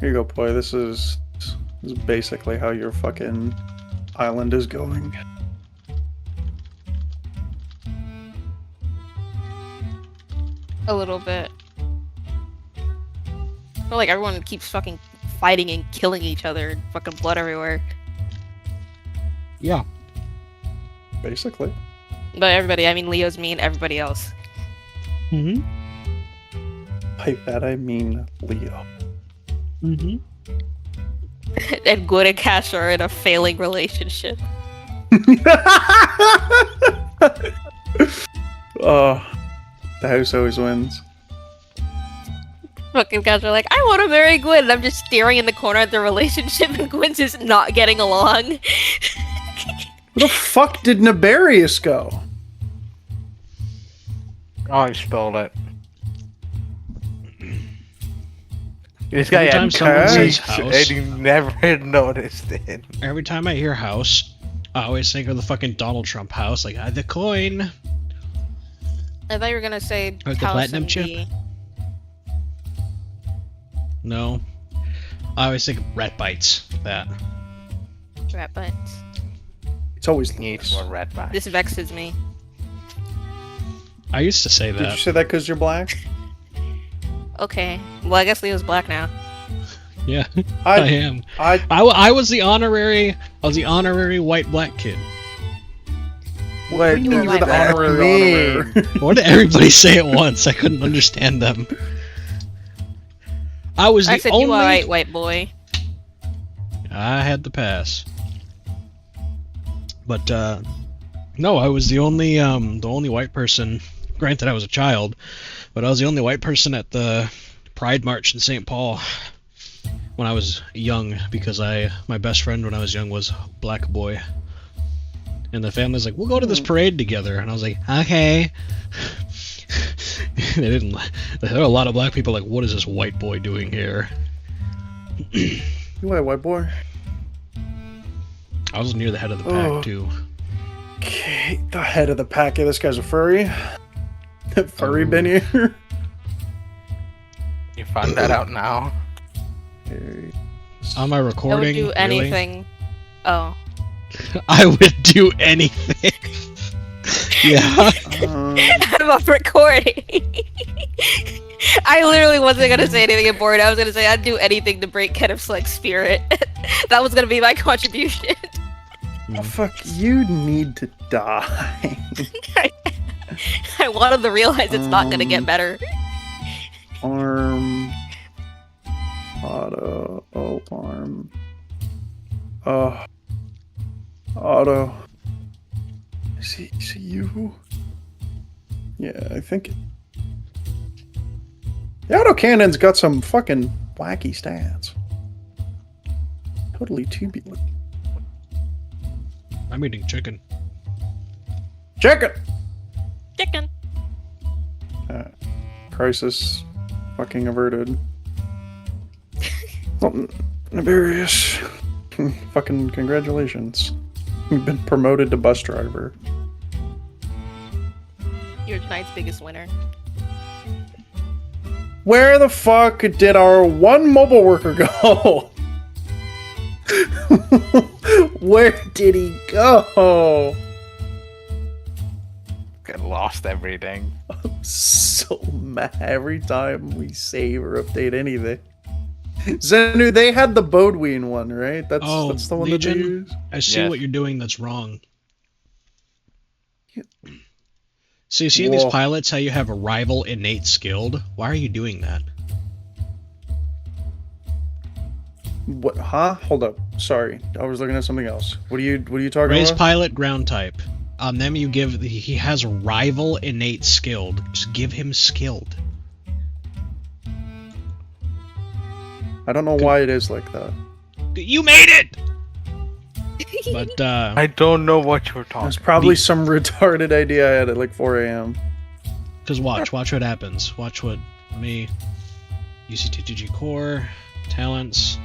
Here you go, boy. This is basically how your fucking island is going. A little bit. I feel like everyone keeps fucking fighting and killing each other and fucking blood everywhere. Yeah. Basically. But everybody, I mean Leo's me and everybody else. Mm-hmm. By that I mean Leo. Mm-hmm. And Gwen and Cash are in a failing relationship. Oh, the house always wins. Fucking Cash are like, I want to marry Gwen, and I'm just staring in the corner at their relationship, and Gwen's just not getting along. Where the fuck did Nabarius go? Oh, I spelled it. This guy Every time had someone says cars, house- and you never noticed it. Every time I hear house, I always think of the fucking Donald Trump house, like, the coin. I thought you were gonna say Or the house platinum and chip? the... No. I always think of rat bites. That. Rat butts. It's always Need Lewis. for red back. This vexes me. I used to say Did you that. say that because you're black? Okay. Well, I guess Leo's black now. Yeah, I am. I was the honorary white black kid. What do you mean you were the That honorary? Why did everybody say it once? I couldn't understand them. I was I the said only. you alright, white boy. I had the pass. But no, I was the only white person. Granted, I was a child, but I was the only white person at the Pride March in St. Paul when I was young, because my best friend when I was young was a black boy. And the family's like, we'll go to this parade together. And I was like, okay. There were a lot of black people like, what is this white boy doing here? You white boy. I was near the head of the pack, too. Okay, the head of the pack. Yeah, this guy's a furry. Furry been here. You found that out now. On my I would recording, do really? anything. Oh. I would do anything. Yeah. I'm up recording. I literally wasn't gonna say anything important. I was gonna say I'd do anything to break Kenneth's like spirit. That was gonna be my contribution. Oh, fuck, you need to die. I wanted to realize it's not gonna get better. Arm. Auto. Oh, arm. Auto. Is he you? Yeah, I think it. The autocannon's got some fucking wacky stats. Totally tubular. I'm eating chicken. Chicken! Chicken. Crisis fucking averted. Well, Nabarius. Fucking congratulations. You've been promoted to bus driver. You're tonight's biggest winner. Where the fuck did our one mobile worker go? Where did he go? Get lost everything. I'm so mad every time we save or update anything. Zenu, they had the Bodween one, right? That's the one Legion, that they use? I see Yes. what you're doing that's wrong. Yeah. So you see in these pilots how you have a rival innate skilled? Why are you doing that? What? Huh? Hold up. Sorry, I was looking at something else. What are you talking Raise about? pilot ground type. On them you give he has rival innate skilled. Just give him skilled. I don't know why it is like that. You made it! But I don't know what you're talking There's probably some retarded idea I had at like 4 a.m. because watch what happens. Watch what me ACTTG core talents.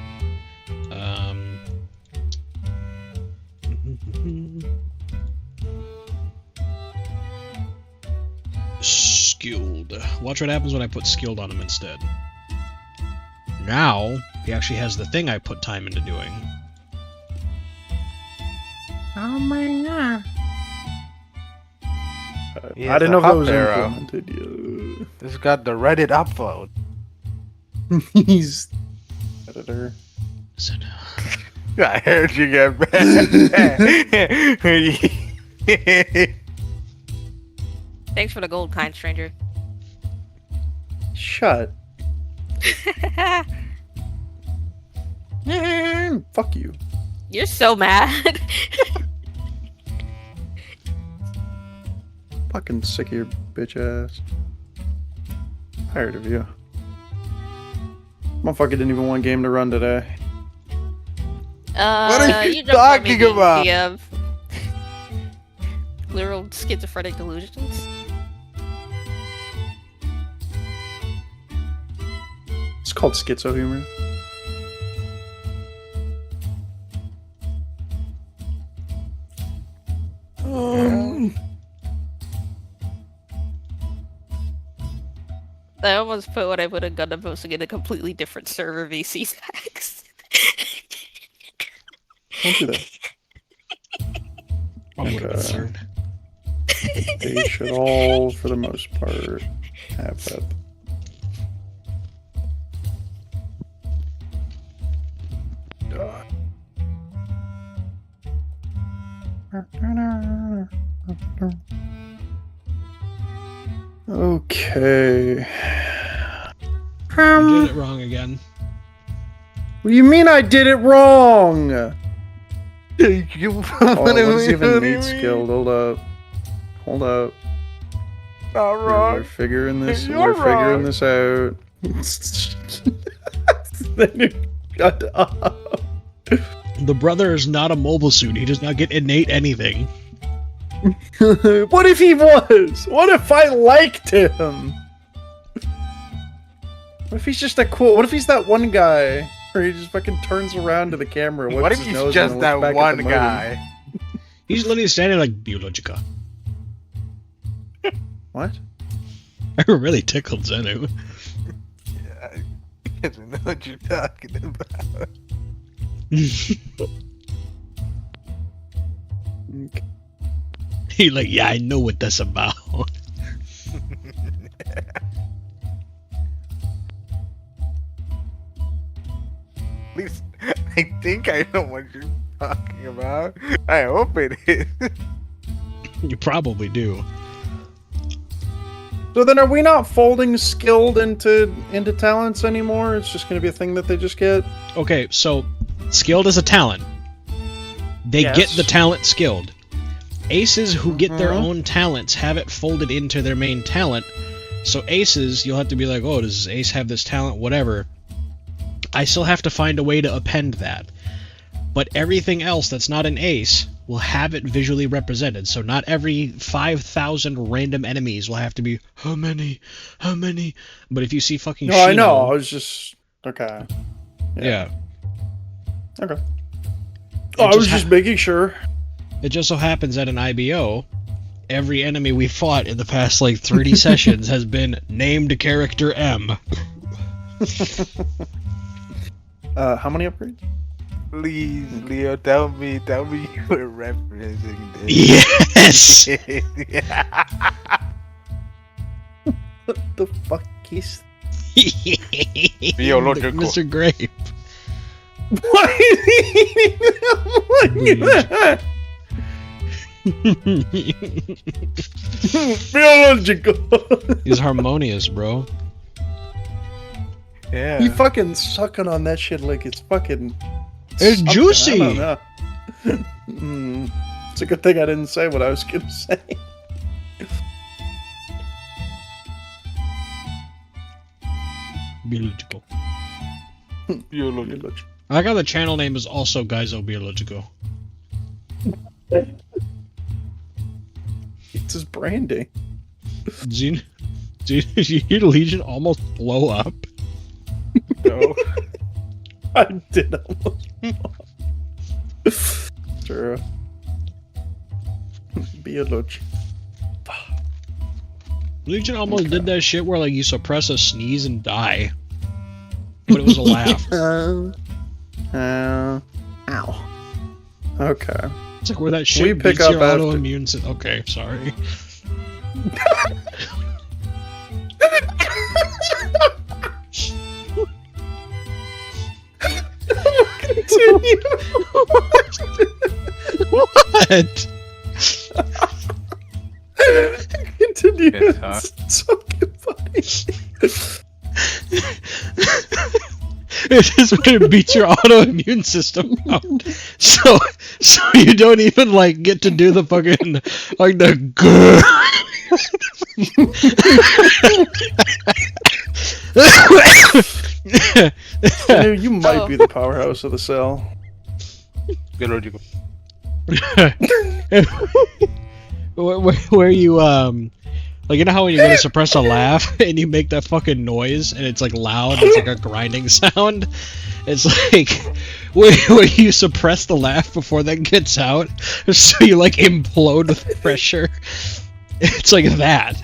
Skilled. Watch what happens when I put skilled on him instead. Now He actually has the thing I put time into doing. Oh my god. He I has didn't a know if that was hub arrow. implemented It's got the Reddit upload. yet. He's editor. So, I heard you get mad. Thanks for the gold, kind stranger. Shut. Fuck you. You're so mad. Fucking sick of your bitch ass. Tired of you. Motherfucker didn't even want game to run today. What are you jumped on me, talking about? The, literal schizophrenic delusions. It's called schizo humor. I almost put what I would have done to posting in a completely different server VC packs. Don't do that. I would have been Okay. served. They should all, for the most part, have that. Okay. You did it wrong again. What do you mean I did it wrong? You Oh, what does he even need skilled? Hold up. Hold up. Not We're wrong. figuring this. You're We're figuring wrong. this out. Shut up. The brother is not a mobile suit. He does not get innate anything. What if he was? What if I liked him? What if he's just a cool? What if he's that one guy where he just fucking turns around to the camera? What wipes if his he's nose, just and then looks that back at one the moon? guy? He's literally standing like Biologica. What? I really tickled Zenu. Yeah, I don't know what you're talking about. He like, yeah, I know what that's about. At least I think I know what you're talking about. I hope it is. You probably do. So then, are we not folding skilled into talents anymore? It's just going to be a thing that they just get. Okay, so skilled is a talent. They Yes. get the talent skilled. Aces who get their Mhm. own talents have it folded into their main talent. So aces, you'll have to be like, oh, does ace have this talent? Whatever. I still have to find a way to append that. But everything else that's not an ace will have it visually represented. So not every 5,000 random enemies will have to be, how many? How many? But if you see fucking No, I know. Shino- I was just okay. Yeah. Okay. It I was just just making sure. It just so happens at an IBO, every enemy we fought in the past like 30 sessions has been named character M. How many upgrades? Please, Leo, tell me you were referencing this. Yes! What the fuck is? Biological. Mr. Grape. Why is he eating that? Biological. He's harmonious, bro. Yeah. He fucking sucking on that shit like it's fucking. It's something. juicy. I don't know. It's a good thing I didn't say what I was gonna say. Biological. Biological. I like how the channel name is also Gaizo Biological. It's his branding. Did you hear Legion almost blow up? No. I did almost. Sure. Biological. Legion almost did that shit where like you suppress a sneeze and die. but it was a laugh. Ow. Okay. It's like where that We shit pick beats up your after. autoimmune system. Okay, sorry. Continue. What? Continue. It's hot. It's fucking funny. It is when it beats your autoimmune system out. So you don't even like get to do the fucking like the good. Sanu, you might be the powerhouse of the cell. Biological. where you like, you know how when you're gonna suppress a laugh and you make that fucking noise and it's like loud, it's like a grinding sound. It's like where you suppress the laugh before that gets out, so you like implode with pressure. It's like that.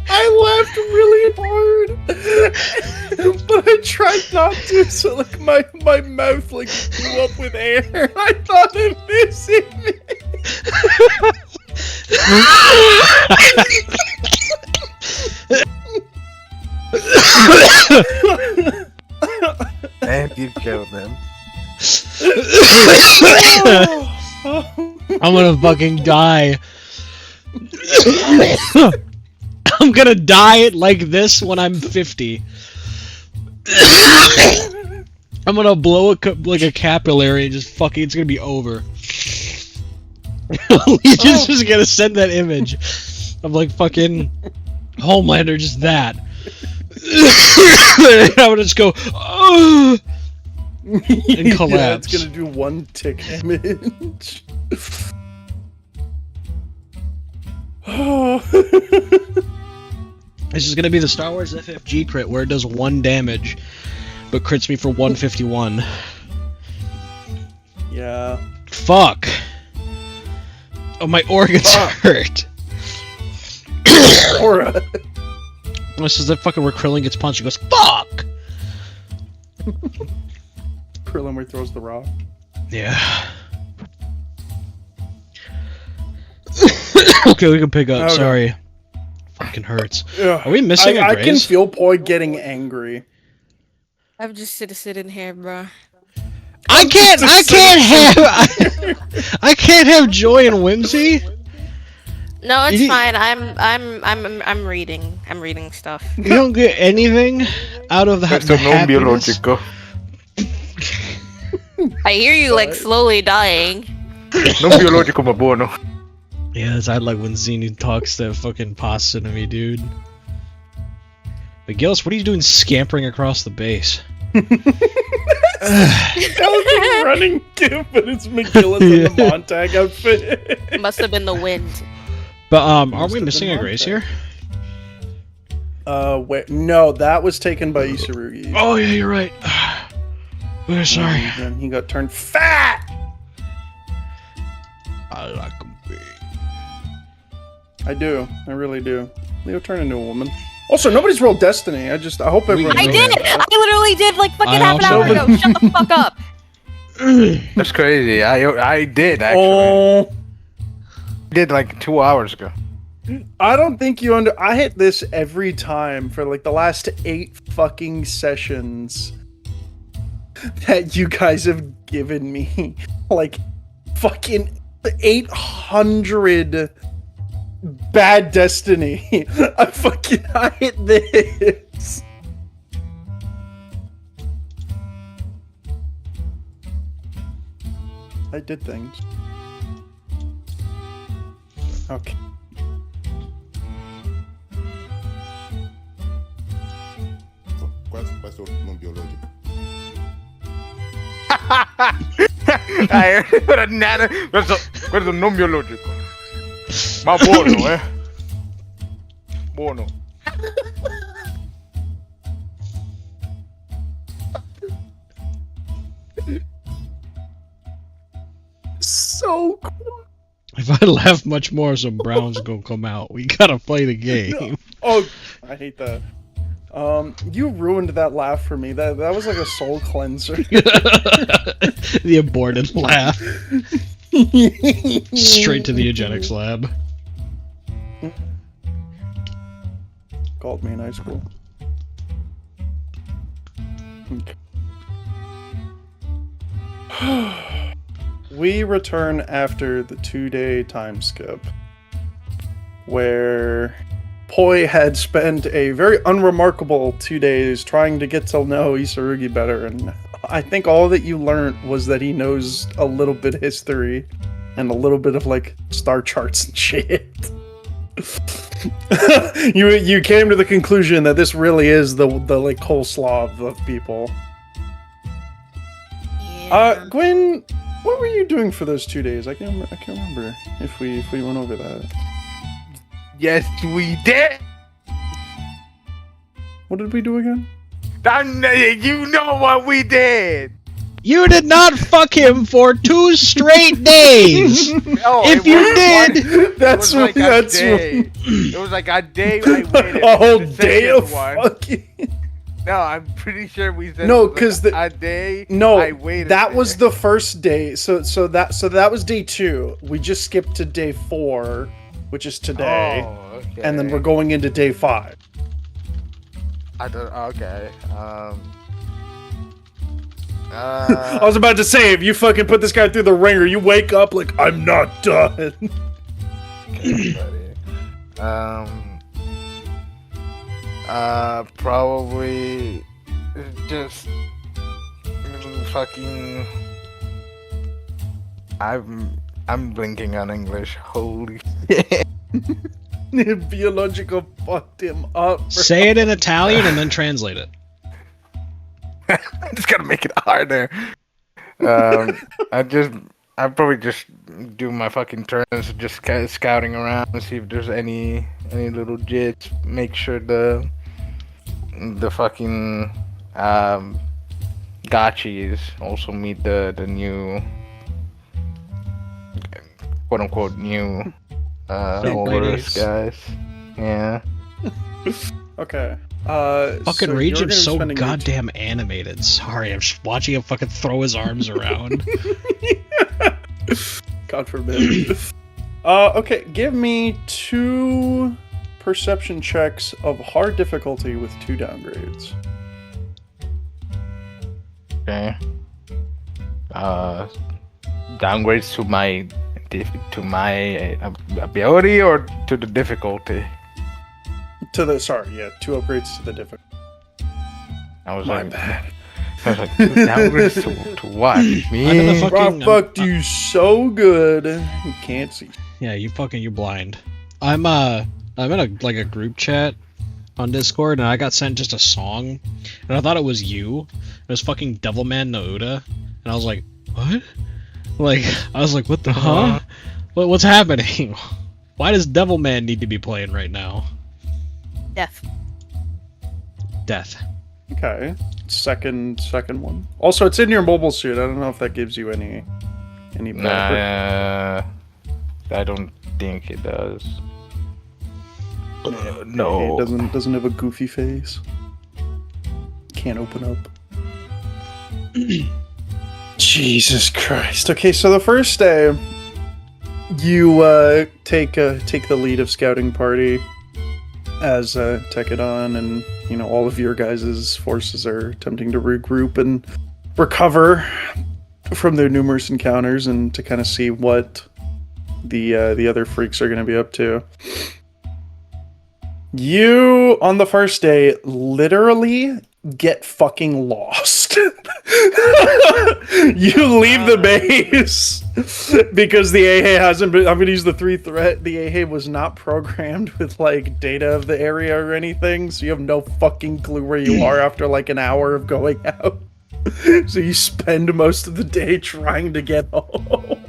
I laughed really hard, but I tried not to, so like my mouth like blew up with air. I thought of missing And you killed them. I'm gonna fucking die. I'm gonna die like this when I'm 50. I'm gonna blow like a capillary and just fucking, it's gonna be over. You just gonna send that image of like fucking Homelander, just that. And I would just go, oh, and collapse. Yeah, it's gonna do one tick image. This is gonna be the Star Wars FFG crit where it does 1 damage, but crits me for 151. Yeah. Fuck. Oh, my organs hurt. Aura. This is the fucking where Krillin gets punched and goes, fuck! Krillin where he throws the rock. Yeah. Okay, we can pick up. Okay. Sorry. Fucking hurts. Ugh. Are we missing a I can Grace? feel Poi getting angry. I'm just sitting here, bro. I can't have joy and whimsy. No, it's You- fine. I'm reading. I'm reading stuff. You don't get anything out of the Questo non happiness. biologico. I hear you like slowly dying. Non biologico ma buono. Yes, I like when Xenu talks that fucking pasta to me, dude. But Gillis, what are you doing scampering across the base? That was a running gif, but it's McGillis in the Montag outfit. It must have been the wind. But aren't Must we have missing been a Grace Montag. here? Wait, no, that was taken by Isarugi. Oh yeah, you're right. We're sorry. And he got turned fat! I like him big. I do. I really do. Leo turned into a woman. Also, nobody's rolled Destiny. I hope everyone I knows did! that. I literally did like fucking I half an also hour ago. Shut the fuck up. That's crazy. I did actually. Oh, Did like 2 hours ago. I don't think you under. I hit this every time for like the last 8 fucking sessions that you guys have given me. Like, fucking 800 bad Destiny. I hit this. I did things. Okay. Questo non biologico. Ora nada. Questo non biologico. Ma buono, eh. Buono. So cool. If I laugh much more, some Browns gonna come out. We gotta play the game. Oh, I hate that. You ruined that laugh for me. That was like a soul cleanser. The aborted laugh. Straight to the eugenics lab. Called me in high school. Okay. We return after the 2-day time skip, where Poi had spent a very unremarkable 2 days trying to get to know Isarugi better, and I think all that you learned was that he knows a little bit of history and a little bit of like star charts and shit. you came to the conclusion that this really is the like coleslaw of people. Yeah. Gwen, what were you doing for those 2 days? I can't remember if we went over that. Yes, we did. What did we do again? You know what we did. You did not fuck him for 2 straight days! Oh, If it you was did, it That's was like a that's day. It was like a day I waited. a whole The day second of one. fucking. No, I'm pretty sure we said No, it was 'cause like a day. No, I waited. that was there. the first day. So that was day 2. We just skipped to day 4, which is today, Oh, okay. and then we're going into day 5. I don't. Okay. I was about to say, if you fucking put this guy through the ringer, you wake up like, I'm not done. Okay, buddy. Probably just fucking. I'm blinking on English. Holy shit. Biological fucked him up. Bro. say it in Italian and then translate it. I'm just gonna make it harder. I probably just do my fucking turns, just scouting around and see if there's any little jits. Make sure the fucking gotchis also meet the new quote unquote new Olderus guys. Yeah. Okay. Fucking so you're Regent's gonna be so spending your goddamn animated. Sorry, I'm just watching him fucking throw his arms around. God forbid. Okay, give me 2 perception checks of hard difficulty with 2 downgrades. Okay. Downgrades to my ability or to the difficulty. To the 2 upgrades to the difficulty. I was My like, bad. I was like, downgrades to what? Me? I'm in the fucking- I fucked you so good. You can't see. Yeah, you blind. I'm in a group chat on Discord, and I got sent just a song, and I thought it was you. It was fucking Devilman Nouda, and I was like, what? Like, I was like, what the huh? What's happening? Why does Devilman need to be playing right now? Death. Okay. Second one. Also, it's in your mobile suit. I don't know if that gives you any benefit. Nah, I don't think it does. No. It doesn't have a goofy face. Can't open up. Jesus Christ. Okay, so the first day, you take the lead of scouting party as Tekadon, and all of your guys' forces are attempting to regroup and recover from their numerous encounters, and to kind of see what the other freaks are going to be up to. You, on the first day, literally get fucking lost. You leave the base because the AHA hasn't been. I'm gonna use the 3 threat. The AHA was not programmed with like data of the area or anything, so you have no fucking clue where you are after like an hour of going out. So you spend most of the day trying to get home.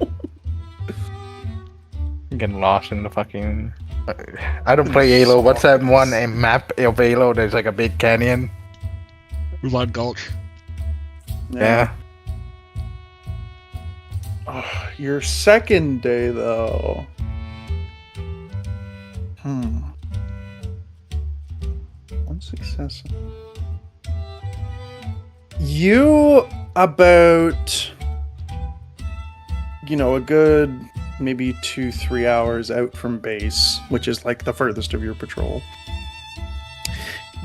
Getting lost in the fucking. I don't play Halo. What's that one map of Halo? There's like a big canyon. Blood Gulch. Yeah. Your second day, though. One success. You about, a good maybe 2-3 hours out from base, which is like the furthest of your patrol.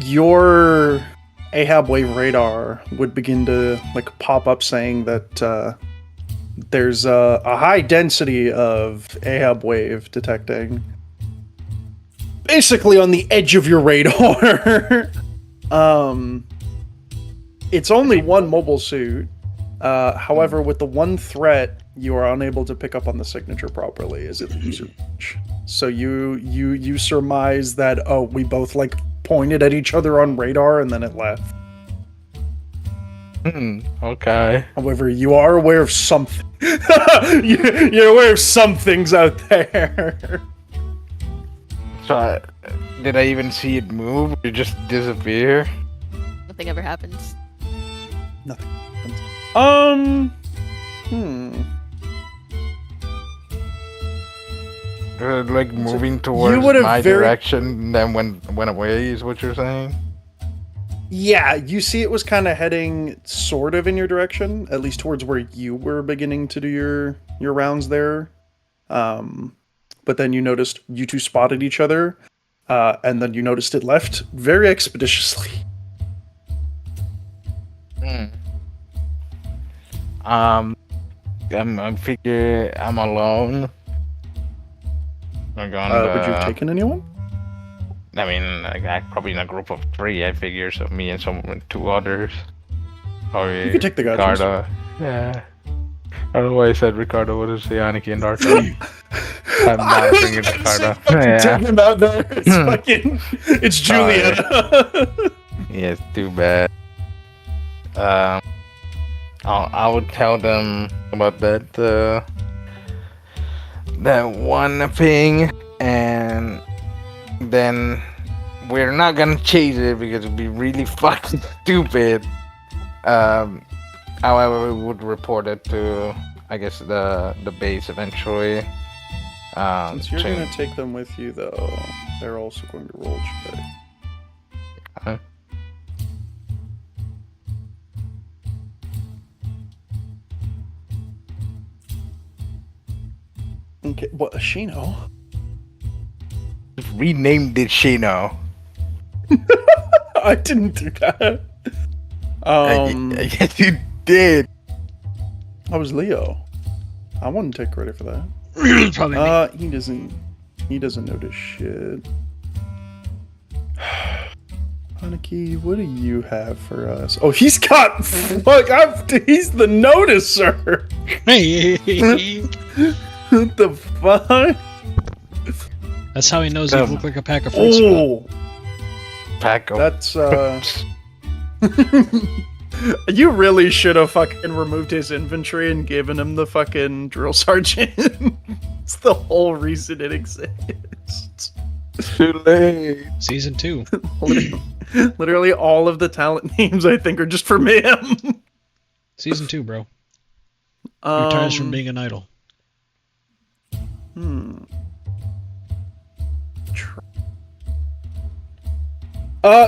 Your Ahab wave radar would begin to like pop up saying that there's a high density of Ahab wave detecting. Basically on the edge of your radar. It's only one mobile suit. However, with the one threat, you are unable to pick up on the signature properly as it leaves your reach. So you surmise that, we both like pointed at each other on radar and then it left. Okay. However, you are aware of something. You're aware of some things out there. So, did I even see it move or just disappear? Nothing ever happens. Nothing happens. Like moving towards my direction, then went away. Is what you're saying? Yeah, you see it was kind of heading sort of in your direction, at least towards where you were beginning to do your rounds there. But then you noticed you two spotted each other, and then you noticed it left very expeditiously. I figure I'm alone. I'm gonna, would you have taken anyone? I mean, like, probably in a group of 3, I figure, so me and 2 others. Probably You could take the guys. Ricardo. Yeah. I don't know why I said Ricardo. What is the Aniki and Darko? I'm not thinking Ricardo. Take him out there. It's Juliet. Yeah, it's too bad. I would tell them about that one thing, and then we're not gonna chase it because it'd be really fucking stupid. However, we would report it to, I guess, the base eventually. Since you're gonna take them with you, though, they're also going to roll check. Okay. Okay, what, Shino? Renamed it Shino. I didn't do that. Yes, you did. I was Leo. I wouldn't take credit for that. Probably me. He doesn't notice shit. Hanaki, what do you have for us? Oh, he's got he's the noticer. Hey. What the fuck? That's how he knows you look like a pack of fruits. Oh, Pack of that's You really should have fucking removed his inventory and given him the fucking drill sergeant. It's the whole reason it exists. Too late. Season 2. Literally all of the talent names I think are just from him. Season 2, bro. He retires from being an idol.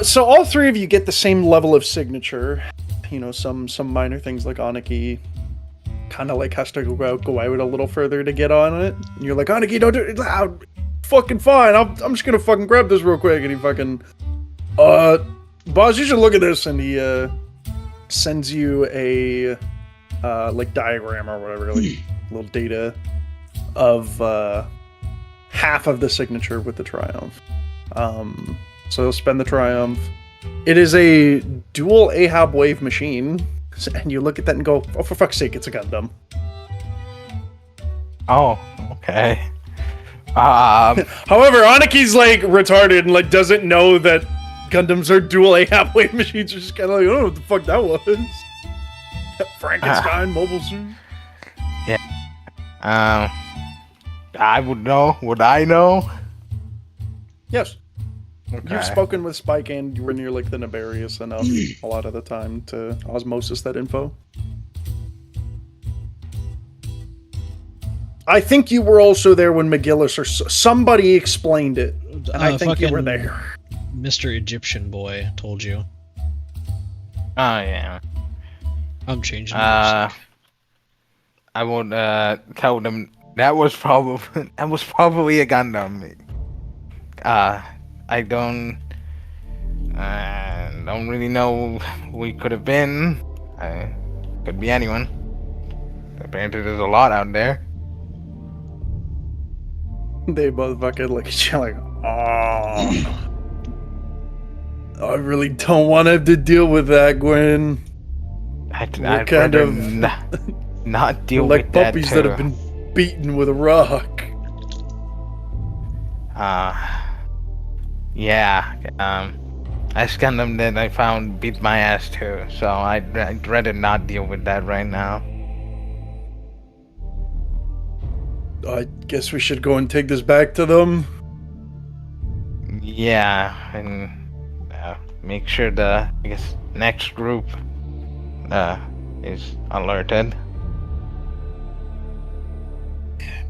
So all 3 of you get the same level of signature. You know, some minor things like Aniki kind of like has to go out a little further to get on it. And you're like, Aniki, don't do it loud. Fucking fine. I'm just gonna fucking grab this real quick. And he fucking, boss, you should look at this. And he sends you a like diagram or whatever, like little data of half of the signature with the Triumph. So he'll spend the Triumph. It is a dual Ahab wave machine, and you look at that and go, "Oh, for fuck's sake, it's a Gundam." Oh, okay. However, Aniki's like retarded and like doesn't know that Gundams are dual Ahab wave machines. Are just kind of like, "Oh, what the fuck that was?" Frankenstein mobile suit. Yeah. I would know. Would I know? Yes. Okay. You've spoken with Spike and you were near like the Nefarious enough a lot of the time to osmosis that info. I think you were also there when McGillis or somebody explained it, and I think you were there. Mr. Egyptian boy told you. Oh yeah. I'm changing music. I would tell them that was probably a Gundam. I don't really know who it could have been. Could be anyone. Apparently, there's a lot out there. They both fucking look at you like, oh. I really don't want to have to deal with that, Gwen. I'd kind rather of not deal like with that puppies too. that have been beaten with a rock. Yeah. Ice Gundam that I found beat my ass too, so I'd rather not deal with that right now. I guess we should go and take this back to them. Yeah, and make sure the next group is alerted.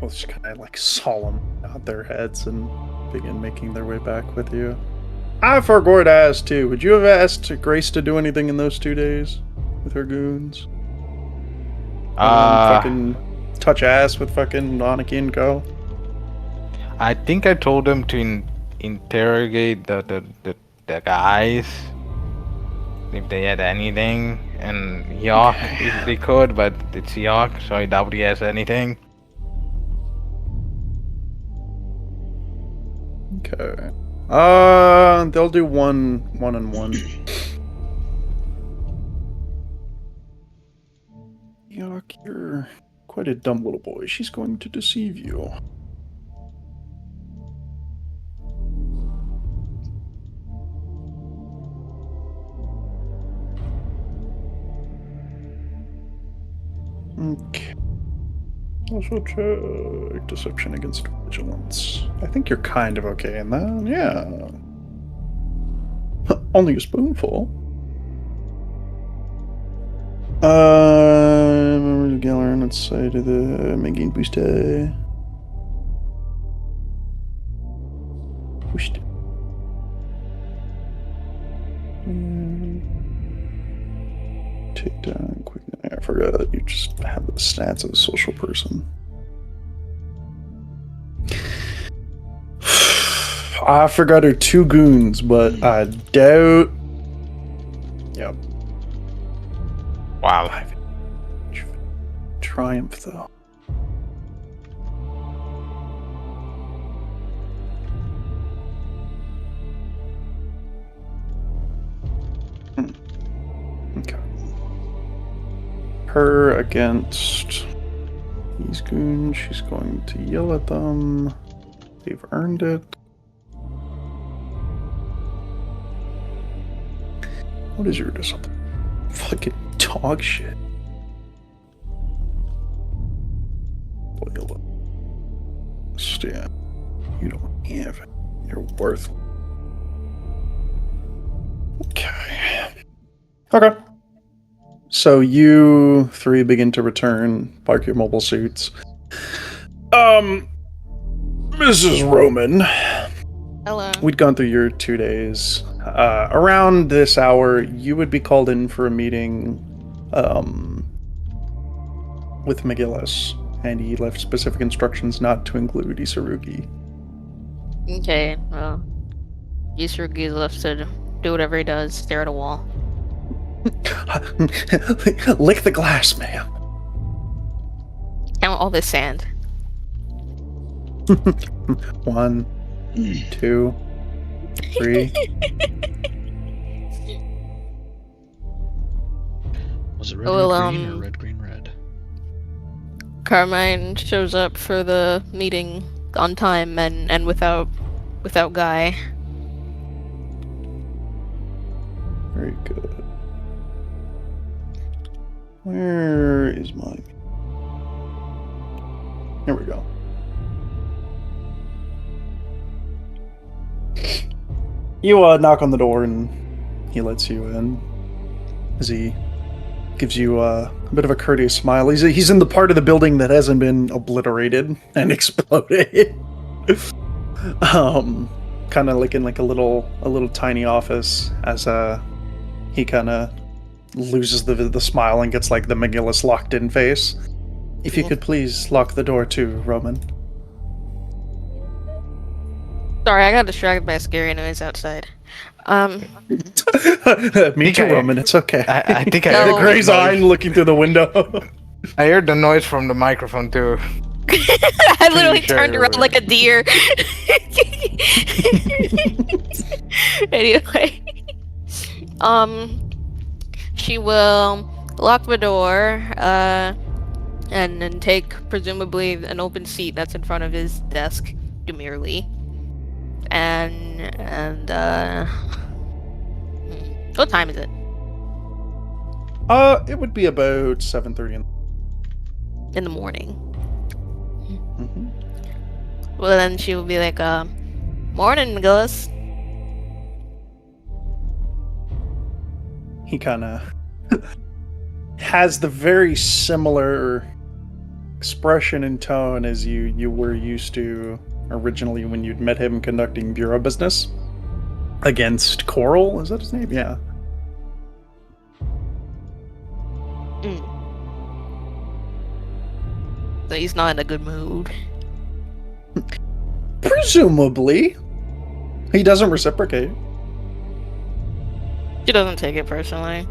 We'll just kind of like solemn nod their heads and begin making their way back with you. I forgot to ask too. Would you have asked Grace to do anything in those 2 days with her goons? Fucking touch ass with fucking Aniki and Co. I think I told them to interrogate the guys if they had anything, and York if they could, but it's York, so I doubt he has anything. Okay. They'll do one-on-one. York, you're quite a dumb little boy. She's going to deceive you. Okay. Also check deception against vigilance. I think you're kind of okay in that. Yeah. Only a spoonful. Remember the Galeron outside of the Megane Booster. Boost. Take down quick. I forgot you just have the stats of a social person. I forgot her 2 goons, but I doubt. Yep. Wow. Triumph, though. Okay. Her against these goons. She's going to yell at them. They've earned it. What is your something? Fucking dog shit. Stan, you don't have it. You're worthless. Okay. Okay. So you 3 begin to return, park your mobile suits. Mrs. Roman. Hello. We'd gone through your 2 days. Around this hour, you would be called in for a meeting with McGillis, and he left specific instructions not to include Isarugi. Okay, well, Yisurugi's left to do whatever he does, stare at a wall. Lick the glass, ma'am. Count all this sand. 1, 2, 3. Was it red, Well, red, green, or red, green, red? Carmine shows up for the meeting on time and without Guy. Very good. Where is my... Here we go. You knock on the door and he lets you in as he gives you a bit of a courteous smile. He's in the part of the building that hasn't been obliterated and exploded. Kind of like in like a little tiny office as he kind of loses the smile and gets like the McGillis locked in face. If you could please lock the door too, Roman. Sorry, I got distracted by a scary noise outside. Me too, Roman. It's okay. I think I No. heard The Gray's noise. eye looking through the window. I heard the noise from the microphone too. I literally Pretty sure turned around you're like a deer. Anyway, she will lock the door, and then take presumably an open seat that's in front of his desk demurely, and what time is it? It would be about 7:30. In the morning. Mm-hmm. Well, then she will be like, morning, McGillis. He kind of has the very similar expression and tone as you were used to originally when you'd met him conducting bureau business against Coral. Is that his name? Yeah. So he's not in a good mood. Presumably. He doesn't reciprocate. She doesn't take it personally.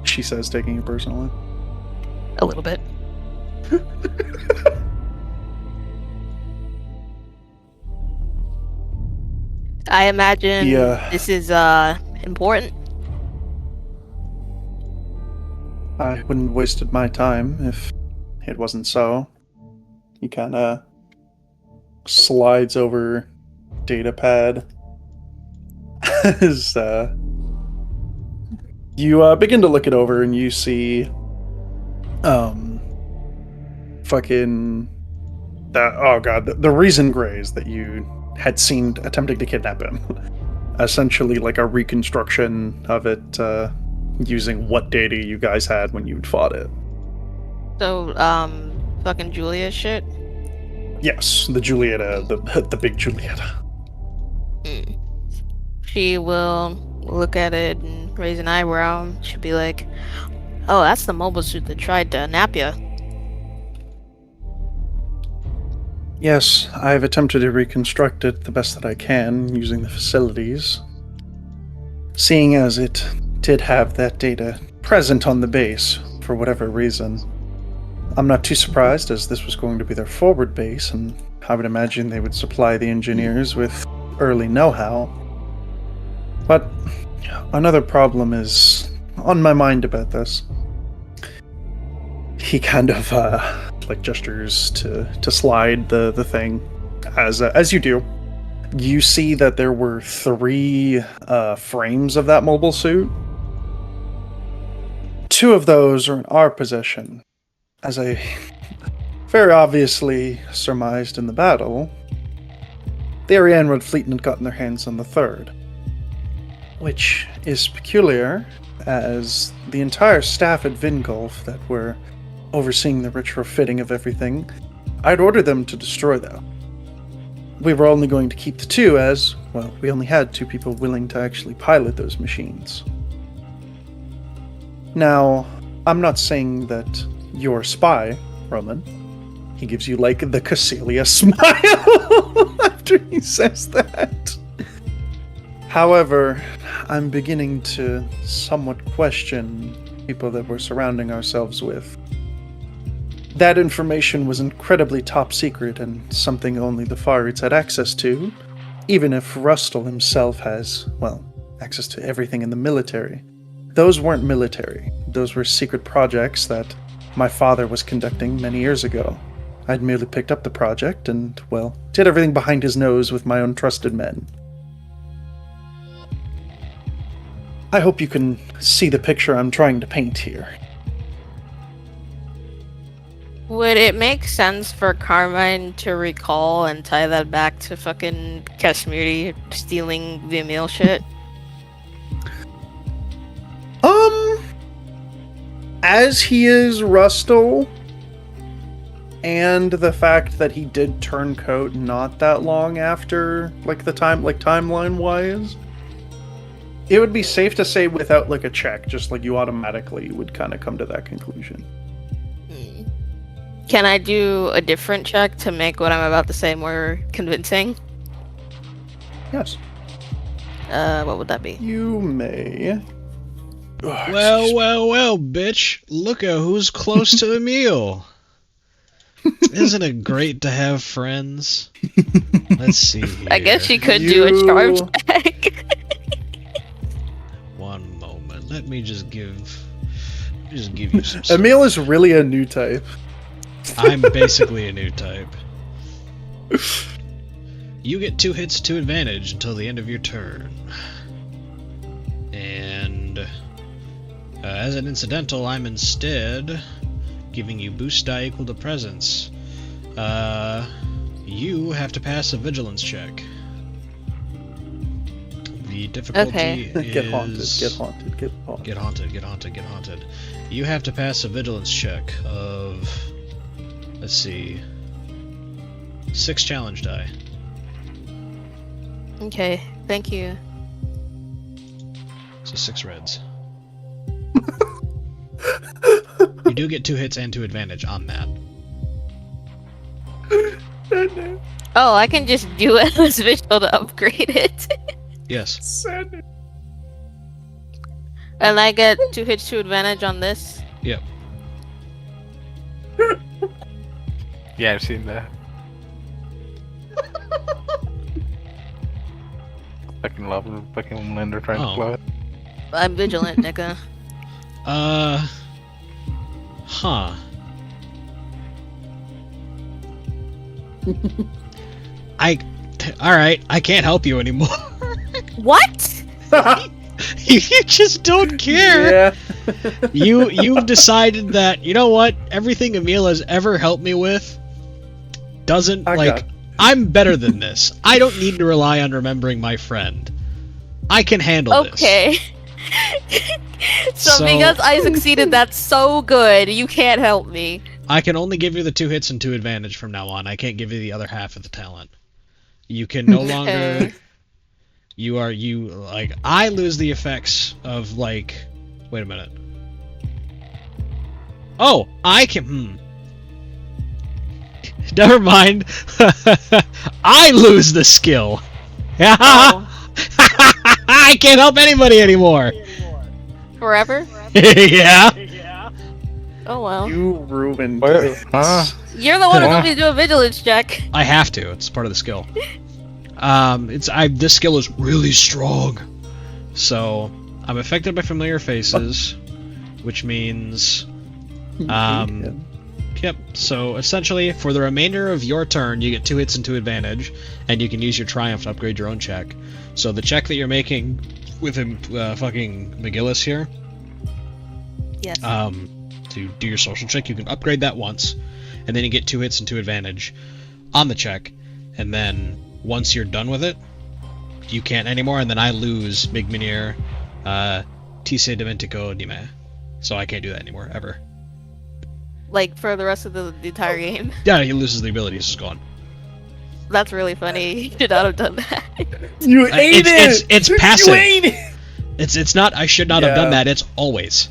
She says, taking it personally. A little bit. I imagine Yeah. this is important. I wouldn't have wasted my time if it wasn't so. He kind of slides over data pad as you begin to look it over and you see fucking that, oh god, the reason Grays that you had seen attempting to kidnap him. Essentially like a reconstruction of it using what data you guys had when you'd fought it. So, fucking Julia shit. Yes, the Julieta, the big Julieta. She will look at it and raise an eyebrow. She'll be like, "Oh, that's the mobile suit that tried to nap ya." Yes, I've attempted to reconstruct it the best that I can using the facilities. Seeing as it did have that data present on the base for whatever reason. I'm not too surprised, as this was going to be their forward base, and I would imagine they would supply the engineers with early know-how. But another problem is on my mind about this. He kind of like gestures to slide the thing. As you do, you see that there were 3 frames of that mobile suit. 2 of those are in our possession. As I very obviously surmised in the battle, the Ariane Red Fleet had gotten their hands on the 3rd. Which is peculiar, as the entire staff at Vingolf that were overseeing the retrofitting of everything, I'd ordered them to destroy them. We were only going to keep the 2 as, well, we only had 2 people willing to actually pilot those machines. Now, I'm not saying that you're a spy, Roman. He gives you, like, the Cassilia smile after he says that. However, I'm beginning to somewhat question people that we're surrounding ourselves with. That information was incredibly top secret and something only the Farids had access to, even if Rustle himself has, well, access to everything in the military. Those weren't military. Those were secret projects that my father was conducting many years ago. I'd merely picked up the project and, well, did everything behind his nose with my own trusted men. I hope you can see the picture I'm trying to paint here. Would it make sense for Carmine to recall and tie that back to fucking Kashmiri stealing the Emil shit? As he is Rustle, and the fact that he did turn coat not that long after, like timeline wise, it would be safe to say without like a check, just like you automatically would kind of come to that conclusion. Can I do a different check to make what I'm about to say more convincing? Yes, What would that be? you may. Ugh, Well, bitch. Look at who's close to Emil. Isn't it great to have friends? Let's see here. I guess you could do a charm check. One moment. Let me just give you some. Emil is really a new type. I'm basically a new type. You get 2 hits to advantage until the end of your turn. And as an incidental, I'm instead giving you boost die equal to presence. You have to pass a vigilance check. The difficulty is... Get haunted. Get haunted. You have to pass a vigilance check of... Let's see... 6 challenge die. Okay, thank you. So 6 reds. You do get 2 hits and 2 advantage on that. Oh, I can just do it as visual to upgrade it. Yes. And I get 2 hits to advantage on this. Yep. Yeah, I've seen that. Fucking love the fucking Homelander trying to float. I'm vigilant, nigga. Huh. Alright, I can't help you anymore. What? You just don't care. Yeah. You've decided that, you know what, everything Emil has ever helped me with doesn't, I'm better than this. I don't need to rely on remembering my friend. I can handle this. Okay. So because I succeeded, that's so good, you can't help me. I can only give you the 2 hits and 2 advantage from now on. I can't give you the other half of the talent. You can no longer... I lose the effects of, like... Wait a minute. Oh! I can... Never mind. I lose the skill. Oh. I can't help anybody anymore. Forever? Yeah. Oh well. You ruined What? this. Huh? You're the one who told me to do a vigilance check. I have to. It's part of the skill. This skill is really strong. So I'm affected by familiar faces, which means, yep. So essentially, for the remainder of your turn, you get 2 hits and 2 advantage, and you can use your triumph to upgrade your own check. So the check that you're making with him, fucking McGillis here, Yes. to do your social check, you can upgrade that once, and then you get 2 hits and 2 advantage on the check, and then once you're done with it, you can't anymore, and then I lose Migminir, Tise Dimentico Dime. So I can't do that anymore, ever. Like, for the rest of the entire game? Yeah, he loses the ability, it's just gone. That's really funny. You should not have done that. You ate it! It's passive. You ate it! It's not, I should not have done that, it's always.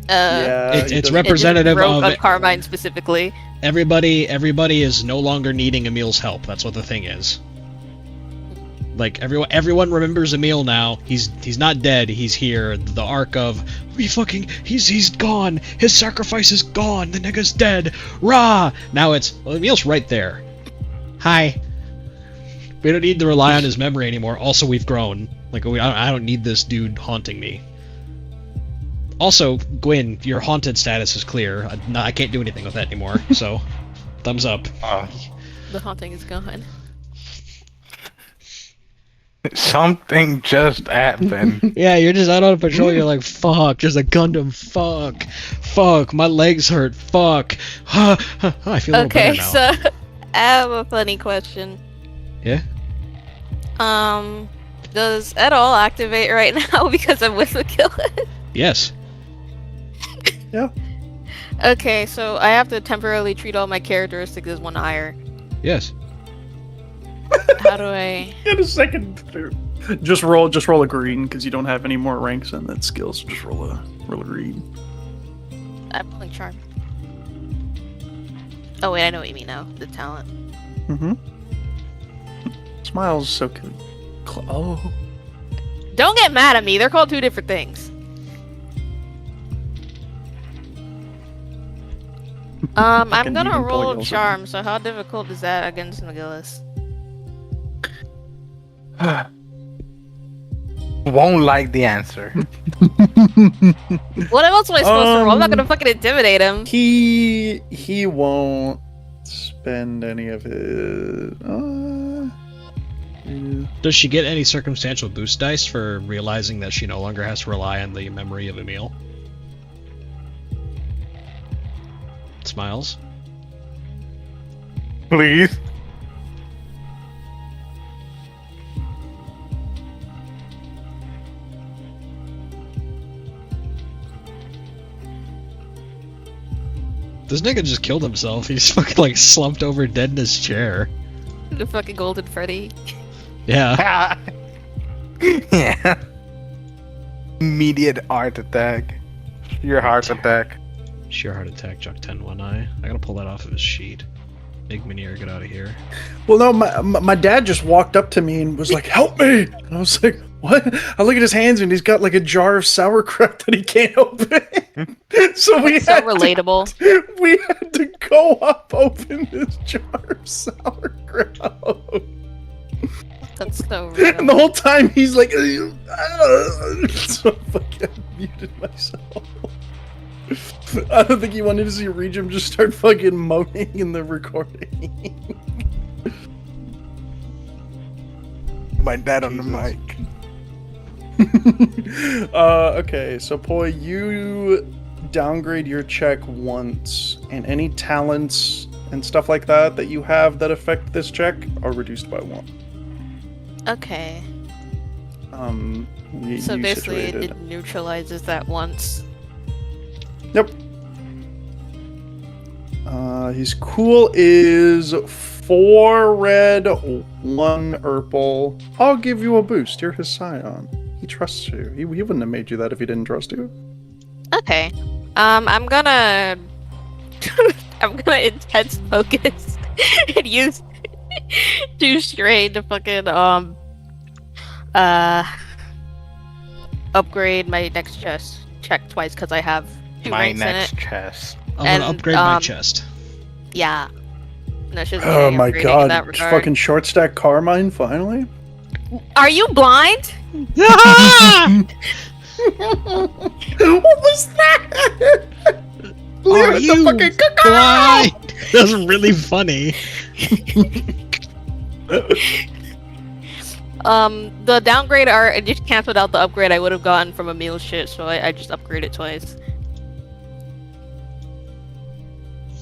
It's representative of Carmine specifically. Everybody is no longer needing Emil's help. That's what the thing is. Like everyone remembers Emil now. He's not dead. He's here. The arc of he's gone. His sacrifice is gone. The nigga's dead. Rah! Now it's Emil's right there. Hi. We don't need to rely on his memory anymore. Also, we've grown. Like I don't need this dude haunting me. Also, Gwyn, your haunted status is clear. I can't do anything with that anymore, so thumbs up. The haunting is gone. Something just happened. Yeah, you're just out on patrol. You're like, fuck, there's a Gundam. Fuck, my legs hurt. Fuck. I feel a little Okay, better now. so I have a funny question. Yeah. Does et al activate right now because I'm with the killer? Yes. Yeah. Okay, so I have to temporarily treat all my characteristics as one higher. Yes. How do I? In a second. Just roll a green because you don't have any more ranks in that skill. So just roll a green. I'm rolling charm. Oh wait, I know what you mean now. The talent. Mm-hmm. Smiles so cute. Oh. Don't get mad at me. They're called two different things. I'm Fucking gonna even roll boils charm. So how difficult is that against McGillis? Won't like the answer. What else am I supposed to roll? I'm not gonna fucking intimidate him. He won't spend any of his. Yeah. Does she get any circumstantial boost dice for realizing that she no longer has to rely on the memory of Emil? Smiles. Please. This nigga just killed himself. He's fucking like slumped over dead in his chair. The fucking Golden Freddy. Yeah. Yeah. Immediate heart attack. Your heart attack. Sheer heart attack, Chuck 10 one eye. I gotta pull that off of his sheet. Big Minier, get out of here. Well, no, my dad just walked up to me and was like, "Help me!" And I was like, "What?" I look at his hands and he's got like a jar of sauerkraut that he can't open. So we So had relatable. we had to go up, open this jar of sauerkraut. That's so real. And the whole time he's like, so I fucking muted myself. I don't think he wanted to see Regim just start fucking moaning in the recording. My dad on the mic. Okay, so Poi, you downgrade your check once, and any talents and stuff like that you have that affect this check are reduced by 1. Okay. You So basically, situated. it neutralizes that once. Yep. His cool is 4 red, 1 purple. I'll give you a boost. You're his scion. He trusts you. He wouldn't have made you that if he didn't trust you. Okay. I'm gonna intense focus and use 2 strain to fucking upgrade my next chest check twice because I have 2 My ranks in next it. chest. I'm gonna And, upgrade my chest. Yeah. No, she's Oh my upgrading in god. that regard. Fucking short stack Carmine, finally? Are you blind? What was that? Are you blind? That's really funny. The downgrade it just canceled out the upgrade I would have gotten from a meal shit, so I just upgraded twice.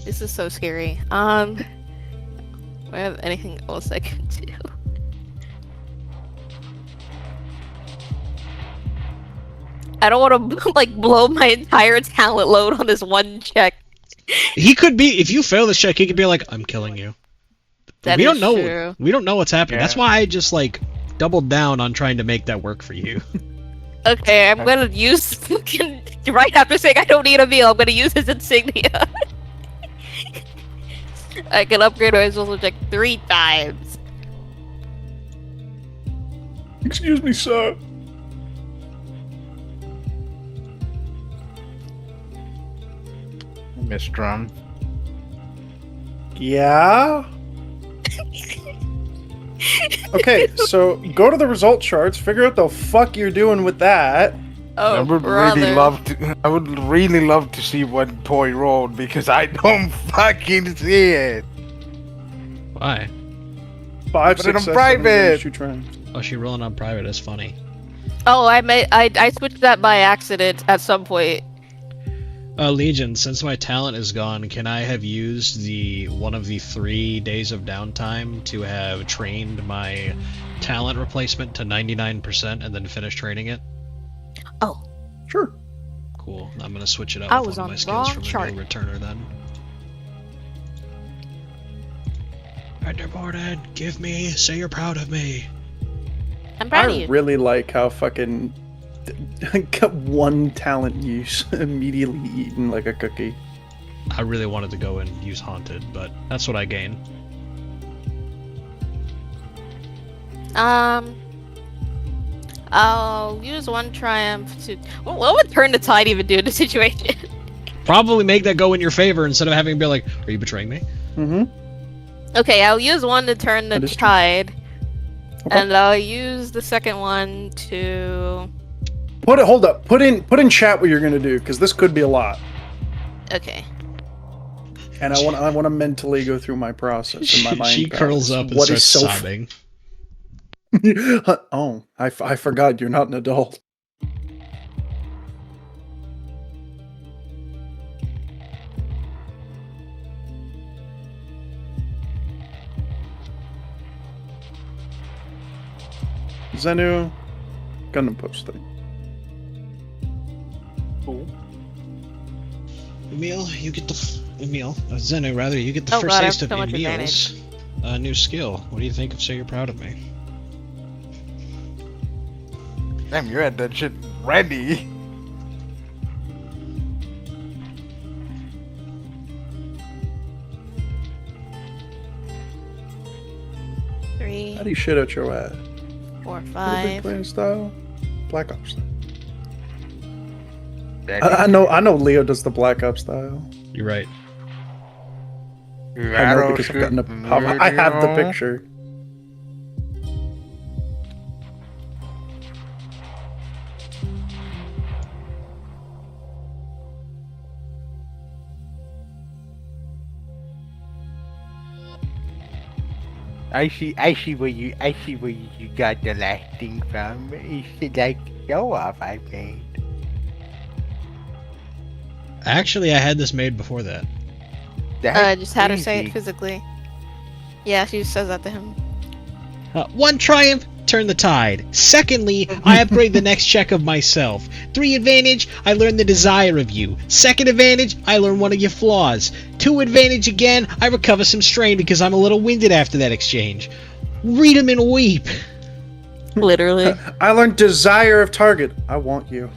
This is so scary. Do I have anything else I can do? I don't want to like blow my entire talent load on this one check. He could be, if you fail this check, he could be like, I'm killing you. That we is don't know. true. We don't know what's happening. That's Yeah. why I just like doubled down on trying to make that work for you. Okay, I'm gonna use fucking right after saying I don't need a meal. I'm gonna use his insignia. I can upgrade my social check 3 times. Excuse me, sir. Miss Drum. Yeah? Okay, so go to the result charts, figure out the fuck you're doing with that. Oh, I would brother. really love to. I would really love to see what Poi rolled because I don't fucking see it. Why? 5 Put it on success, private. 2 tries. Oh, she rolling on private. That's funny. Oh, I switched that by accident at some point. Legion, since my talent is gone, can I have used one of the 3 days of downtime to have trained my talent replacement to 99% and then finish training it? Oh, Sure. Cool. I'm gonna switch it up I with was one of on my the skills wrong from chart. the new returner then. Underboarded, give me, say you're proud of me. I'm proud of I you. really like how fucking got one talent use immediately eaten like a cookie. I really wanted to go and use Haunted, but that's what I gain. I'll use one triumph to. What would turn the tide even do in this situation? Probably make that go in your favor instead of having to be like, are you betraying me? Mm-hmm. Okay, I'll use one to turn the That is true. tide, Okay. and I'll use the second one to. Hold up. Put in chat what you're gonna do, because this could be a lot. Okay. And I want to mentally go through my process in my mind. She curls up and What is starts so sobbing. Oh, I forgot you're not an adult. Zenu, Gundam post thing. Cool. Emil, you get Zenu, rather, you get the Oh first God, I have taste of so much Emil's new skill. What do you think of Say You're Proud of Me? Damn, you had that shit ready. Three, How do you shit out your ass? 4, Big 5. Player style, Black Ops style. That I know Leo does the Black Ops style. You're right. I know because I've gotten I have the picture. I see where you got the last thing from. It's like show off, I think. Actually, I had this made before that. I just had her say it physically. Yeah, she just says that to him. 1 triumph, turn the tide. Secondly, I upgrade the next check of myself. 3 advantage, I learn the desire of you. 2nd advantage, I learn one of your flaws. 2 advantage again, I recover some strain because I'm a little winded after that exchange. Read 'em and weep. Literally. I learned desire of target. I want you.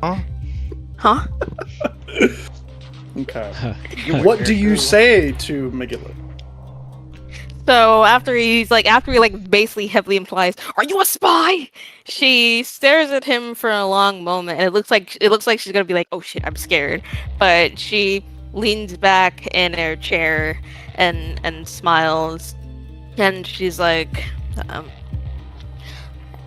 Huh? Okay. What do you say to Megillah? So after he basically heavily implies, "Are you a spy?" She stares at him for a long moment, and it looks like she's gonna be like, "Oh shit, I'm scared," but she leans back in her chair and smiles, and she's like,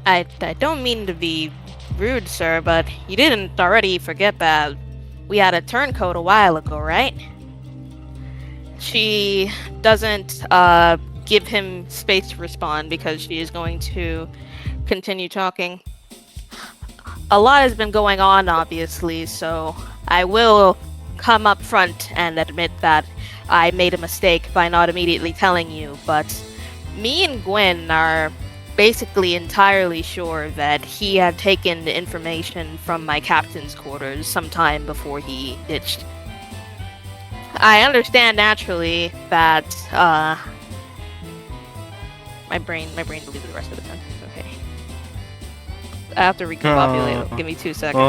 "I don't mean to be rude, sir, but you didn't already forget that we had a turncoat a while ago, right?" She doesn't give him space to respond because she is going to continue talking. A lot has been going on, obviously, so I will come up front and admit that I made a mistake by not immediately telling you, but me and Gwen are basically entirely sure that he had taken the information from my captain's quarters sometime before he ditched. I understand naturally that my brain deleted the rest of the sentence. Okay. I have to recompopulate. Give me 2 seconds.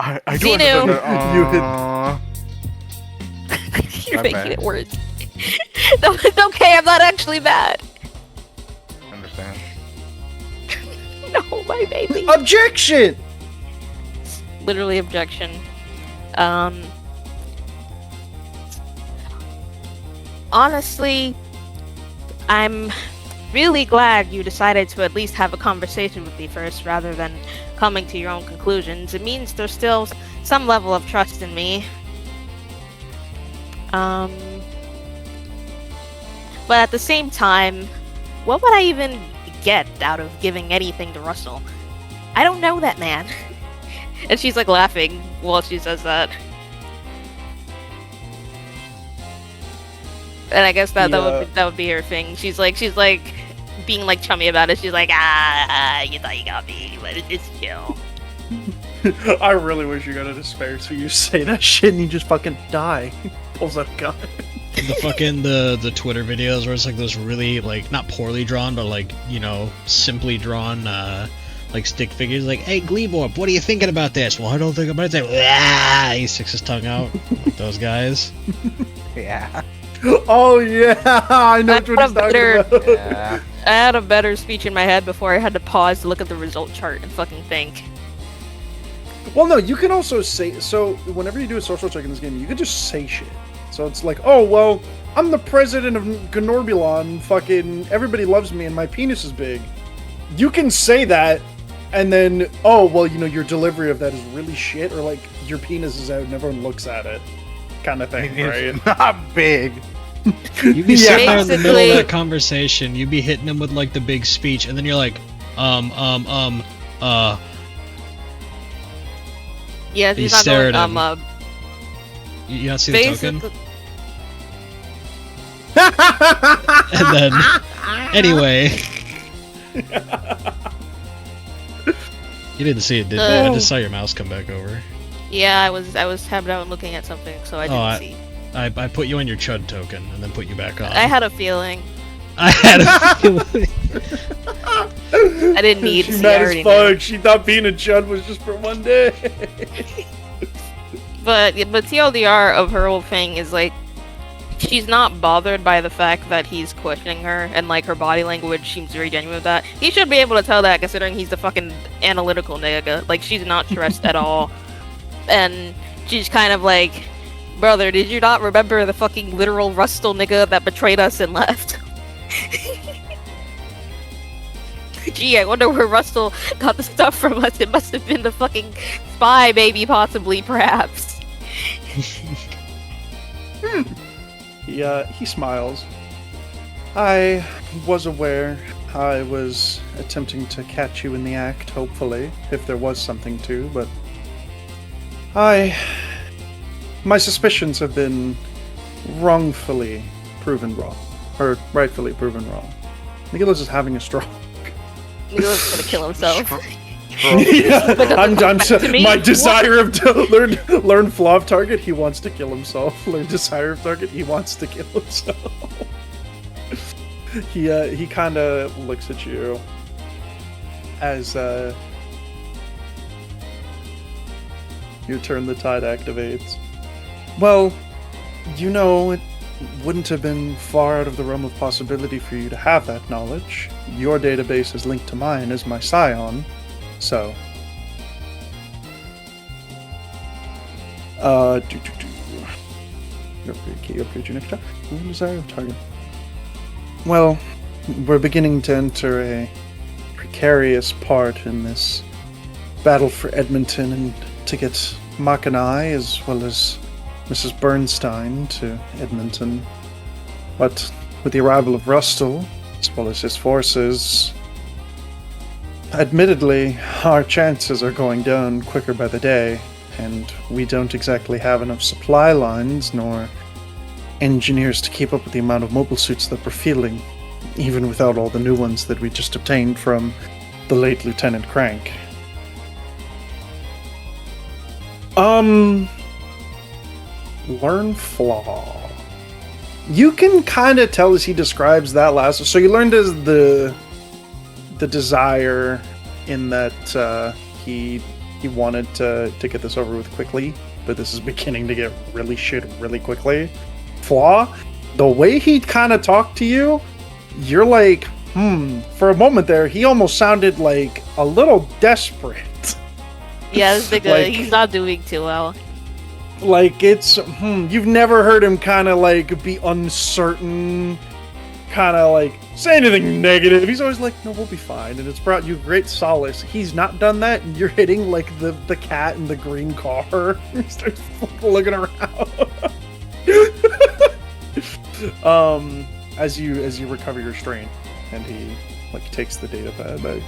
I do Xenu! understand. You're My making bad. it worse. No, it's okay. I'm not actually mad. Understand. No, my baby. Objection! Literally objection. Honestly, I'm really glad you decided to at least have a conversation with me first rather than coming to your own conclusions. It means there's still some level of trust in me. But at the same time, what would I even get out of giving anything to Russell? I don't know that man. And she's like laughing while she says that. And I guess that would be her thing. She's like being like chummy about it. She's like, you thought you got me, but it's chill. I really wish you got a despair so you say that shit and you just fucking die. Pulls out a gun. The fucking the Twitter videos where it's like those really like not poorly drawn but like, you know, simply drawn like stick figures like, hey Gleeborp, what are you thinking about this? Well, I don't think about it. He sticks his tongue out. Like those guys. Yeah. Oh yeah, I know what he's talking about. Yeah. I had a better speech in my head before I had to pause to look at the result chart and fucking think. Well, no, you can also say, so whenever you do a social check in this game, you can just say shit. So it's like, oh, well, I'm the president of Gnorbulon, fucking everybody loves me and my penis is big. You can say that, and then, oh, well, you know, your delivery of that is really shit, or like, your penis is out and everyone looks at it, kind of thing, right? It's not big. You'd be sitting there in the middle of Basically- that conversation, you'd be hitting them with like the big speech, and then you're like, Yeah, You she's not stare going, at him. you not see the token? basically, And then, anyway. You didn't see it, did you? I just saw your mouse come back over. yeah, I was tabbed out and looking at something, so I didn't see. I put you on your Chud token, and then put you back on. I had a feeling. I had a feeling. I didn't need to She see. mad I as already knew. fuck. She thought being a chud was just for one day. But TLDR of her whole thing is like, she's not bothered by the fact that he's questioning her, and like her body language seems very genuine with that. He should be able to tell that, considering he's the fucking analytical nigga. Like, she's not stressed at all, and she's kind of like, brother, did you not remember the fucking literal Rustle nigga that betrayed us and left? Gee, I wonder where Rustle got the stuff from us. It must have been the fucking spy, maybe, possibly, perhaps. He smiles. I was aware I was attempting to catch you in the act, hopefully, if there was something to, but my suspicions have been wrongfully proven wrong. Or rightfully proven wrong. Nicholas is having a stroke. Nicholas is gonna kill himself. My desire of to learn flaw of target, he wants to kill himself. Learn desire of target, he wants to kill himself. He kind of looks at you as your turn the tide activates. Well, you know, it wouldn't have been far out of the realm of possibility for you to have that knowledge. Your database is linked to mine as my scion, so... Upgrade your next job. Desire of target. Well, we're beginning to enter a precarious part in this battle for Edmonton, and to get Mach and I, as well as Mrs. Bernstein, to Edmonton. But with the arrival of Rustle, as well as his forces, admittedly, our chances are going down quicker by the day, and we don't exactly have enough supply lines, nor engineers to keep up with the amount of mobile suits that we're fielding, even without all the new ones that we just obtained from the late Lieutenant Crank. Learn flaw. You can kind of tell as he describes that last. So you learned as the desire in that he wanted to get this over with quickly, but this is beginning to get really shit really quickly. Flaw, the way he kind of talked to you, you're like, for a moment there, he almost sounded like a little desperate. Yeah, this nigga, Like- he's not doing too well. Like, it's, you've never heard him kind of, like, be uncertain, kind of, like, say anything negative. He's always like, no, we'll be fine, and it's brought you great solace. He's not done that, and you're hitting, like, the cat in the green car. He starts looking around. as you recover your strain, and he like takes the data pad back.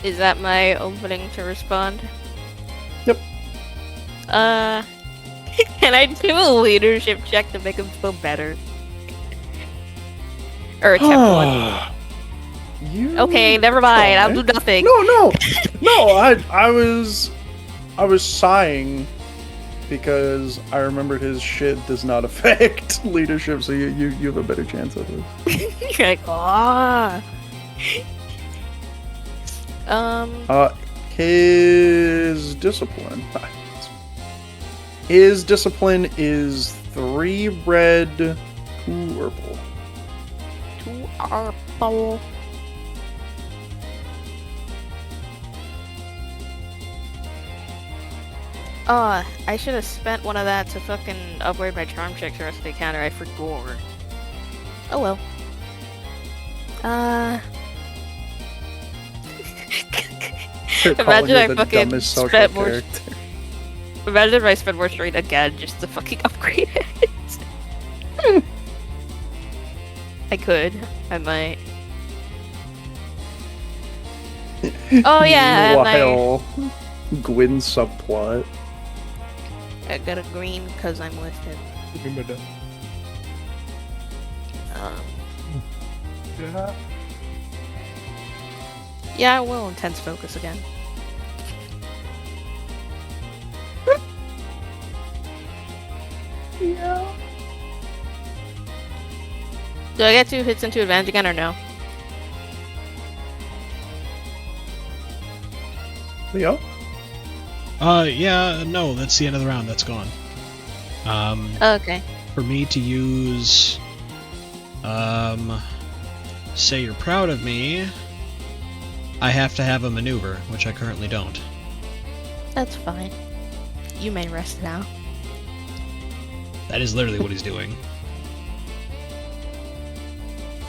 Is that my opening to respond? Yep. Can I do a leadership check to make him feel better? Or attempt one? You Okay, never mind. I'll try. do nothing. No. I was sighing because I remembered his shit does not affect leadership, so you have a better chance of it. You're like, ah. His discipline. His discipline is 3 red, 2 purple. 2 purple. I should have spent one of that to fucking upgrade my charm check to the rest of the encounter. I forgot. Oh well. Imagine I fucking spent more. Imagine if I spent more straight again just to fucking upgrade it. I could. I might. Oh yeah, and Meanwhile, Gwyn's subplot. I got a green because I'm with him. Remember that. Yeah. Yeah, I will intense focus again. Yeah. Do I get 2 hits into advantage again or no? Leo? Yeah, no, that's the end of the round. That's gone. Okay. For me to use, say you're proud of me, I have to have a maneuver, which I currently don't. That's fine. You may rest now. That is literally what he's doing.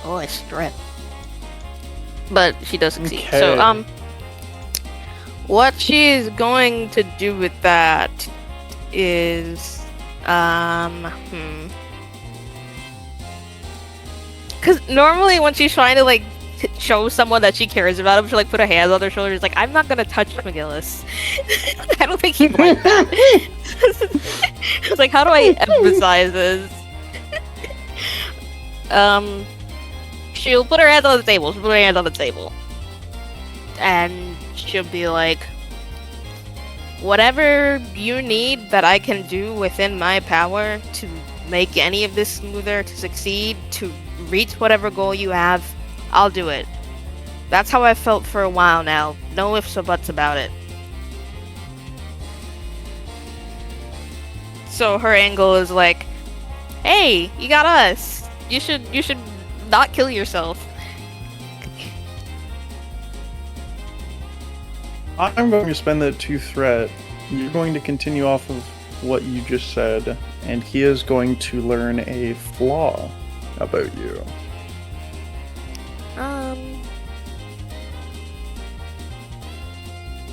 Oh, I strip. But she does succeed. Okay. So, what she's going to do with that is, Because normally when she's trying to, like, show someone that she cares about him, she'll, like, put her hands on their shoulders, like, I'm not gonna touch McGillis. I don't think he'd like that. It's like, how do I emphasize this? She'll put her hands on the table. And she'll be like, whatever you need that I can do within my power to make any of this smoother, to succeed, to reach whatever goal you have, I'll do it. That's how I felt for a while now. No ifs or buts about it. So her angle is like, hey, you got us. You should not kill yourself. I'm going to spend that 2 threat. You're going to continue off of what you just said, and he is going to learn a flaw about you.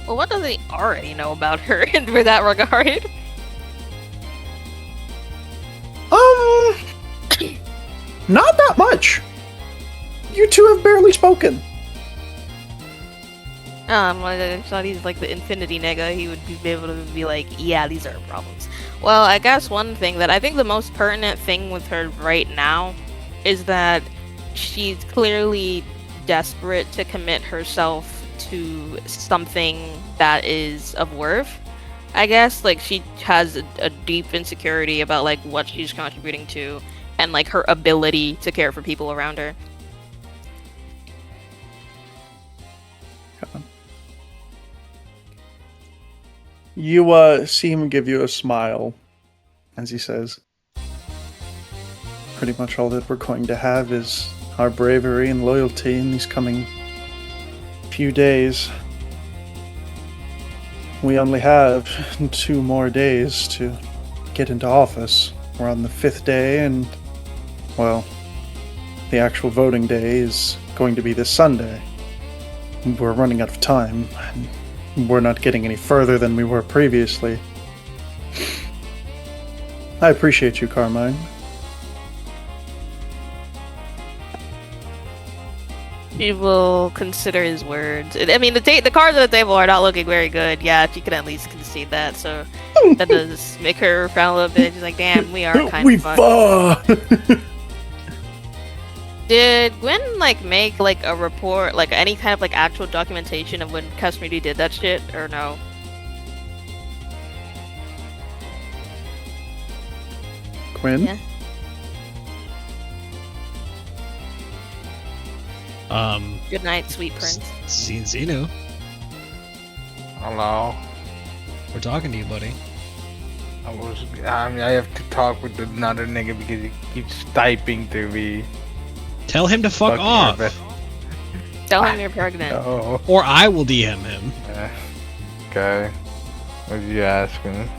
Well, what does he already know about her in that regard? Not that much. You two have barely spoken. I thought he's like the infinity nigga. He would be able to be like, yeah, these are problems. Well, I guess one thing that I think the most pertinent thing with her right now is that she's clearly desperate to commit herself to something that is of worth. I guess, like, she has a deep insecurity about, like, what she's contributing to and, like, her ability to care for people around her. You see him give you a smile as he says, pretty much all that we're going to have is our bravery and loyalty in these coming few days. We only have 2 more days to get into office. We're on the 5th day, and, well, the actual voting day is going to be this Sunday. We're running out of time, and we're not getting any further than we were previously. I appreciate you, Carmine. He will consider his words. I mean, the cards on the table are not looking very good. Yeah, she can at least concede that. So that does make her frown a little bit. She's like, "Damn, we are kind We of fucked." fuck. Did Gwen like make like a report, like any kind of like actual documentation of when Kashmiri did that shit, or no? Quinn? Yeah. Good night, sweet prince. Zeno, Hello. we're talking to you, buddy. I have to talk with another nigga because he keeps typing to me. Tell him to fuck Fucking off, nervous. Tell him you're pregnant. Oh. or I will DM him. Okay. What are you asking?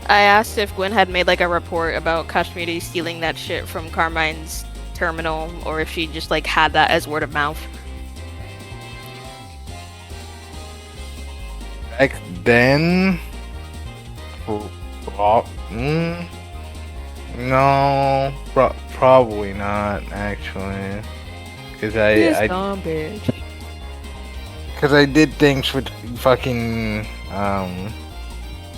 I asked if Gwen had made like a report about Kashmiri stealing that shit from Carmine's terminal, or if she just like had that as word of mouth. Back then? No, probably not actually. Cause I did things with fucking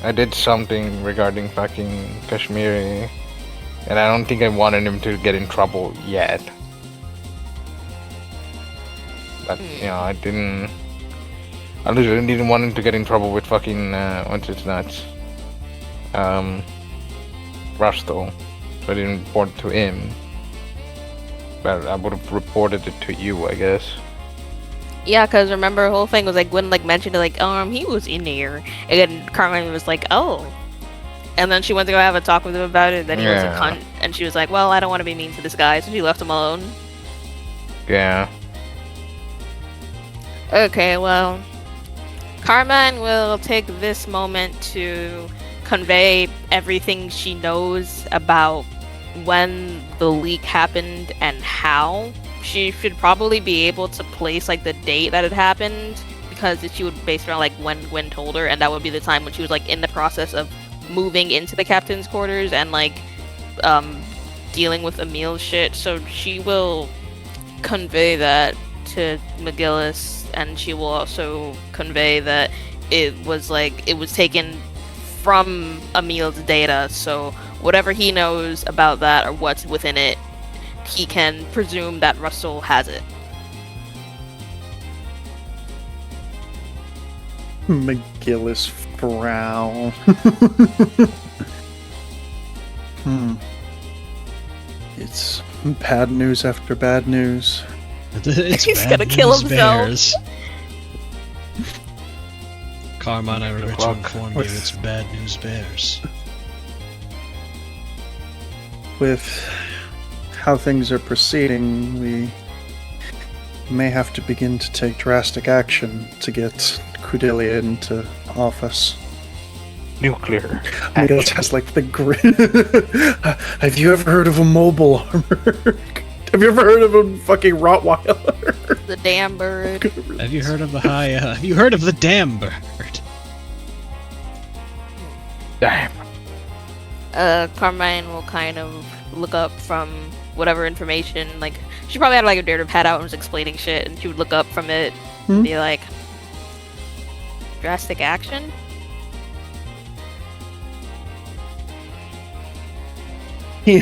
I did something regarding fucking Kashmiri, and I don't think I wanted him to get in trouble yet. But you know, I literally didn't want him to get in trouble with fucking what's his nuts, Russell. So I didn't report it to him, but I would have reported it to you, I guess. Yeah, because remember, the whole thing was like Gwen like mentioned it, like, he was in here, and then Carmine was like, oh, and then she went to go have a talk with him about it. And then he was a cunt, and she was like, well, I don't want to be mean to this guy, so she left him alone. Yeah. Okay, well, Carmine will take this moment to convey everything she knows about when the leak happened and how. She should probably be able to place like the date that it happened, because she would base it around like when Gwen told her, and that would be the time when she was like in the process of moving into the captain's quarters and like dealing with Emil's shit. So she will convey that to McGillis, and she will also convey that it was taken from Emil's data, so whatever he knows about that or what's within it, he can presume that Russell has it. McGillis frown. It's bad news after bad news. It's He's bad gonna kill news himself. bears. Carmine, I regret to Fuck. inform you, it's bad news bears. With how things are proceeding, we may have to begin to take drastic action to get Cordelia into office. Nuclear. McGillis has like the grin. Have you ever heard of a mobile armor? Have you ever heard of a fucking Rottweiler? The damn bird. Have you heard of the have you heard of the damn bird? Damn. Carmine will kind of look up from whatever information, like, she probably had like a narrative pad out and was explaining shit, and she would look up from it and be like, drastic action? I'm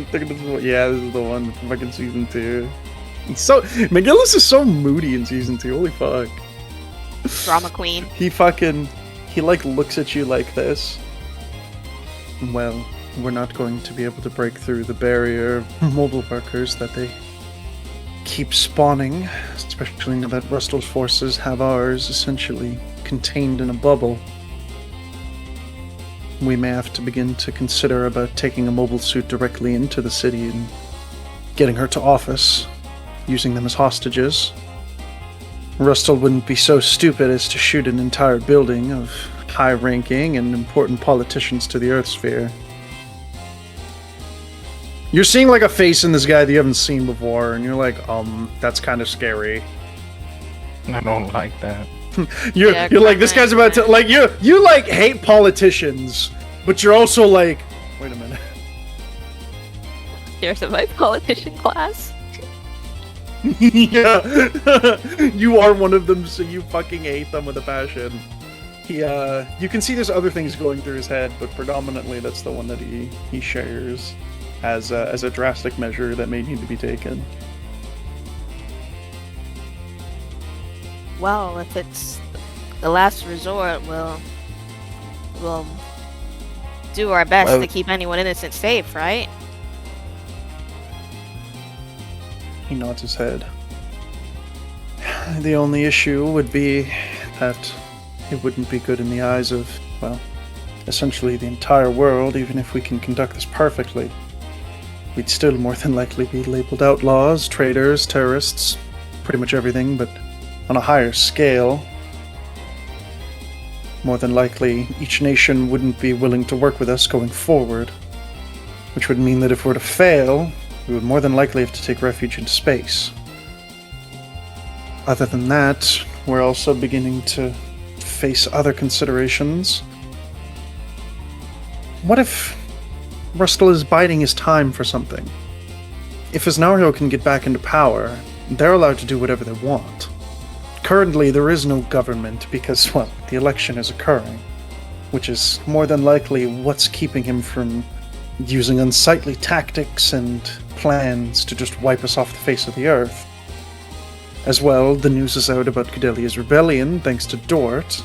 thinking this is this is the one from fucking season 2. It's so McGillis is so moody in season 2. Holy fuck. Drama queen. He like looks at you like this. Well, we're not going to be able to break through the barrier of mobile workers that they keep spawning, especially now that Russell's forces have ours essentially contained in a bubble. We may have to begin to consider about taking a mobile suit directly into the city and getting her to office, using them as hostages. Russell wouldn't be so stupid as to shoot an entire building of high-ranking and important politicians to the Earth sphere. You're seeing like a face in this guy that you haven't seen before, and you're like, that's kind of scary. I don't like that. you're Yeah, you're like, this guy's about to, like, you like hate politicians, but you're also like, wait a minute. There's my politician class. Yeah. You are one of them, so you fucking hate them with a passion. You can see there's other things going through his head, but predominantly that's the one that he shares as a drastic measure that may need to be taken. Well, if it's the last resort, we'll do our best to keep anyone innocent safe, right? He nods his head. The only issue would be that it wouldn't be good in the eyes of, well, essentially the entire world, even if we can conduct this perfectly. We'd still more than likely be labeled outlaws, traitors, terrorists, pretty much everything, but on a higher scale. More than likely, each nation wouldn't be willing to work with us going forward, which would mean that if we're to fail, we would more than likely have to take refuge into space. Other than that, we're also beginning to face other considerations. What if Rustle is biding his time for something? If Aznario can get back into power, they're allowed to do whatever they want. Currently, there is no government because, well, the election is occurring, which is more than likely what's keeping him from using unsightly tactics and plans to just wipe us off the face of the earth. As well, the news is out about Cadelia's rebellion thanks to Dort,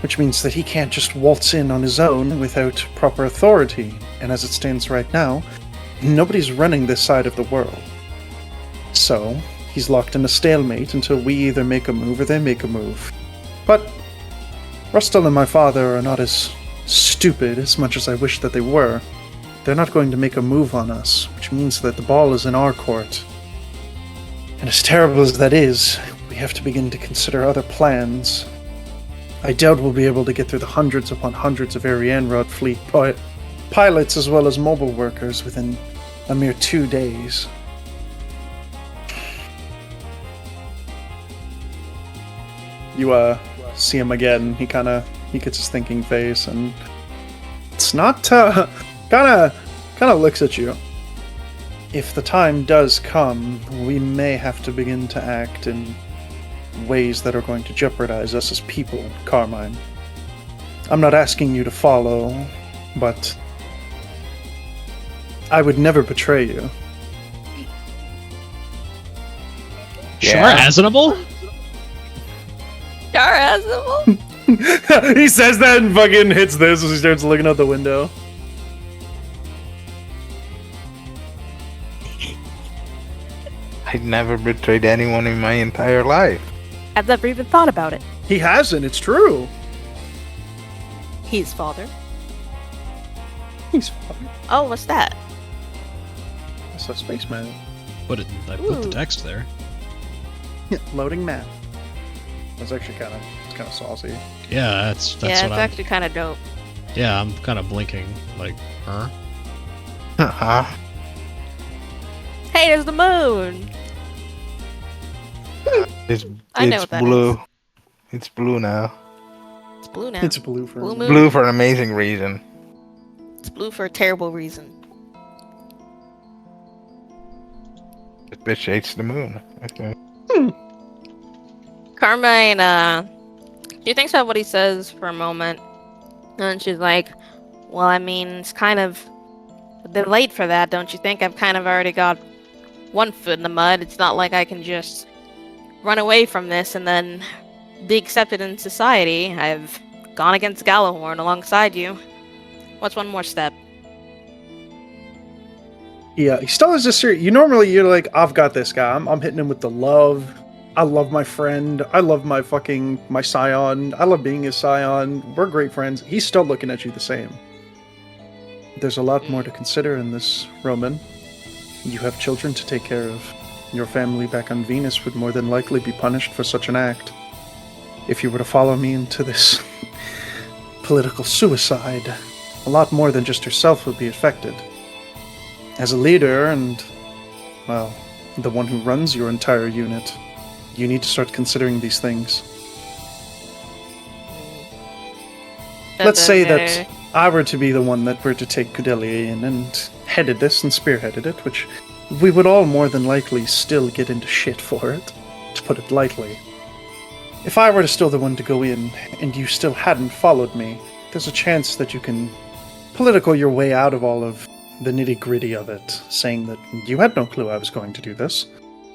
which means that he can't just waltz in on his own without proper authority, and as it stands right now, nobody's running this side of the world. So, he's locked in a stalemate until we either make a move or they make a move. But Rustle and my father are not as stupid as much as I wish that they were. They're not going to make a move on us, which means that the ball is in our court. And as terrible as that is, we have to begin to consider other plans. I doubt we'll be able to get through the hundreds upon hundreds of Arianrod fleet pilots as well as mobile workers within a mere 2 days. You see him again. He gets his thinking face, and it's not kind of looks at you. If the time does come, we may have to begin to act in ways that are going to jeopardize us as people, Carmine. I'm not asking you to follow, but I would never betray you. Sure, Asinable? He says that and fucking hits this as he starts looking out the window. I'd never betrayed anyone in my entire life. I've never even thought about it. He hasn't, it's true. He's father. He's father. Oh, what's that? That's a spaceman. I put the text there. Loading map. That's actually kind of saucy. Yeah, that's Yeah, what it's I'm... actually kind of dope. Yeah, I'm kind of blinking, like, huh? Hey, there's the moon! It's I know what that blue. is. It's blue now. It's blue now. It's blue for Blue him. moon. Blue for an amazing reason. It's blue for a terrible reason. This bitch hates the moon. Okay. Carmine, she thinks about what he says for a moment, and she's like, well, I mean, it's kind of a bit late for that, don't you think? I've kind of already got one foot in the mud. It's not like I can just run away from this and then be accepted in society. I've gone against Gallahorn alongside you. What's one more step? Yeah, he still has this serious. You're like, I've got this guy. I'm hitting him with the love. I love my friend. I love my scion. I love being his scion. We're great friends. He's still looking at you the same. There's a lot more to consider in this, Roman. You have children to take care of. Your family back on Venus would more than likely be punished for such an act. If you were to follow me into this political suicide, a lot more than just yourself would be affected. As a leader and, well, the one who runs your entire unit, you need to start considering these things. let's say that I were to be the one that were to take Kudelia in and headed this and spearheaded it, which we would all more than likely still get into shit for it, to put it lightly. If I were still the one to go in, and you still hadn't followed me, there's a chance that you can political your way out of all of the nitty-gritty of it, saying that you had no clue I was going to do this.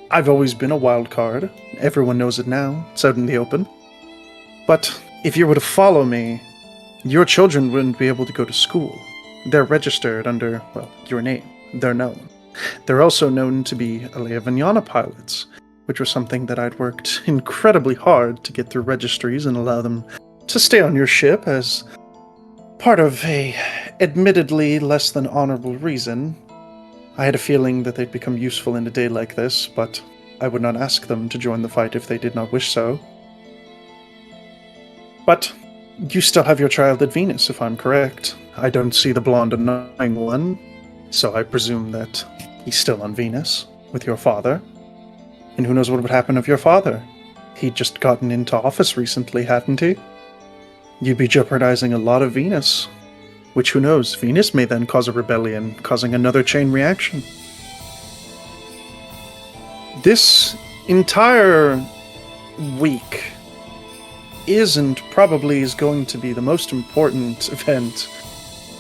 I've always been a wild card. Everyone knows it now. It's out in the open. But if you were to follow me, your children wouldn't be able to go to school. They're registered under, well, your name. They're known. They're also known to be Alea Vignana pilots, which was something that I'd worked incredibly hard to get through registries and allow them to stay on your ship as part of a admittedly less than honorable reason. I had a feeling that they'd become useful in a day like this, but I would not ask them to join the fight if they did not wish so. But you still have your child at Venus, if I'm correct. I don't see the blonde annoying one, so I presume that he's still on Venus with your father. And who knows what would happen of your father? He'd just gotten into office recently, hadn't he? You'd be jeopardizing a lot of Venus. Which, who knows, Venus may then cause a rebellion, causing another chain reaction. This entire week is and probably is going to be the most important event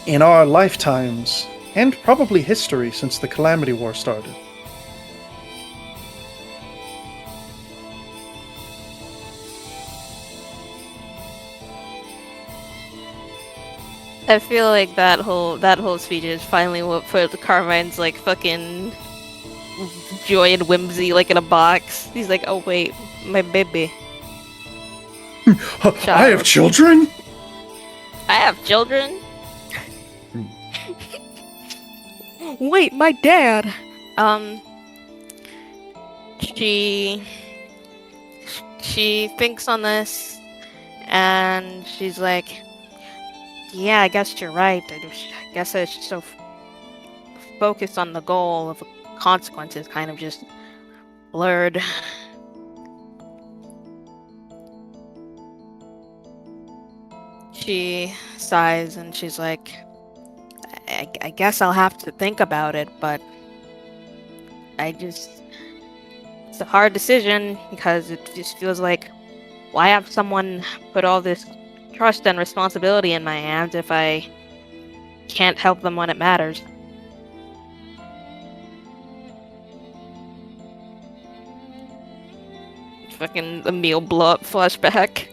in our lifetimes, and probably history since the Calamity War started. I feel like that whole speech is finally what put Carmine's like fucking joy and whimsy like in a box. He's like, oh wait, my baby. I have children? I have children? Wait, my dad. She thinks on this, and she's like, yeah, I guess you're right. I guess I should so focus on the goal of consequences kind of just blurred. She sighs and she's like, I guess I'll have to think about it, but it's a hard decision because it just feels like, why have someone put all this trust and responsibility in my hands if I can't help them when it matters? Fucking Emil blow up flashback.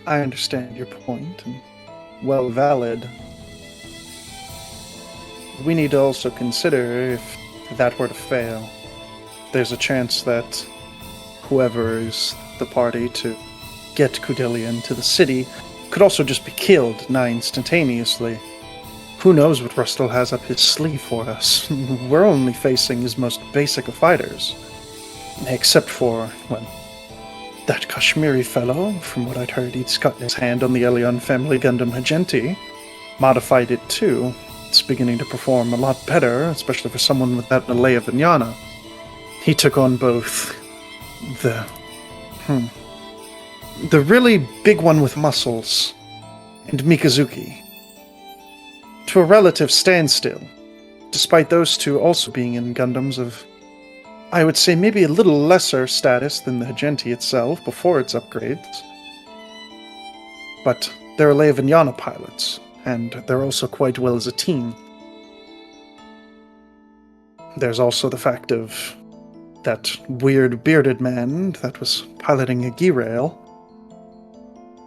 I understand your point, and well valid. We need to also consider if that were to fail, there's a chance that whoever is the party to get Kudelia into the city could also just be killed nigh instantaneously. Who knows what Rustle has up his sleeve for us? We're only facing his most basic of fighters. Except for, well, that Kashmiri fellow. From what I'd heard, he'd gotten his hand on the Elion family Gundam Hagenti. Modified it too. It's beginning to perform a lot better, especially for someone with that Alea Vignana. He took on both the really big one with muscles, and Mikazuki, to a relative standstill, despite those two also being in Gundams of, I would say, maybe a little lesser status than the Hagenti itself before its upgrades. But they're Alea Vignana pilots, and they're also quite well as a team. There's also the fact of that weird bearded man that was piloting a G-Rail.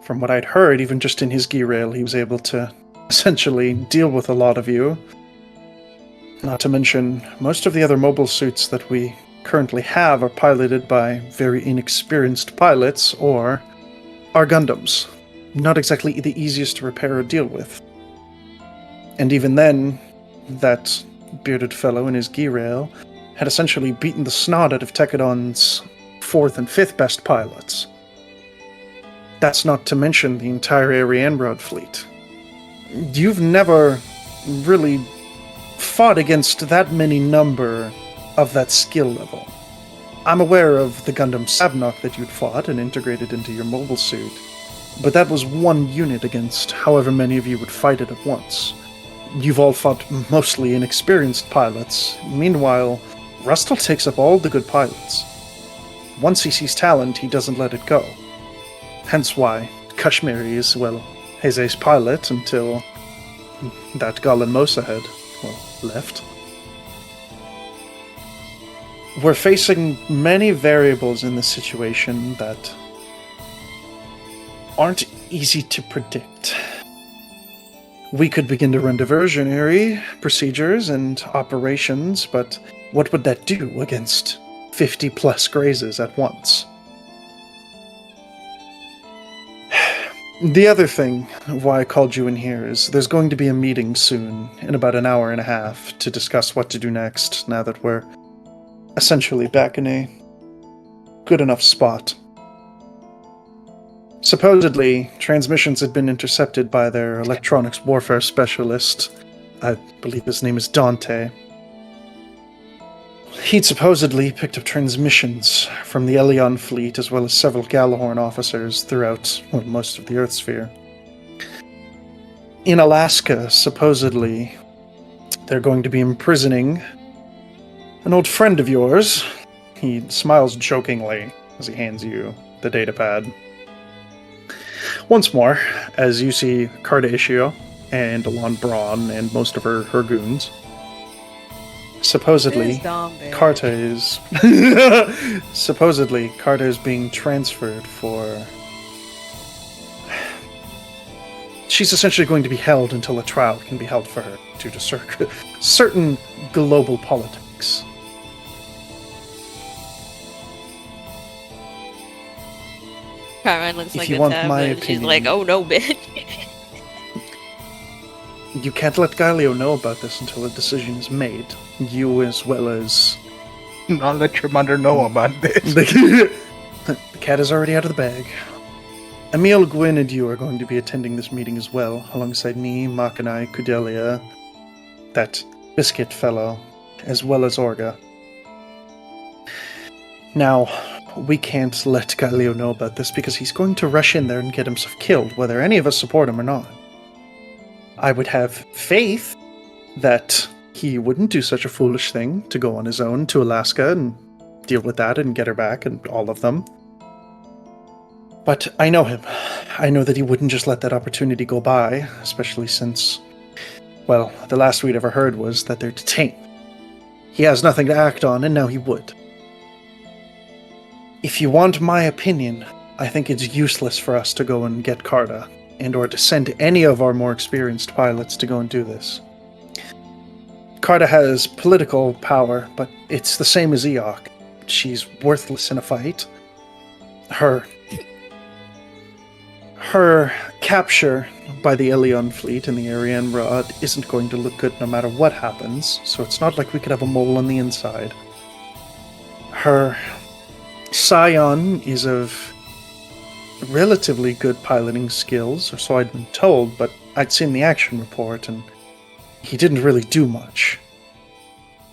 From what I'd heard, even just in his G-Rail, he was able to essentially deal with a lot of you. Not to mention, most of the other mobile suits that we currently have are piloted by very inexperienced pilots or are Gundams. Not exactly the easiest to repair or deal with. And even then, that bearded fellow in his G-Rail had essentially beaten the snot out of Tekadon's 4th and 5th best pilots. That's not to mention the entire Arianbrod fleet. You've never really fought against that many number of that skill level. I'm aware of the Gundam Sabnok that you'd fought and integrated into your mobile suit, but that was one unit against however many of you would fight it at once. You've all fought mostly inexperienced pilots. Meanwhile, Rustle takes up all the good pilots. Once he sees talent, he doesn't let it go. Hence why Kashmiri is, well, his ace pilot until that Galen Mosa had, well, left. We're facing many variables in this situation that aren't easy to predict. We could begin to run diversionary procedures and operations, but what would that do against 50 plus grazes at once? The other thing why I called you in here is there's going to be a meeting soon, in about an hour and a half, to discuss what to do next now that we're essentially back in a good enough spot. Supposedly, transmissions had been intercepted by their electronics warfare specialist. I believe his name is Dante. He'd supposedly picked up transmissions from the Elion fleet as well as several Galahorn officers throughout, well, most of the Earth sphere. In Alaska, supposedly, they're going to be imprisoning an old friend of yours. He smiles jokingly as he hands you the datapad. Once more, as you see Carta Ishio and Alon Braun and most of her goons. Supposedly, Carta is being transferred for. She's essentially going to be held until a trial can be held for her due to certain global politics. Carmine looks If like you a want tab, my and she's opinion- like, "Oh no, bitch." You can't let Galio know about this until a decision is made. You as well as... Not let your mother know about this. The cat is already out of the bag. Emil, Gwyn, and you are going to be attending this meeting as well, alongside me, Makanai, Kudelia, that biscuit fellow, as well as Orga. Now, we can't let Galio know about this because he's going to rush in there and get himself killed, whether any of us support him or not. I would have faith that he wouldn't do such a foolish thing to go on his own to Alaska and deal with that and get her back and all of them. But I know him. I know that he wouldn't just let that opportunity go by, especially since, well, the last we'd ever heard was that they're detained. He has nothing to act on, and now he would. If you want my opinion, I think it's useless for us to go and get Carta, and or to send any of our more experienced pilots to go and do this. Carta has political power, but it's the same as Eok. She's worthless in a fight. Her capture by the Elion fleet and the Ariane Rod isn't going to look good no matter what happens, so it's not like we could have a mole on the inside. Her Scion is of relatively good piloting skills, or so I'd been told, but I'd seen the action report, and he didn't really do much.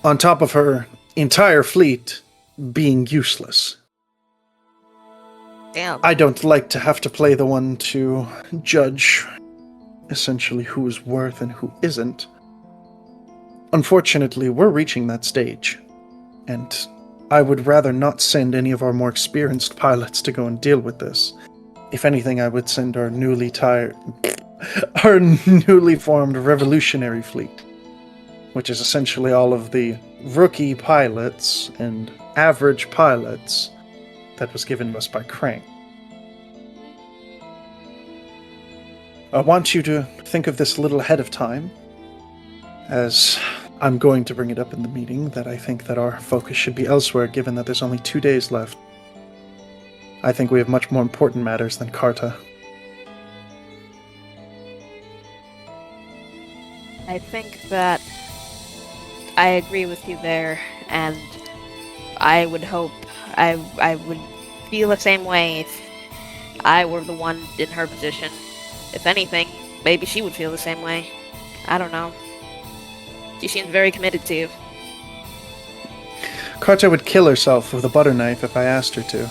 On top of her entire fleet being useless. Damn. I don't like to have to play the one to judge, essentially, who is worth and who isn't. Unfortunately, we're reaching that stage, and I would rather not send any of our more experienced pilots to go and deal with this. If anything, I would send our newly formed revolutionary fleet, which is essentially all of the rookie pilots and average pilots that was given to us by Crank. I want you to think of this a little ahead of time, as I'm going to bring it up in the meeting that I think that our focus should be elsewhere, given that there's only 2 days left. I think we have much more important matters than Carta. I think that I agree with you there, and I would hope I would feel the same way if I were the one in her position. If anything, maybe she would feel the same way. I don't know. She seems very committed to you. Carta would kill herself with a butter knife if I asked her to.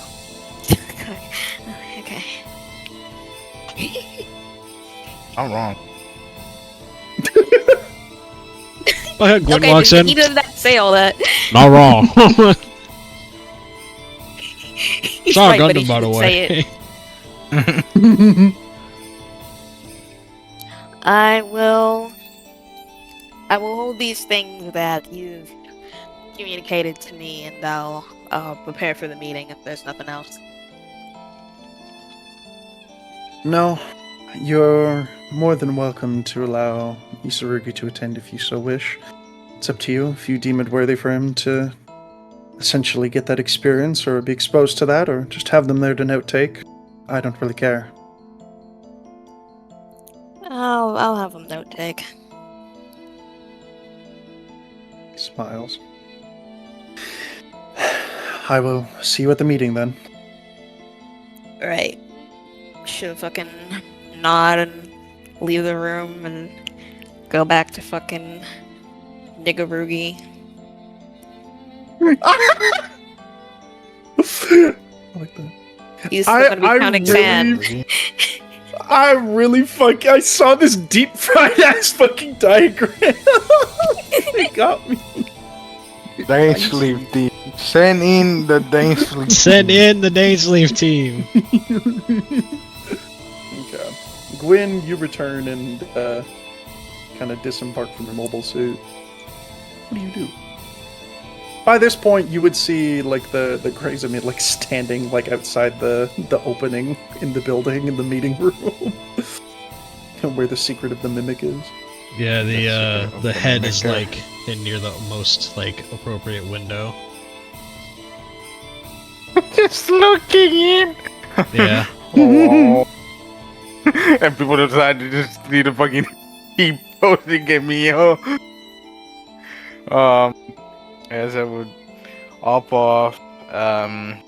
Okay. I'm wrong. Gwen Okay, walks but in. he did not say all that. Not wrong. He's Saw a right, but he Gundam, by the shouldn't say it. way. I will hold these things that you've communicated to me, and I'll prepare for the meeting if there's nothing else. No, you're more than welcome to allow Isarugi to attend if you so wish. It's up to you if you deem it worthy for him to essentially get that experience or be exposed to that, or just have them there to note take. I don't really care. I'll have him note take. He smiles. I will see you at the meeting then. Right. Should fucking nod and leave the room and go back to fucking Niggarugi. I like that. He's still gonna be counting sand. I saw this deep fried ass fucking diagram. It got me. Day sleep team. Send in the day sleep. Send in the day sleeve team. Okay. Gwyn, you return and kind of disembark from your mobile suit. What do you do? By this point, you would see like the Grey's Anatomy like standing like outside the opening in the building in the meeting room, where the secret of the mimic is. Yeah, the head is like in near the most like appropriate window. Just looking in. Yeah. Oh. And people decide to just need to fucking keep posting at me, yo. As I would off,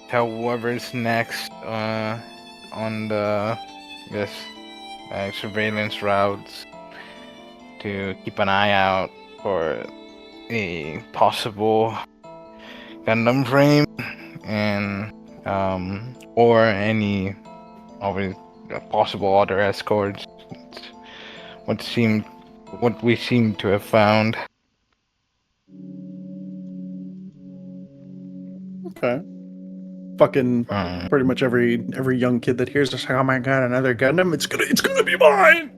tell whoever's next, on the, surveillance routes to keep an eye out for a possible Gundam frame and, or any possible other escorts. It's what we seem to have found. Okay. Fucking pretty much every young kid that hears this, oh my god, another Gundam, it's gonna be mine!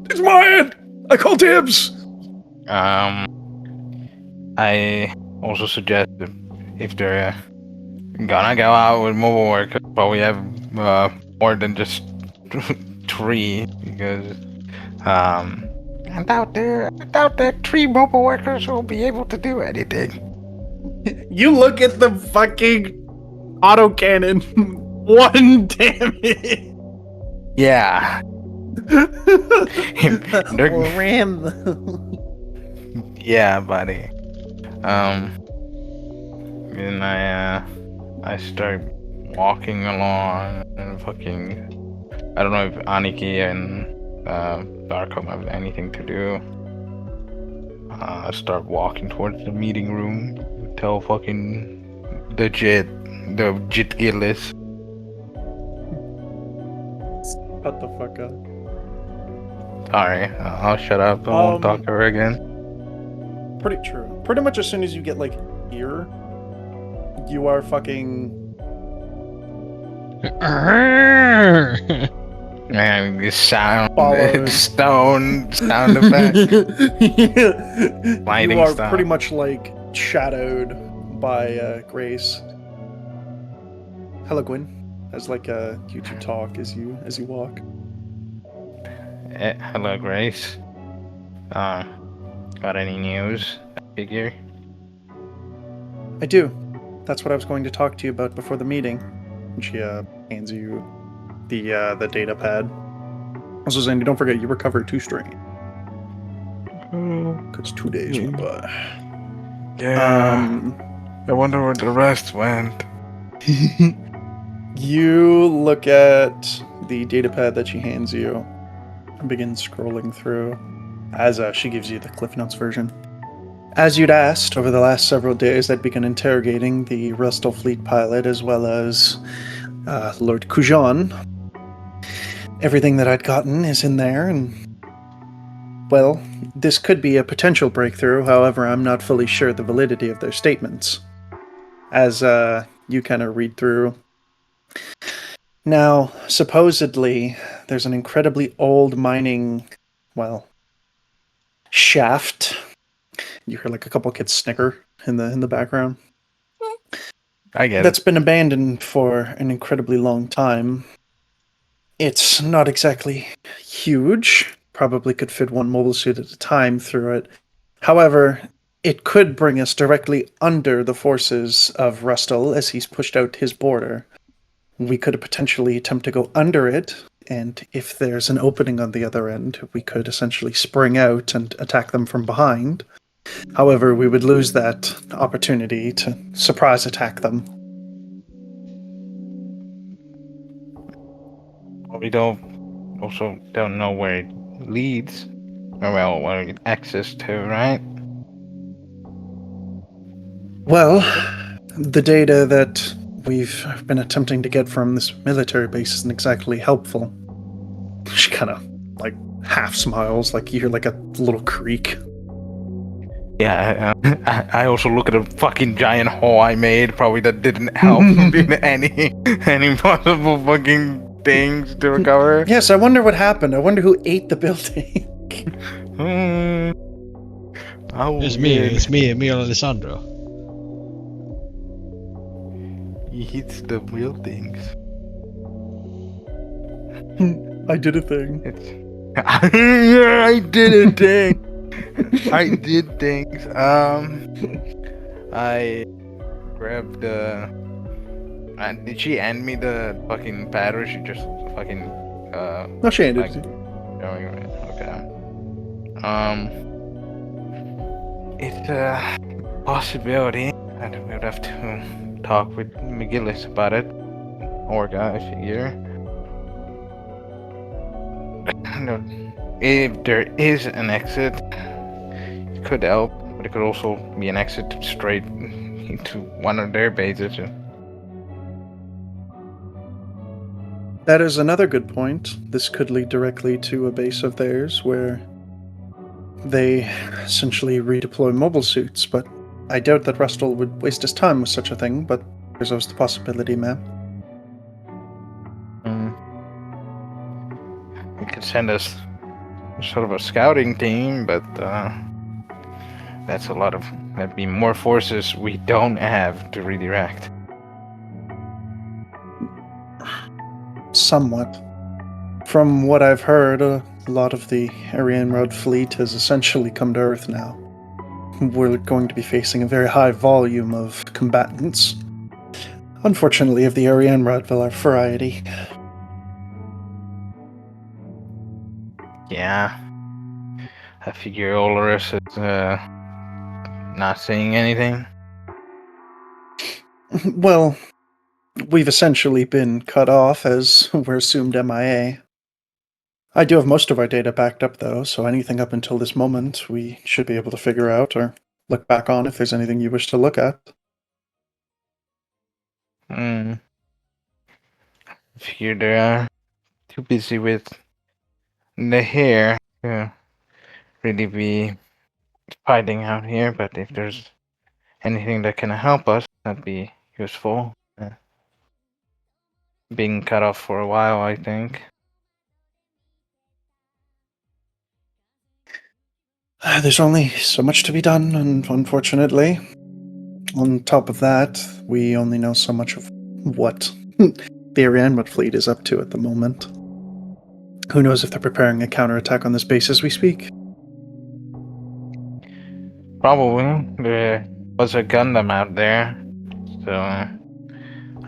It's mine! I call dibs! I also suggest if they're gonna go out with mobile workers, probably have more than just 3, because I doubt that 3 mobile workers will be able to do anything. You look at the fucking autocannon. 1 damage. Yeah. They're- Rambo. Yeah, buddy. And I start walking along and fucking. I don't know if Aniki and Darkham have anything to do. I start walking towards the meeting room. Tell fucking the Jit Gillis. Shut the fuck up. Sorry, I'll shut up. I won't talk to her again. Pretty true. Pretty much as soon as you get like here, you are fucking. And this sound, Followed. sound effect. Lighting You are style. pretty much like shadowed by Grace. Hello, Gwyn. As like you two talk as you walk. Hello, Grace. Got any news? I figure. I do. That's what I was going to talk to you about before the meeting. And she hands you the data pad. Also, Zandy, don't forget you recovered 2 strain. Because 2 days went by. Yeah. I wonder where the rest went. You look at the data pad that she hands you and begin scrolling through as she gives you the Cliff Notes version. As you'd asked, over the last several days, I'd begun interrogating the Rustal Fleet pilot as well as Lord Kujan. Everything that I'd gotten is in there, and well, this could be a potential breakthrough. However, I'm not fully sure the validity of their statements. As you kind of read through. Now, supposedly, there's an incredibly old mining, well, shaft. You hear like a couple kids snicker in the background. I get That's it. been abandoned for an incredibly long time. It's not exactly huge. Probably could fit one mobile suit at a time through it. However, it could bring us directly under the forces of Rustal as he's pushed out his border. We could potentially attempt to go under it, and if there's an opening on the other end, we could essentially spring out and attack them from behind. However, we would lose that opportunity to surprise attack them. We also don't know where it leads, or well, where it access to, right? Well, the data that we've been attempting to get from this military base isn't exactly helpful. She kind of, like, half smiles, like you hear like a little creak. Yeah, I also look at a fucking giant hole I made, probably that didn't help in any possible fucking things to recover. Yes, I wonder what happened. I wonder who ate the building. Oh, It's me, Emilio Alessandro. He hits the buildings. I did a thing. I did a thing. I did things. I grabbed the. Did she hand me the fucking pad, or she just fucking No, she handed like, it. going with it? Okay. It's a possibility that we would have to talk with McGillis about it. Orga, I figure. No, if there is an exit, it could help, but it could also be an exit straight into one of their bases. That is another good point. This could lead directly to a base of theirs where they essentially redeploy mobile suits, but I doubt that Rustal would waste his time with such a thing, but there's always the possibility, ma'am. It could send us sort of a scouting team, but that'd be more forces we don't have to redirect. Somewhat. From what I've heard, a lot of the Arianrod fleet has essentially come to Earth now. We're going to be facing a very high volume of combatants. Unfortunately, of the Arianrod variety. Yeah. I figure Olorus is not saying anything. Well, we've essentially been cut off as we're assumed MIA. I do have most of our data backed up, though, so anything up until this moment we should be able to figure out or look back on if there's anything you wish to look at. Figure they're too busy with the hair to really be fighting out here, but if there's anything that can help us, that'd be useful. Being cut off for a while, I think. There's only so much to be done, and unfortunately, on top of that, we only know so much of what the Arianrod fleet is up to at the moment. Who knows if they're preparing a counterattack on this base as we speak? Probably. There was a Gundam out there, so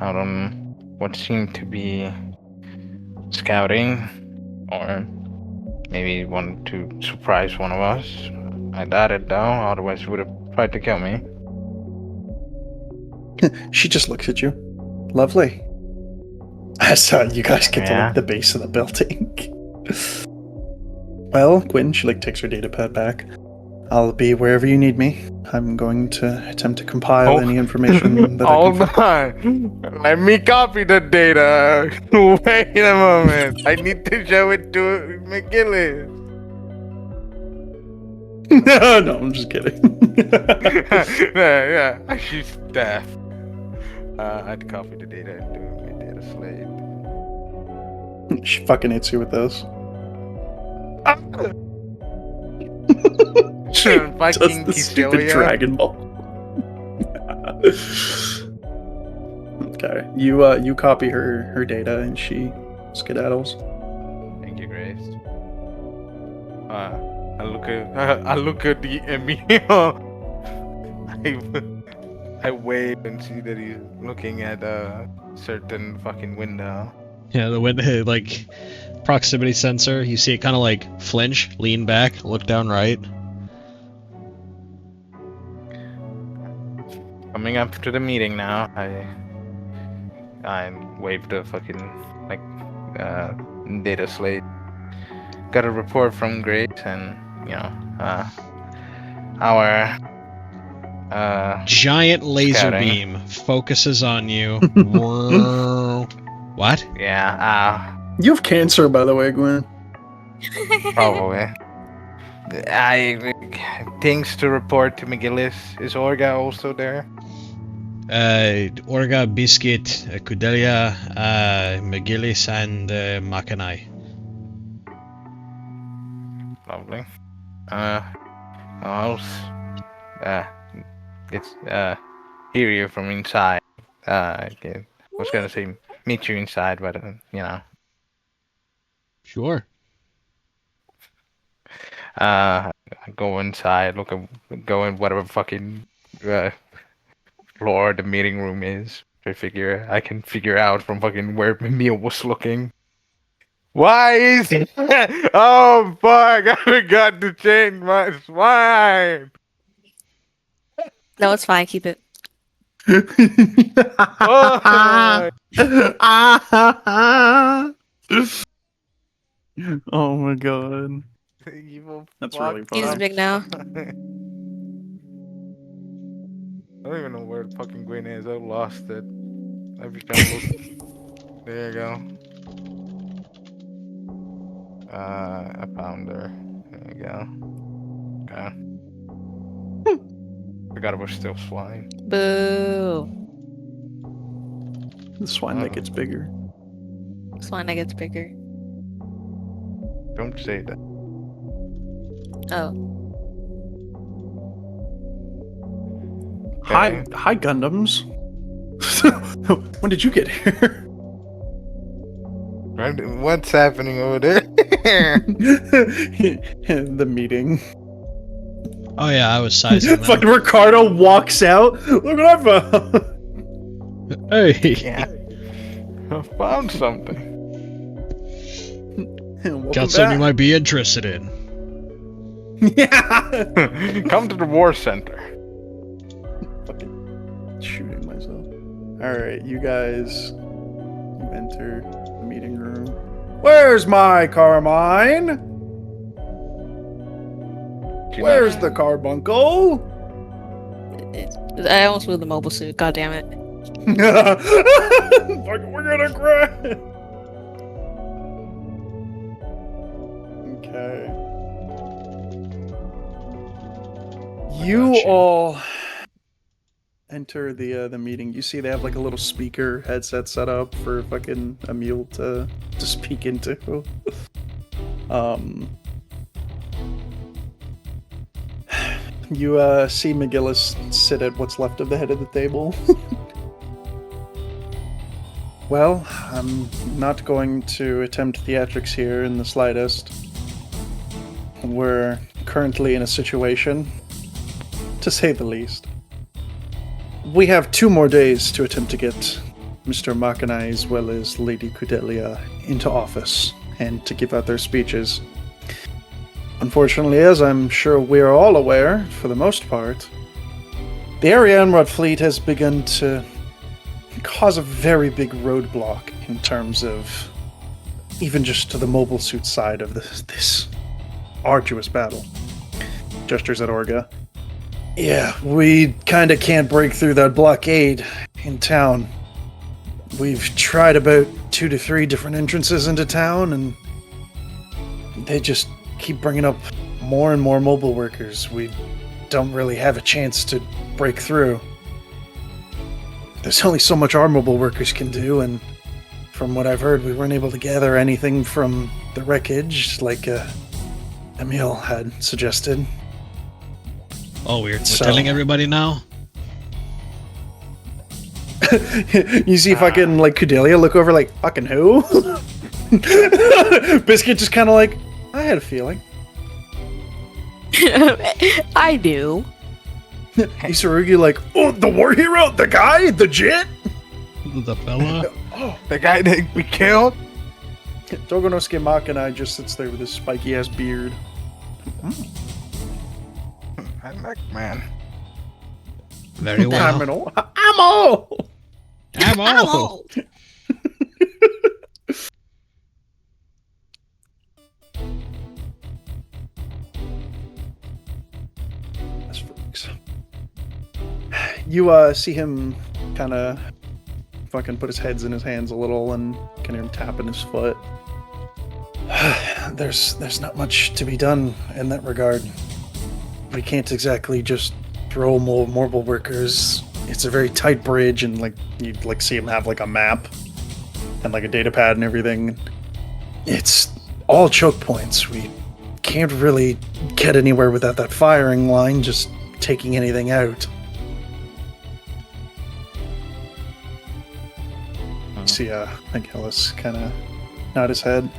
out on what seemed to be scouting, or maybe wanted to surprise one of us. I doubt it though, otherwise he would have tried to kill me. She just looks at you. Lovely. As you guys get to like the base of the building. Well, Gwen, she like takes her data pad back. I'll be wherever you need me. I'm going to attempt to compile any information that I Hold can on. Let me copy the data. Wait a moment. I need to show it to McGillis. No, I'm just kidding. yeah, she's deaf. I'd copy the data into my data slate. She fucking hits you with this. Fucking Does the stupid Kistelia. Dragon Ball. Okay, you copy her data and she skedaddles. Thank you, Grace. I look at the Emil. I wave and see that he's looking at a certain fucking window. Yeah, the window, like, proximity sensor, you see it kind of like flinch, lean back, look down right. Coming up to the meeting now, I wave the fucking like data slate. Got a report from Grace, and our Giant laser scouting. beam focuses on you. What? Yeah, You have cancer, by the way, Gwen. probably. Things to report to McGillis. Is Orga also there? Orga, Biscuit, Kudelia, McGillis, and Makanai. Lovely. Else, it's hear you from inside. I was gonna say meet you inside, but Sure. I go inside, go in whatever fucking floor the meeting room is. I can figure out from fucking where Emil was looking. Why is it? Oh fuck! I forgot to change my swine. No, it's fine. Keep it. Oh my god. Evil That's fuck. really He's funny. big now. I don't even know where the fucking Gwen is. I lost it. Every time I look. There you go. I found her. There you go. Okay. Forgot it was still swine. Boo. The swine that gets bigger. Swine that gets bigger. Don't say that. Oh. Hi, Gundams. When did you get here? What's happening over there? The meeting. Oh yeah, I was sizing that. Fucking Ricardo walks out. Look what I found. Hey! Yeah. I found something. Welcome Got something you back. might be interested in. Yeah. Come to the war center. Fucking shooting myself. Alright, you guys. You enter the meeting room. Where's my Carmine? Where's the carbuncle? I almost moved the mobile suit. God damn it. Fuck, we're gonna cry. Okay. You Gotcha. all enter the meeting. You see they have like a little speaker headset set up for fucking Emil to speak into. You see McGillis sit at what's left of the head of the table. Well, I'm not going to attempt theatrics here in the slightest. We're currently in a situation, to say the least. We have 2 more days to attempt to get Mr. Makanai as well as Lady Kudelia into office and to give out their speeches. Unfortunately, as I'm sure we are all aware, for the most part, the Arianrod fleet has begun to cause a very big roadblock in terms of even just to the mobile suit side of this arduous battle. gestures at Orga. Yeah, we kinda can't break through that blockade in town. We've tried about 2 to 3 different entrances into town, and they just keep bringing up more and more mobile workers. We don't really have a chance to break through. There's only so much our mobile workers can do, and from what I've heard, we weren't able to gather anything from the wreckage, like Emil had suggested. Oh, we're So- telling everybody now? You see fucking, like, Kudelia look over like, fucking who? Biscuit just kind of like, I had a feeling. I do. Isarugi like, oh, the war hero? The guy? The jit? The fella? Oh. The guy that we killed? Togonosuke Makanai just sits there with his spiky-ass beard. I like, man. Very well. Ammo! Ammo! That's freaks. You see him kind of fucking put his heads in his hands a little and can hear him tapping his foot. There's not much to be done in that regard. We can't exactly just throw more mobile workers. It's a very tight bridge, and like you'd like see him have like a map and like a data pad and everything. It's all choke points. We can't really get anywhere without that firing line just taking anything out. You see, I think Hillis kind of nod his head,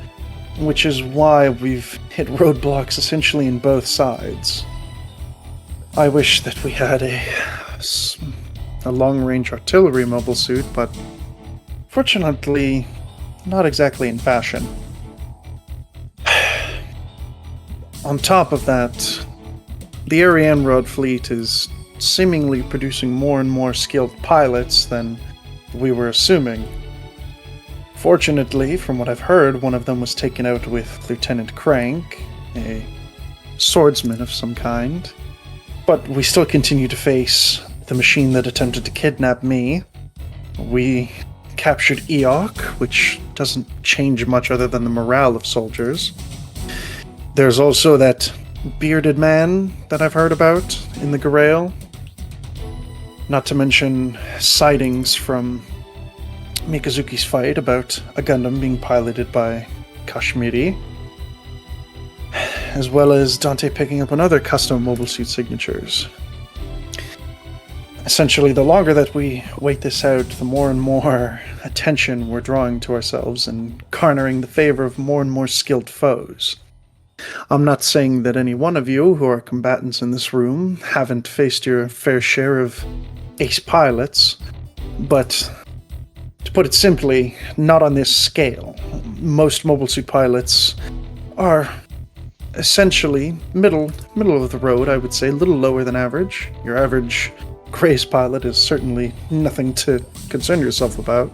which is why we've hit roadblocks essentially in both sides. I wish that we had a long-range artillery mobile suit, but fortunately, not exactly in fashion. On top of that, the Ariane Road fleet is seemingly producing more and more skilled pilots than we were assuming. Fortunately, from what I've heard, one of them was taken out with Lieutenant Crank, a swordsman of some kind. But we still continue to face the machine that attempted to kidnap me. We captured Eok, which doesn't change much other than the morale of soldiers. There's also that bearded man that I've heard about in the Grail. Not to mention sightings from Mikazuki's fight about a Gundam being piloted by Kashmiri, as well as Dante picking up on other custom mobile suit signatures. Essentially, the longer that we wait this out, the more and more attention we're drawing to ourselves and garnering the favor of more and more skilled foes. I'm not saying that any one of you who are combatants in this room haven't faced your fair share of ace pilots, but to put it simply, not on this scale. Most mobile suit pilots are essentially middle of the road, I would say, a little lower than average. Your average Grace pilot is certainly nothing to concern yourself about.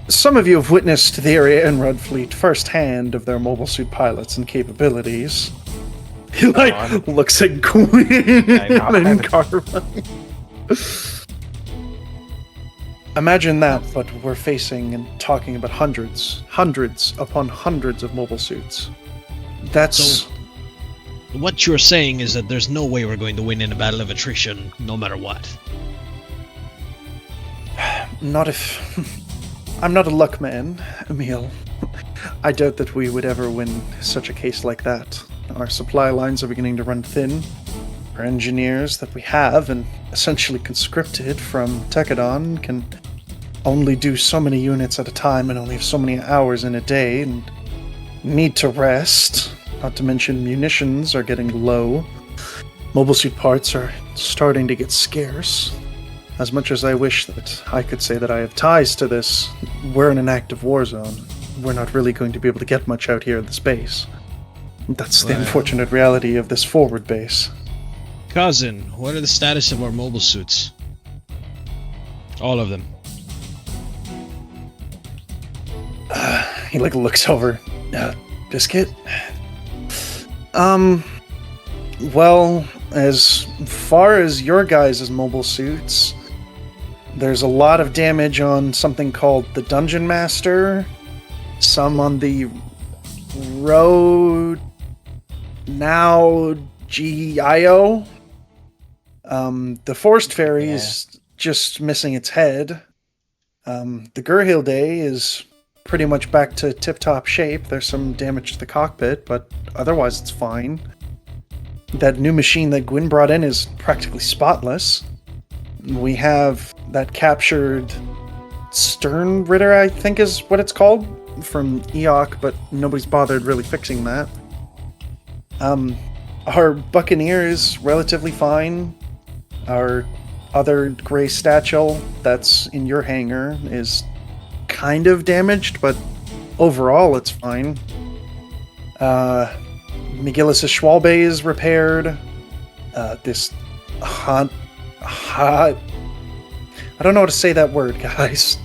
Some of you have witnessed the Ariane Road fleet firsthand of their mobile suit pilots and capabilities. He looks at Quinn and Carbine. Imagine that, but we're facing and talking about hundreds upon hundreds of mobile suits. That's... So, what you're saying is that there's no way we're going to win in a battle of attrition, no matter what. Not if... I'm not a luck man, Emil. I doubt that we would ever win such a case like that. Our supply lines are beginning to run thin. Our engineers that we have, and essentially conscripted from Tekadon, can only do so many units at a time and only have so many hours in a day, and need to rest. Not to mention munitions are getting low. Mobile suit parts are starting to get scarce. As much as I wish that I could say that I have ties to this, we're in an active war zone. We're not really going to be able to get much out here at this base. That's the unfortunate reality of this forward base. Cousin, what are the status of our mobile suits? All of them. He looks over. Biscuit? Well, as far as your guys' mobile suits, there's a lot of damage on something called the Dungeon Master, some on the Road Now GIO. The Forest Fairy is just missing its head. The Gurhill Day is pretty much back to tip-top shape. There's some damage to the cockpit, but otherwise it's fine. That new machine that Gwyn brought in is practically spotless. We have that captured Stern Ritter, I think is what it's called, from EOC, but nobody's bothered really fixing that. Our Buccaneer is relatively fine. Our other Grey Statchel that's in your hangar is kind of damaged, but overall it's fine. McGillis' Schwalbe is repaired. This hot... I don't know how to say that word, guys.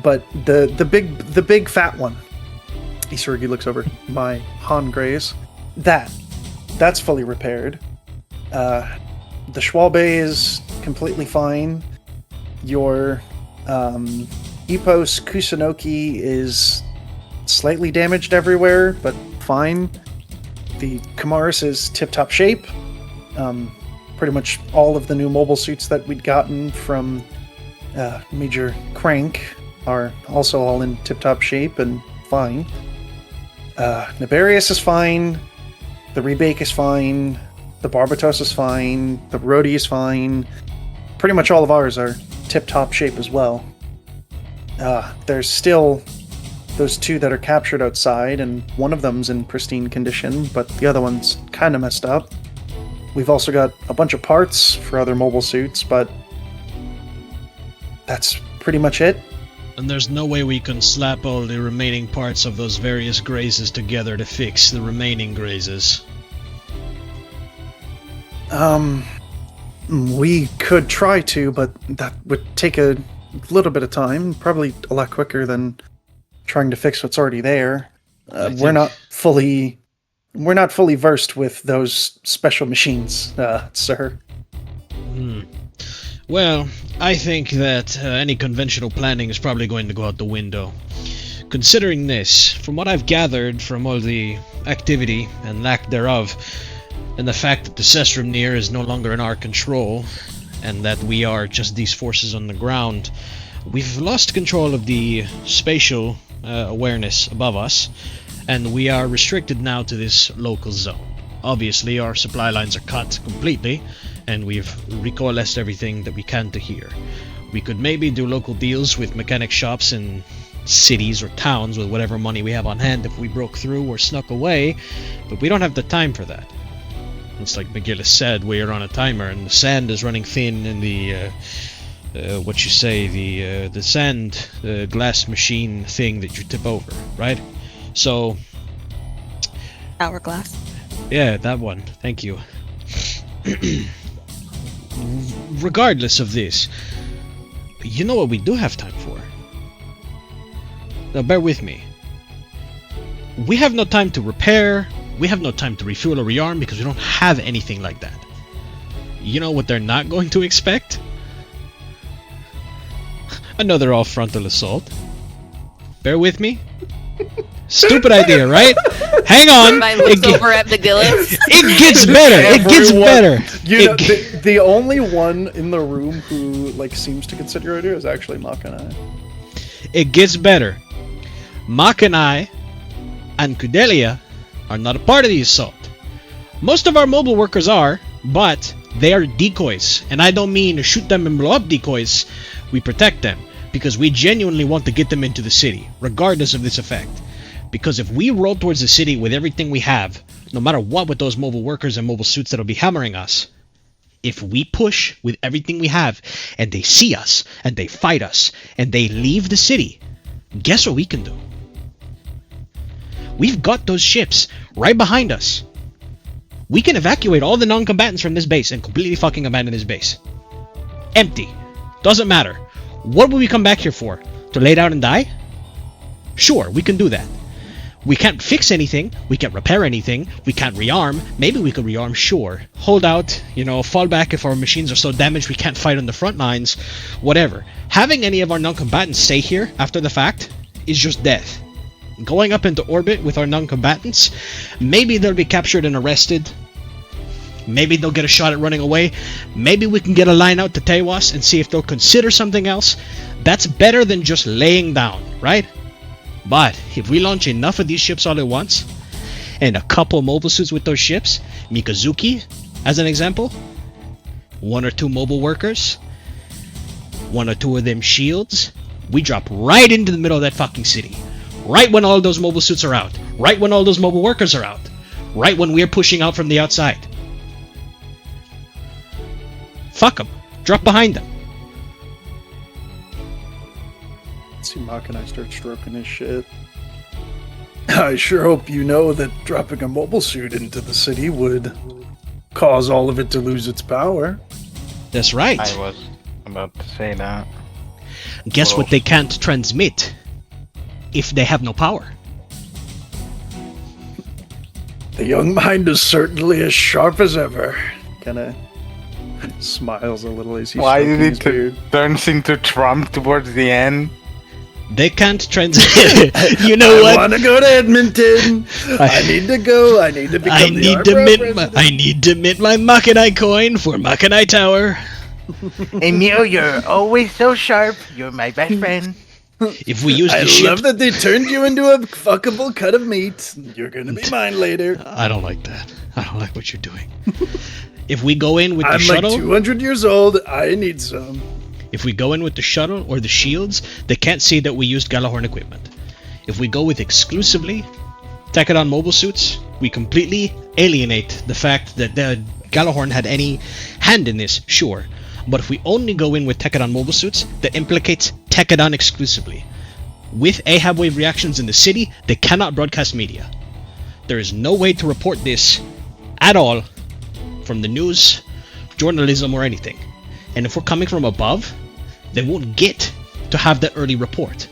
But the big fat one. Isurgi looks over my Han Greys. That's fully repaired. The Schwalbe is completely fine. Your Epos Kusunoki is slightly damaged everywhere, but fine. The Kamaris is tip-top shape. Pretty much all of the new mobile suits that we'd gotten from Major Crank are also all in tip-top shape and fine. Nibarius is fine. The Rebake is fine. The Barbatos is fine. The Rhodey is fine. Pretty much all of ours are tip-top shape as well. There's still those two that are captured outside, and one of them's in pristine condition, but the other one's kind of messed up. We've also got a bunch of parts for other mobile suits, but that's pretty much it. And there's no way we can slap all the remaining parts of those various grazes together to fix the remaining grazes. We could try to, but that would take a little bit of time. Probably a lot quicker than trying to fix what's already there. We're not fully versed with those special machines, sir. Well, I think that any conventional planning is probably going to go out the window. Considering this, from what I've gathered from all the activity and lack thereof, and the fact that the Sesrumnir is no longer in our control, and that we are just these forces on the ground, we've lost control of the spatial awareness above us, and we are restricted now to this local zone. Obviously, our supply lines are cut completely, and we've recoalesced everything that we can to here. We could maybe do local deals with mechanic shops in cities or towns with whatever money we have on hand if we broke through or snuck away, but we don't have the time for that. It's like McGillis said, we are on a timer, and the sand is running thin in the, the sand glass machine thing that you tip over, right? So... Hourglass. Yeah, that one. Thank you. Regardless of this, you know what we do have time for? Now bear with me. We have no time to repair, we have no time to refuel or rearm because we don't have anything like that. You know what they're not going to expect? Another all-frontal assault. Bear with me. Stupid idea, right? Hang on. Everybody looks over at McGillis. It gets better. It gets better. You know, the only one in the room who seems to consider your idea is actually Mach and I. It gets better. Mach and I and Kudelia are not a part of the assault. Most of our mobile workers are, but they are decoys. And I don't mean to shoot them and blow up decoys. We protect them because we genuinely want to get them into the city, regardless of this effect. Because if we roll towards the city with everything we have, no matter what with those mobile workers and mobile suits that'll be hammering us, if we push with everything we have, and they see us, and they fight us, and they leave the city, guess what we can do? We've got those ships right behind us. We can evacuate all the non-combatants from this base and completely fucking abandon this base. Empty. Doesn't matter. What will we come back here for? To lay down and die? Sure, we can do that. We can't fix anything, we can't repair anything, we can't rearm. Maybe we could rearm, sure. Hold out, fall back if our machines are so damaged we can't fight on the front lines, whatever. Having any of our non-combatants stay here after the fact is just death. Going up into orbit with our non-combatants, maybe they'll be captured and arrested. Maybe they'll get a shot at running away. Maybe we can get a line out to Tewas and see if they'll consider something else. That's better than just laying down, right? But if we launch enough of these ships all at once, and a couple mobile suits with those ships, Mikazuki, as an example, 1 or 2 mobile workers, 1 or 2 of them shields, we drop right into the middle of that fucking city. Right when all those mobile suits are out. Right when all those mobile workers are out. Right when we're pushing out from the outside. Fuck them. Drop behind them. See Mach and I start stroking his shit. I sure hope you know that dropping a mobile suit into the city would cause all of it to lose its power. That's right. I was about to say that. Guess what they can't transmit if they have no power? The young mind is certainly as sharp as ever. Kinda smiles a little as he's Why stroking did his it beard. turns into Trump towards the end? They can't transmit. You know I what? want to go to Edmonton. I need to go. I need to become I the need to Arbor mint. president. I need to mint my Makanai coin for Makanai Tower. Emil, you're always so sharp. You're my best friend. If we use I the ship, love that they turned you into a fuckable cut of meat. You're gonna be mine later. I don't like that. I don't like what you're doing. If we go in with the I'm shuttle, like 200 years old. I need some. if we go in with the shuttle or the shields, they can't see that we used Galahorn equipment. If we go with exclusively Tekadon mobile suits, we completely alienate the fact that the Galahorn had any hand in this, sure. But if we only go in with Tekadon mobile suits, that implicates Tekadon exclusively. With Ahab wave reactions in the city, they cannot broadcast media. There is no way to report this at all from the news, journalism, or anything. And if we're coming from above, they won't get to have that early report.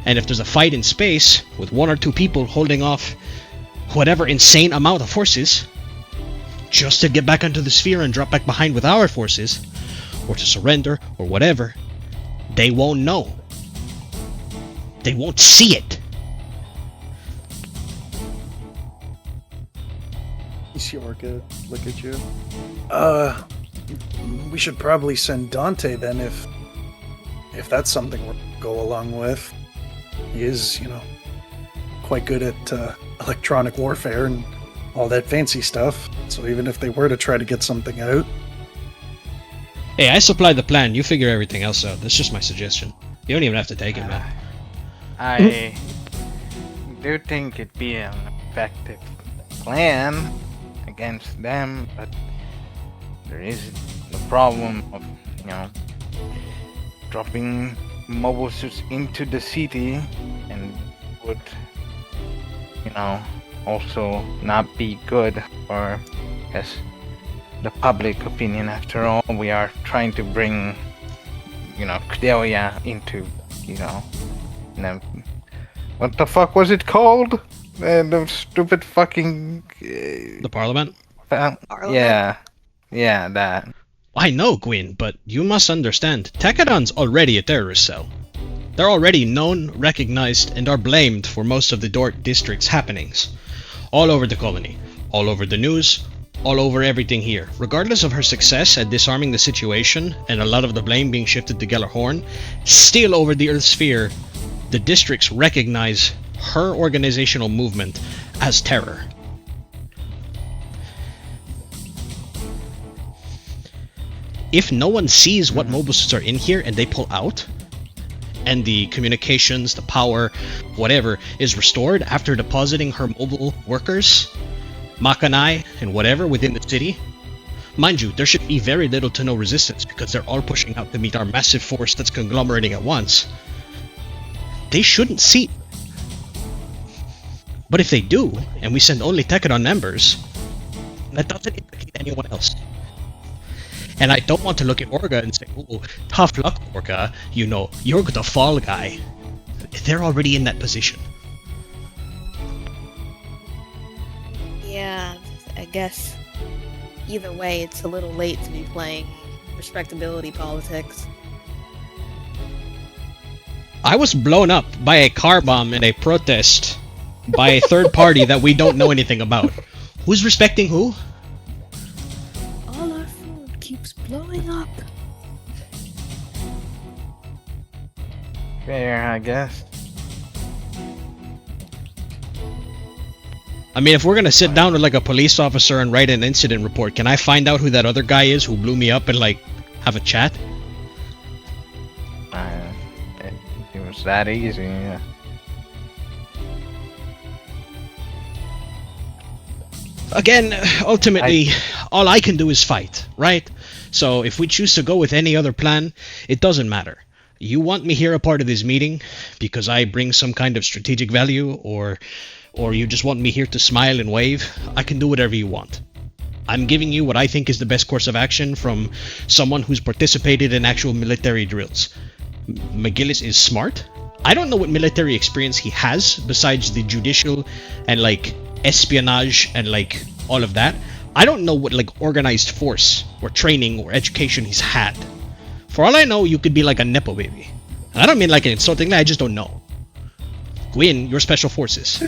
And if there's a fight in space with 1 or 2 people holding off whatever insane amount of forces just to get back into the sphere and drop back behind with our forces, or to surrender, or whatever, they won't know. They won't see it. You see Orca look at you. We should probably send Dante then if that's something we'll go along with. He is, quite good at electronic warfare and all that fancy stuff. So even if they were to try to get something out, Hey, I supply the plan, you figure everything else out. That's just my suggestion. You don't even have to take it, man. I do think it'd be an effective plan against them, but there is the problem of, dropping mobile suits into the city and would, also not be good for, the public opinion. After all, we are trying to bring, Credelia into, what the fuck was it called? The stupid fucking. The Parliament? Yeah, that. I know, Gwyn, but you must understand, Tekadon's already a terrorist cell. They're already known, recognized, and are blamed for most of the Dork District's happenings. All over the colony, all over the news, all over everything here. Regardless of her success at disarming the situation, and a lot of the blame being shifted to Gellerhorn, still over the Earth sphere, the districts recognize her organizational movement as terror. If no one sees what mobile suits are in here and they pull out, and the communications, the power, whatever, is restored after depositing her mobile workers, Makanai, and whatever within the city, mind you, there should be very little to no resistance because they're all pushing out to meet our massive force that's conglomerating at once. They shouldn't see. But if they do, and we send only Tekadon members, that doesn't implicate anyone else. And I don't want to look at Orga and say, oh, tough luck, Orga, you're the fall guy. They're already in that position. guess either way, it's a little late to be playing respectability politics. I was blown up by a car bomb in a protest by a third party that we don't know anything about. Who's respecting who? All our food keeps blowing up. Fair, I guess. I mean, if we're gonna sit down with like a police officer and write an incident report, can I find out who that other guy is who blew me up and like have a chat? It was that easy, yeah. Again, ultimately, all I can do is fight, right? So if we choose to go with any other plan, it doesn't matter. You want me here a part of this meeting because I bring some kind of strategic value, or you just want me here to smile and wave, I can do whatever you want. I'm giving you what I think is the best course of action from someone who's participated in actual military drills. McGillis is smart. I don't know what military experience he has besides the judicial and like espionage and like all of that. I don't know what like organized force or training or education he's had. For all I know, you could be like a nepo baby. And I don't mean like an insulting thing, I just don't know. Gwyn, you're special forces.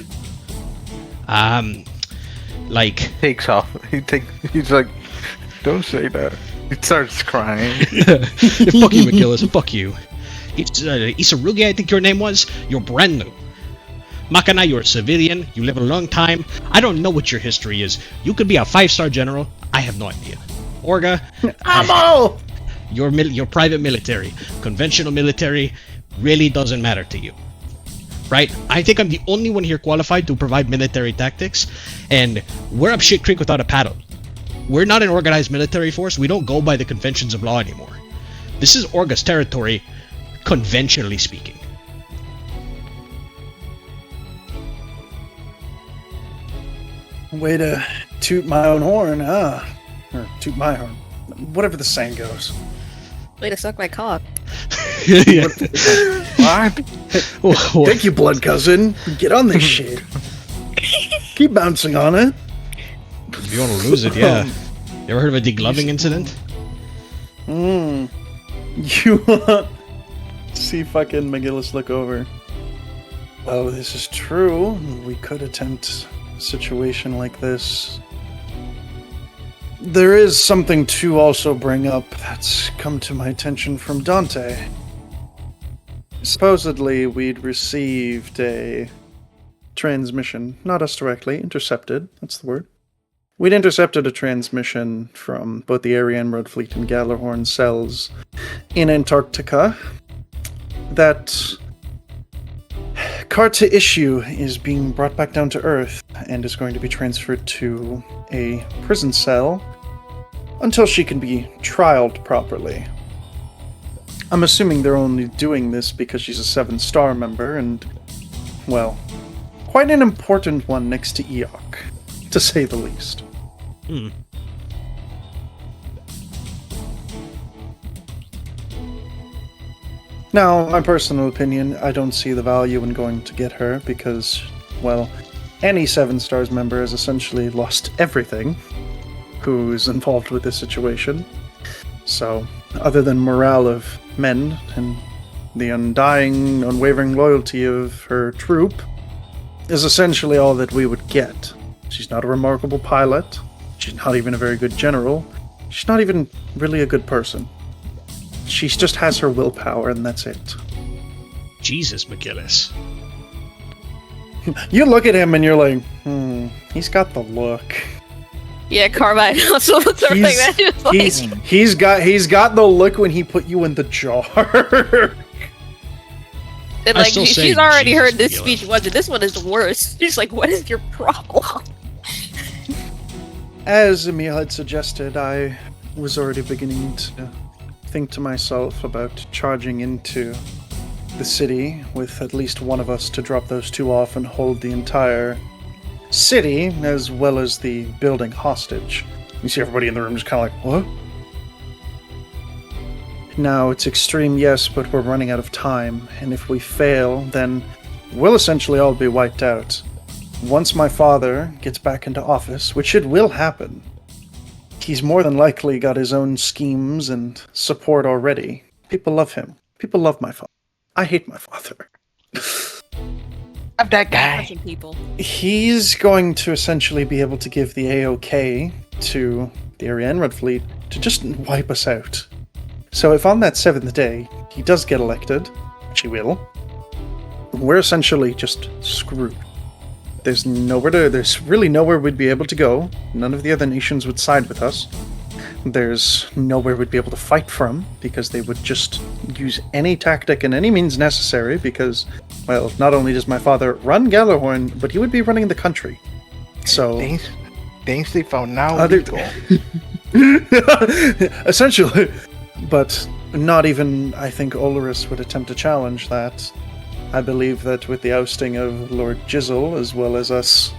Like Takes off. He's like, don't say that. He starts crying. fuck you, McGillis. Fuck you. Isarugi, I think your name was. You're brand new. Makana, you're a civilian. You live a long time. I don't know what your history is. You could be a 5-star general. I have no idea. Orga, Ammo! your private military, conventional military, really doesn't matter to you. Right? I think I'm the only one here qualified to provide military tactics, and we're up shit creek without a paddle. We're not an organized military force. We don't go by the conventions of law anymore. This is Orga's territory, conventionally speaking. Way to toot my own horn, huh? Or toot my horn. Whatever the saying goes. Way to suck my cock. Yeah. What? Thank you, blood cousin. Get on this shit. Keep bouncing on it. If you want to lose it, yeah. You ever heard of a degloving incident? You see fucking McGillis look over. Well, this is true. We could attempt a situation like this. There is something to also bring up that's come to my attention from Dante. Supposedly, we'd received a transmission, not us directly, intercepted, that's the word. We'd intercepted a transmission from both the Ariane Road Fleet and Gallarhorn cells in Antarctica that Carta Issue is being brought back down to Earth and is going to be transferred to a prison cell until she can be trialed properly. I'm assuming they're only doing this because she's a 7-star member and, well, quite an important one next to Eok, to say the least. Now, my personal opinion, I don't see the value in going to get her because, well, any 7 Stars member has essentially lost everything who's involved with this situation. So, other than morale of men and the undying, unwavering loyalty of her troop, is essentially all that we would get. She's not a remarkable pilot. She's not even a very good general. She's not even really a good person. She just has her willpower, and that's it. Jesus, McGillis. You look at him and you're like, he's got the look. Yeah, Carmine also looks everything that he was like. He's got the look when he put you in the jar. And I like still say she's already Jesus, heard this McGillis. speech once, and this one is the worst. She's like, "What is your problem?" As Emil had suggested, I was already beginning to think to myself about charging into the city with at least one of us to drop those 2 off and hold the entire city as well as the building hostage. You see everybody in the room just kind of like, what? Now, it's extreme, yes, but we're running out of time, and if we fail, then we'll essentially all be wiped out. once my father gets back into office, which it will happen, he's more than likely got his own schemes and support already. People love him. People love my father. I hate my father. I'm that guy. Punching people. He's going to essentially be able to give the AOK to the Ariane Red Fleet to just wipe us out. So if on that 7th day he does get elected, which he will, we're essentially just screwed. There's really nowhere we'd be able to go. None of the other nations would side with us. There's nowhere we'd be able to fight from, because they would just use any tactic and any means necessary, because, well, not only does my father run Galahorn, but he would be running the country. So... Things they found now Other- legal. essentially. But not even, I think, Olorus would attempt to challenge that. I believe that with the ousting of Lord Jizzle, as well as us,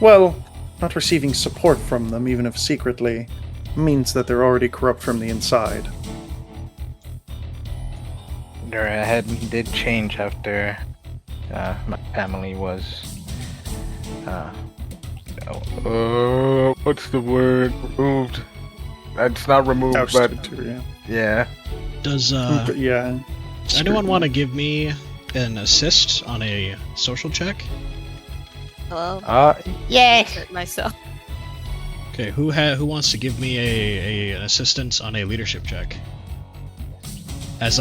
well, not receiving support from them, even if secretly, means that they're already corrupt from the inside. Their head did change after my family was. What's the word? Removed. It's not removed, Ousted, but too, yeah. Does yeah. anyone want to give me an assist on a social check? Hello. Yes. Hurt myself. Okay, who wants to give me an assistance on a leadership check? As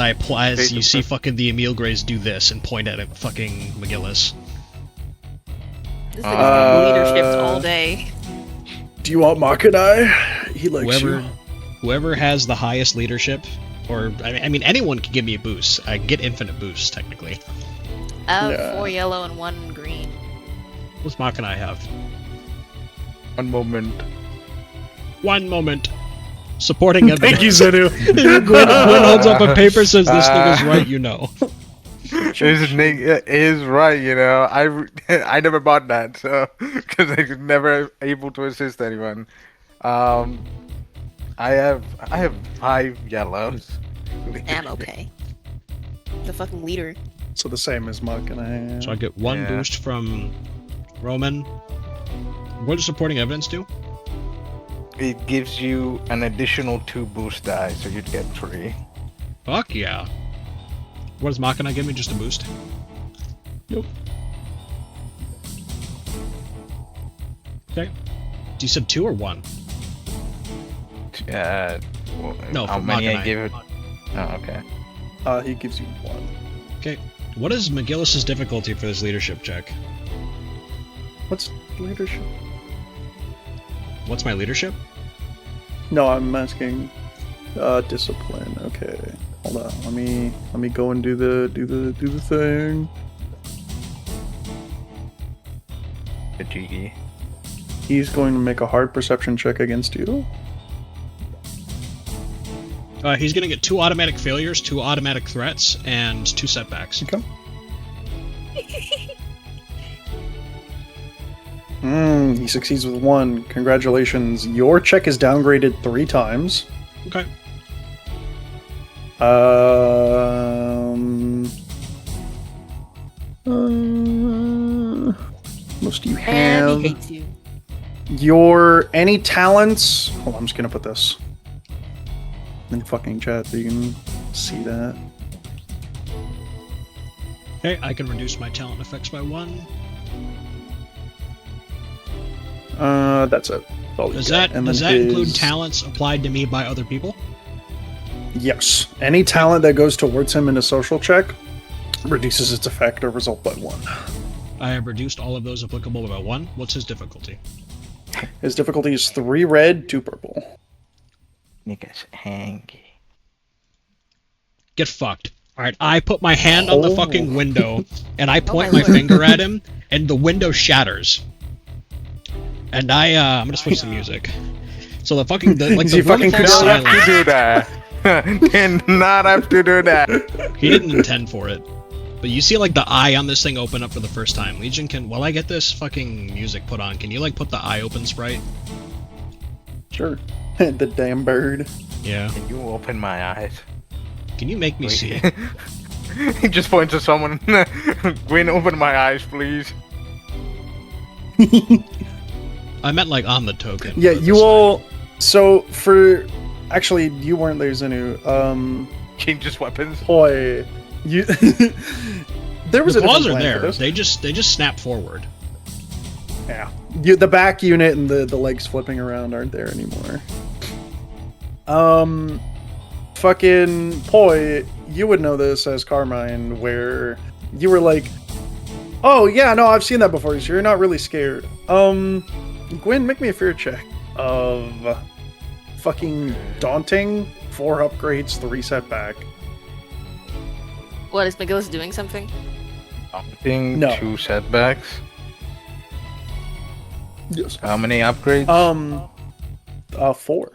you see fucking the Emil Greys do this and point at it, fucking McGillis. This nigga's leadership all day. Do you want Makanai? He likes Whoever has the highest leadership, or I mean anyone can give me a boost. I can get infinite boosts technically. I have Yeah. 4 yellow and 1 green. What's Mach and I have? One moment. 1 moment. Supporting evidence. Thank you, Zenu. Gwen holds up a paper, says this nigga's right, you know. His name is right, you know. I never bought that, so because I was never able to assist anyone. I have 5 yellows. I'm okay. The fucking leader. So the same as Makanai. So I get 1 Yeah. boost from Roman. What does supporting evidence do? It gives you an additional 2 boost die, so you'd get 3. Fuck yeah. What does Mach and I give me? Just a boost? Nope. Okay. You said 2 or 1? No, how for many Mach and I give it? Oh, okay. He gives you 1. Okay. What is McGillis' difficulty for this leadership check? What's leadership? What's my leadership? No, I'm asking discipline. Okay. Hold on. Let me go and do the thing. The GE. He's going to make a hard perception check against you. He's gonna get 2 automatic failures, 2 automatic threats, and 2 setbacks. Okay. He succeeds with 1. Congratulations. Your check is downgraded 3 times. Okay. Most do you And have? he hates you. Your any talents? Hold on, I'm just gonna put this in fucking chat so you can see that. Okay, I can reduce my talent effects by 1. That's it. That's all you Does get. that And does then that include his- talents applied to me by other people? Yes. Any talent that goes towards him in a social check reduces its effect or result by 1. I have reduced all of those applicable by 1. What's his difficulty? His difficulty is 3 red, 2 purple. Niggas hangy. Get fucked. Alright, I put my hand on the Oh. fucking window, and I point my my lord. finger at him, and the window shatters. And I'm gonna switch the music. So the fucking, the You room fucking falls could- Don't have silent. to do that. Did not have to do that. He didn't intend for it. But you see, like, the eye on this thing open up for the first time. Legion, while I get this fucking music put on, can you, like, put the eye open sprite? Sure. The damn bird. Yeah. Can you open my eyes? Can you make me see? He just points to someone. Gwyn, open my eyes, please. I meant like on the token. Yeah, but you this all. So for actually, you weren't there, Zenu. Changes weapons. Boy, you. There was the a different claws are plan for there. this. They just snap forward. Yeah, the back unit and the legs flipping around aren't there anymore. Fucking Poi, you would know this as Carmine, where you were like, "Oh yeah, no, I've seen that before. So you're not really scared." Gwen, make me a fear check of fucking daunting. 4 upgrades, 3 setback. What, is McGillis doing something? Something, No. 2 setbacks. Yes. How many upgrades? 4.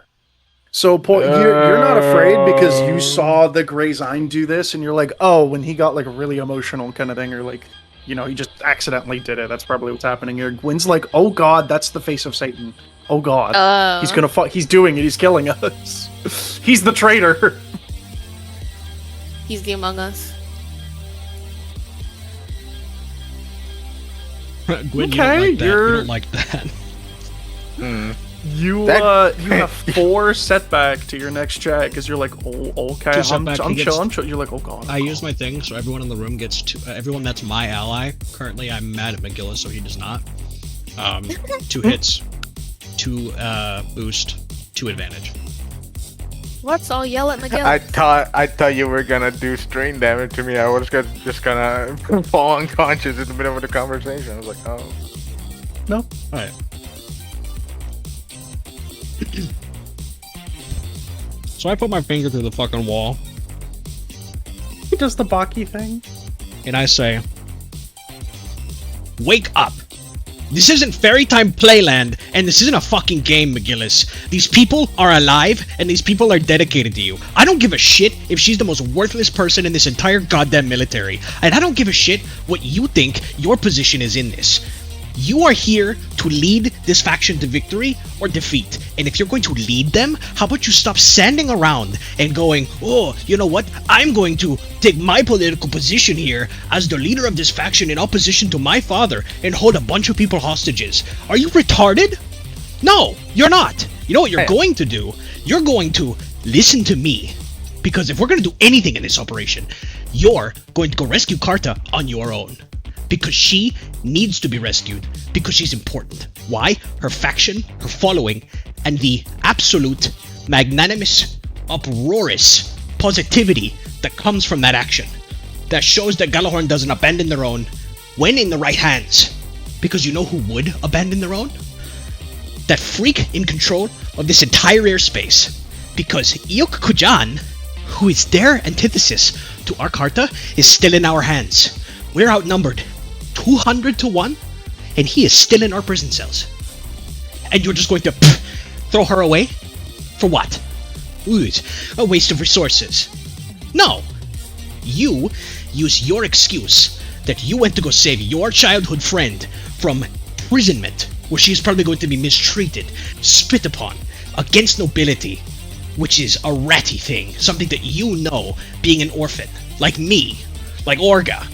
So you're not afraid because you saw the Grey Zine do this, and you're like, oh, when he got like really emotional kind of thing, or like, you know, he just accidentally did it. That's probably what's happening here. Gwen's like, oh god, that's the face of Satan. Oh god, he's gonna he's doing it. He's killing us. He's the traitor. He's the Among Us. Gwen, Okay, you don't like that. Hmm. You That- you have 4 setback to your next check because you're like, oh okay, 2 I'm setback, chill, he gets- I'm chill. You're like, oh god. I use my thing, so everyone in the room gets 2. Everyone that's my ally. Currently, I'm mad at McGillis, so he does not. 2 hits, 2 boost, 2 advantage. Let's all yell at McGillis. I thought you were gonna do strain damage to me. I was just gonna fall unconscious in the middle of the conversation. I was like, oh. No. All right. So I put my finger through the fucking wall, He does the Baki thing. and I say, "Wake up! This isn't Fairy Time Playland, and this isn't a fucking game, McGillis. These people are alive, and these people are dedicated to you. I don't give a shit if she's the most worthless person in this entire goddamn military, and I don't give a shit what you think your position is in this. You are here to lead this faction to victory or defeat. And if you're going to lead them, how about you stop standing around and going, oh, you know what? I'm going to take my political position here as the leader of this faction in opposition to my father and hold a bunch of people hostages. Are you retarded? No, you're not. You know what you're going to do? You're going to listen to me. Because if we're going to do anything in this operation, you're going to go rescue Karta on your own. Because she needs to be rescued. Because she's important. Why? Her faction, her following, and the absolute, magnanimous, uproarious positivity that comes from that action. That shows that Galahorn doesn't abandon their own when in the right hands. Because you know who would abandon their own? That freak in control of this entire airspace. Because Iok Kujan, who is their antithesis to our Karta, is still in our hands. We're outnumbered 200 to 1, and he is still in our prison cells. And you're just going to throw her away? For what? Ooh, it's a waste of resources. No! You use your excuse that you went to go save your childhood friend from imprisonment, where she is probably going to be mistreated, spit upon, against nobility, which is a ratty thing, something that you know, being an orphan, like me, like Orga,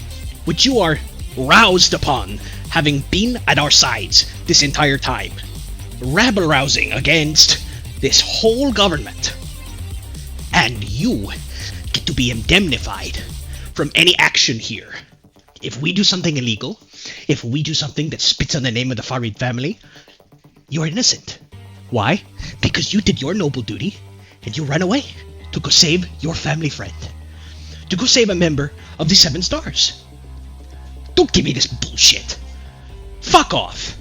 which you are roused upon, having been at our sides this entire time, rabble-rousing against this whole government. And you get to be indemnified from any action here. If we do something illegal, if we do something that spits on the name of the Farid family, you are innocent. Why? Because you did your noble duty, and you ran away to go save your family friend. To go save a member of the 7 Stars. Don't give me this bullshit. Fuck off.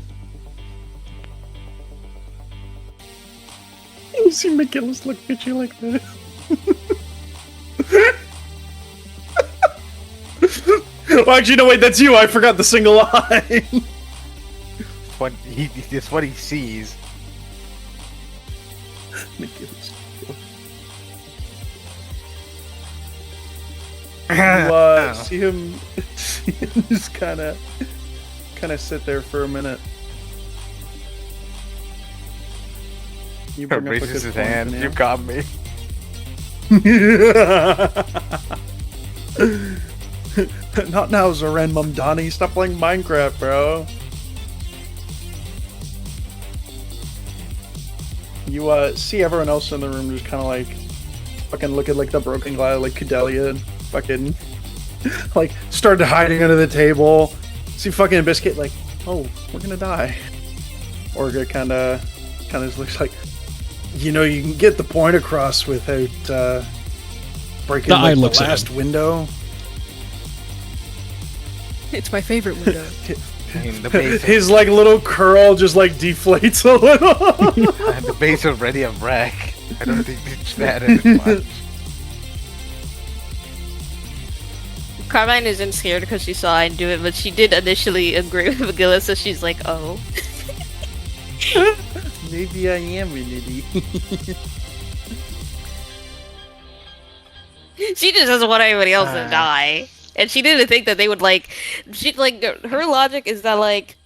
You see McGillis look at you like that. Well, actually, no, wait, that's you. I forgot the single line. It's what he sees. McGillis. See him just kind of sit there for a minute. You bring up a Raises good his point, hand. Neil. You got me. Not now, Zoran Mumdani. Stop playing Minecraft, bro. You see everyone else in the room just kind of like fucking look at like the broken glass, like Kudelia, and fucking like started hiding under the table. See fucking Biscuit like, oh, we're gonna die. Orga kind of looks like, you know, you can get the point across without breaking The eye like, the looks at last window. It's my favorite window. In the base, His like little curl just like deflates a little. the base already a wreck. I don't think it's mattered much. Carmine isn't scared because she saw I do it, but she did initially agree with Magilla, so she's like, oh. Maybe I am an idiot. She just doesn't want anybody else to die. And she didn't think that they would like her logic is that like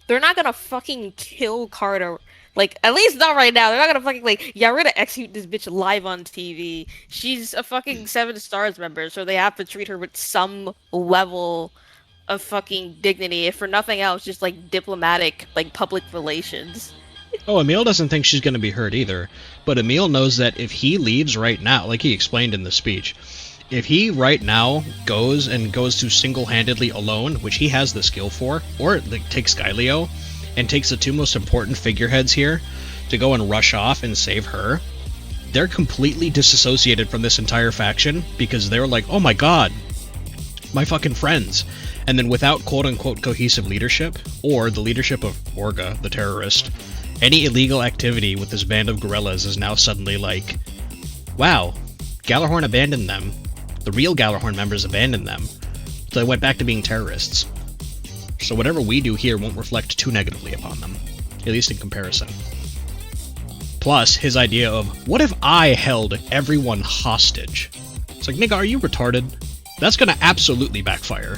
they're not gonna fucking kill Carter. Like, at least not right now. They're not gonna fucking like, yeah, we're gonna execute this bitch live on TV. She's a fucking 7 Stars member, so they have to treat her with some level of fucking dignity, if for nothing else, just like diplomatic, like public relations. Oh, Emil doesn't think she's going to be hurt either, but Emil knows that if he leaves right now, like he explained in the speech, if he right now goes to single-handedly alone, which he has the skill for, or like takes Skyleo, and takes the 2 most important figureheads here to go and rush off and save her, they're completely disassociated from this entire faction because they're like, oh my god, my fucking friends. And then without quote-unquote cohesive leadership, or the leadership of Orga, the terrorist, any illegal activity with this band of guerrillas is now suddenly like, wow, Galahorn abandoned them. The real Galahorn members abandoned them. So they went back to being terrorists. So whatever we do here won't reflect too negatively upon them, at least in comparison. Plus, his idea of, what if I held everyone hostage? It's like, nigga, are you retarded? That's gonna absolutely backfire.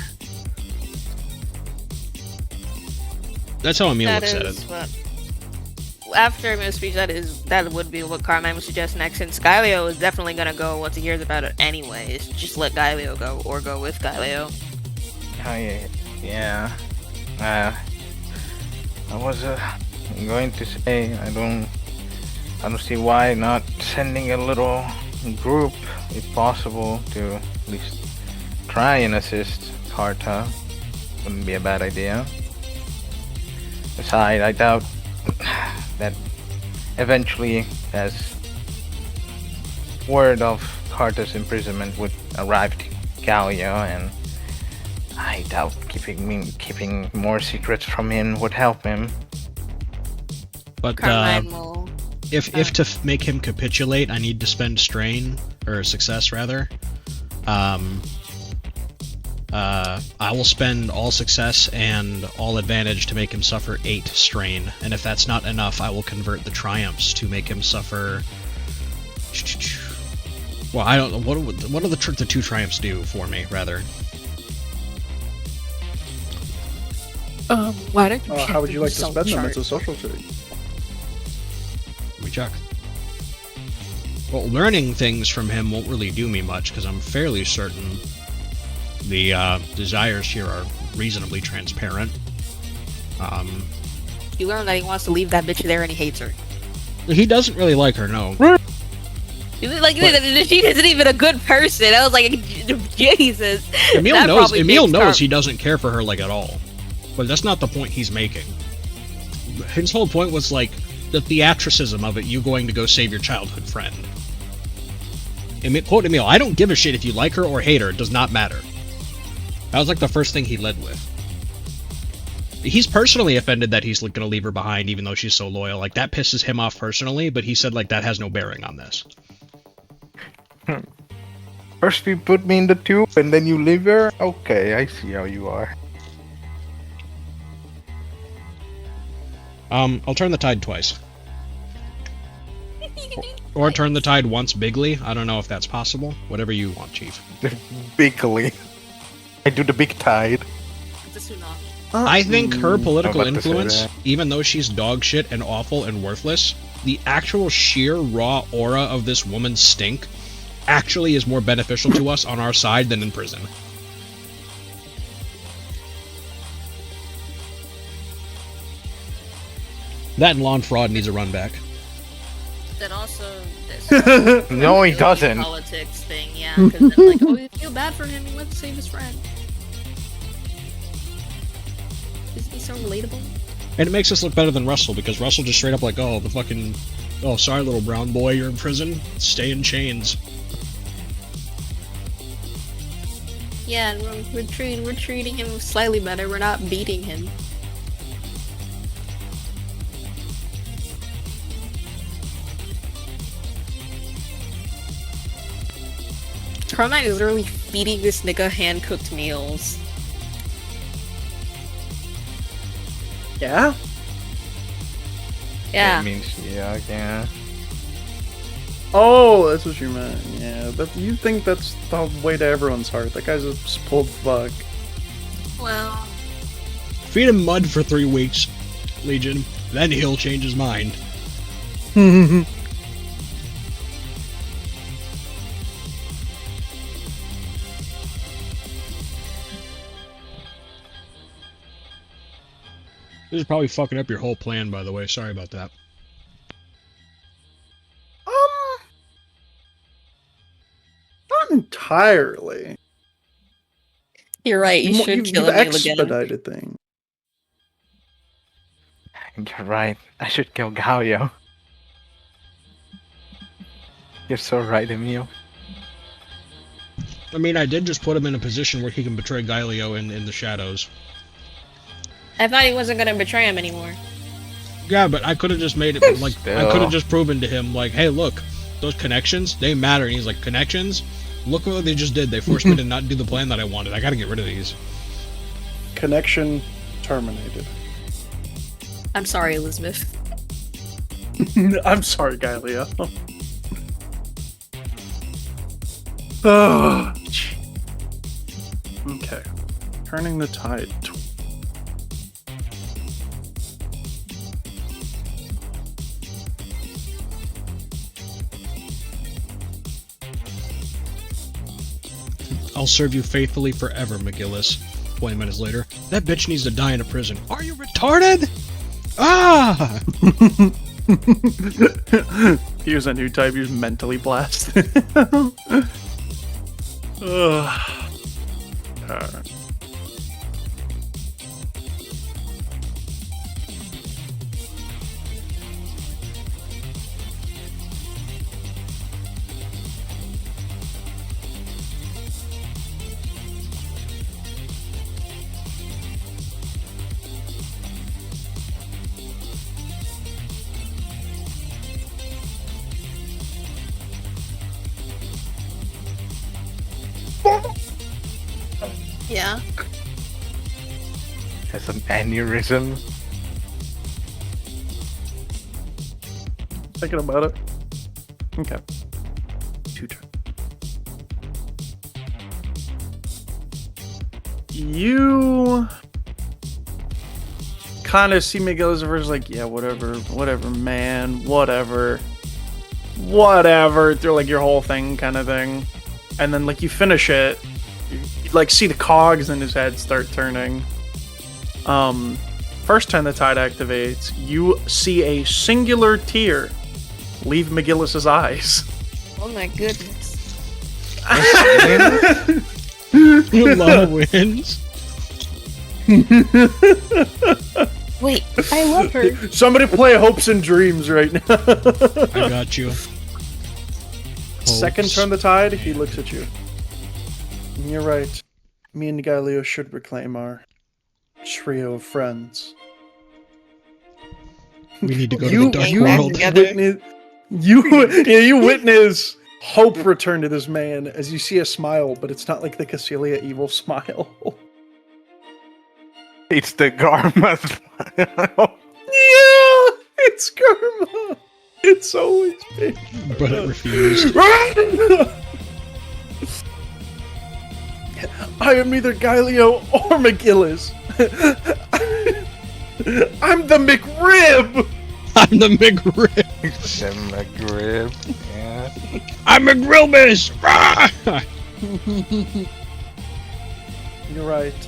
That's how Emil looks at it. After Emil's speech, that would be what Carmine would suggest next. And Skyleo is definitely gonna go once he hears about it anyways. Just let Skyleo go, or go with Skyleo. Oh yeah. I was going to say I don't see why not sending a little group, if possible, to at least try and assist Carta. Wouldn't be a bad idea. Besides, I doubt that eventually, as word of Carta's imprisonment would arrive to Gallia, and I doubt keeping more secrets from him would help him. But Carmine will... if to make him capitulate, I need to spend strain, or success rather. I will spend all success and all advantage to make him suffer 8 strain, and if that's not enough, I will convert the triumphs to make him suffer. Well, I don't know what do the 2 triumphs do for me, rather. Why don't you check How would the you like to result spend them? chart? It's a social trait. Let me check. Well, learning things from him won't really do me much, because I'm fairly certain the desires here are reasonably transparent. You learn that he wants to leave that bitch there and he hates her. He doesn't really like her, no. Like, she isn't even a good person. I was like, Jesus. Emil That knows. probably Emil makes knows he doesn't care for her like at all. But that's not the point he's making. His whole point was like the theatricism of it. You going to go save your childhood friend. Quote Emil: "I don't give a shit if you like her or hate her. It does not matter." That was like the first thing he led with. He's personally offended that he's going to leave her behind, even though she's so loyal. Like that pisses him off personally. But he said like that has no bearing on this. First you put me in the tube and then you leave her? Okay, I see how you are. I'll turn the tide twice. Or turn the tide once bigly. I don't know if that's possible. Whatever you want, Chief. Bigly. I do the big tide. It's a tsunami. I think her political I'm about to say influence, that. even though she's dog shit and awful and worthless, the actual sheer raw aura of this woman's stink actually is more beneficial to us on our side than in prison. That and lawn fraud needs a run back. that also this No, he doesn't. politics thing, yeah. Because then, like, oh, you feel bad for him. He went to save his friend. Isn't he so relatable? And it makes us look better than Russell, because Russell just straight up like, oh, the fucking... Oh, sorry, little brown boy, you're in prison. Stay in chains. Yeah, and we're treating him slightly better. We're not beating him. Carmine is literally feeding this nigga hand-cooked meals. Yeah? Yeah. That means yeah. Oh, that's what you meant. Yeah, but you think that's the way to everyone's heart. That guy's a spoiled fuck. Well, Feed him mud for 3 weeks, Legion. Then he'll change his mind. This is probably fucking up your whole plan, by the way. Sorry about that. Not entirely. you're right. You should kill You've Emil again. expedited things. You're right. I should kill Galio. You're so right, Emil. I mean, I did just put him in a position where he can betray Galio in the shadows. I thought he wasn't gonna betray him anymore. Yeah, but I could have just made it, like, I Still. could have just proven to him, like, hey, look, those connections, they matter. And he's like, connections? Look what they just did. They forced me to not do the plan that I wanted. I gotta get rid of these. Connection terminated. I'm sorry, Elizabeth. I'm sorry, Galio. Oh, gee. Okay. Turning the tide. I'll serve you faithfully forever, McGillis. 20 minutes later, that bitch needs to die in a prison. Are you retarded? Ah! Here's a new type. Here's mentally blasted. Ugh. Alright. Yeah. Has an aneurysm. Thinking about it. Okay. 2 turns. You kind of see Miguel as like, yeah, whatever, man, whatever, through like your whole thing kind of thing. And then like you finish it, you like see the cogs in his head start turning. First time the tide activates, you see a singular tear leave McGillis's eyes. Oh my goodness. Lola wins. Wait, I love her. Somebody play Hopes and Dreams right now. I got you. Second Hopes. turn the tide, he looks at you. And you're right. Me and Galio should reclaim our trio of friends. We need to go to the dark world. You witness hope return to this man as you see a smile, but it's not like the Cassilia evil smile. It's the Garma smile. Yeah, it's karma. It's always been. But it refused. I am neither Galio or McGillis. I'm the McRib. I'm the McRib. The McRib. Yeah. I'm McRilbus. You're right.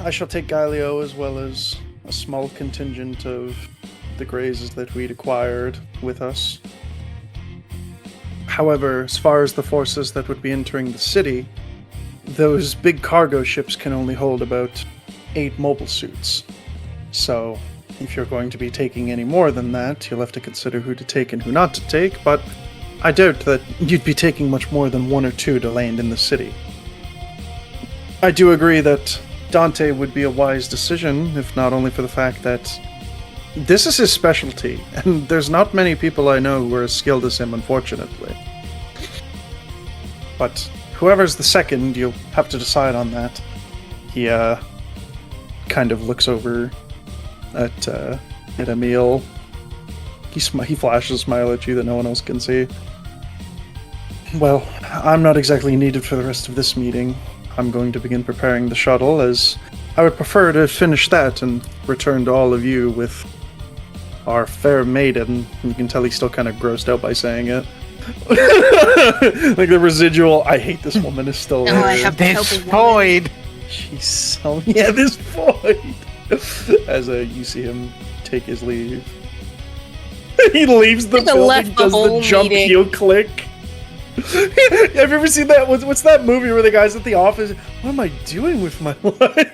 I shall take Galio as well as a small contingent of the grazes that we'd acquired with us. However, as far as the forces that would be entering the city, those big cargo ships can only hold about 8 mobile suits. So, if you're going to be taking any more than that, you'll have to consider who to take and who not to take, but I doubt that you'd be taking much more than 1 or 2 to land in the city. I do agree that Dante would be a wise decision, if not only for the fact that this is his specialty, and there's not many people I know who are as skilled as him, unfortunately. But whoever's the second, you'll have to decide on that. He, kind of looks over at Emil. He flashes a smile at you that no one else can see. Well, I'm not exactly needed for the rest of this meeting. I'm going to begin preparing the shuttle, as I would prefer to finish that and return to all of you with our fair maiden. You can tell he's still kind of grossed out by saying it. Like the residual, I hate this woman is still No, there. I have to help This a woman. void. She's so... Yeah, this void! As you see him take his leave. He leaves the Could've building, left the does the whole jump meeting. heel click. Have you ever seen that? What's that movie where the guy's at the office? What am I doing with my life?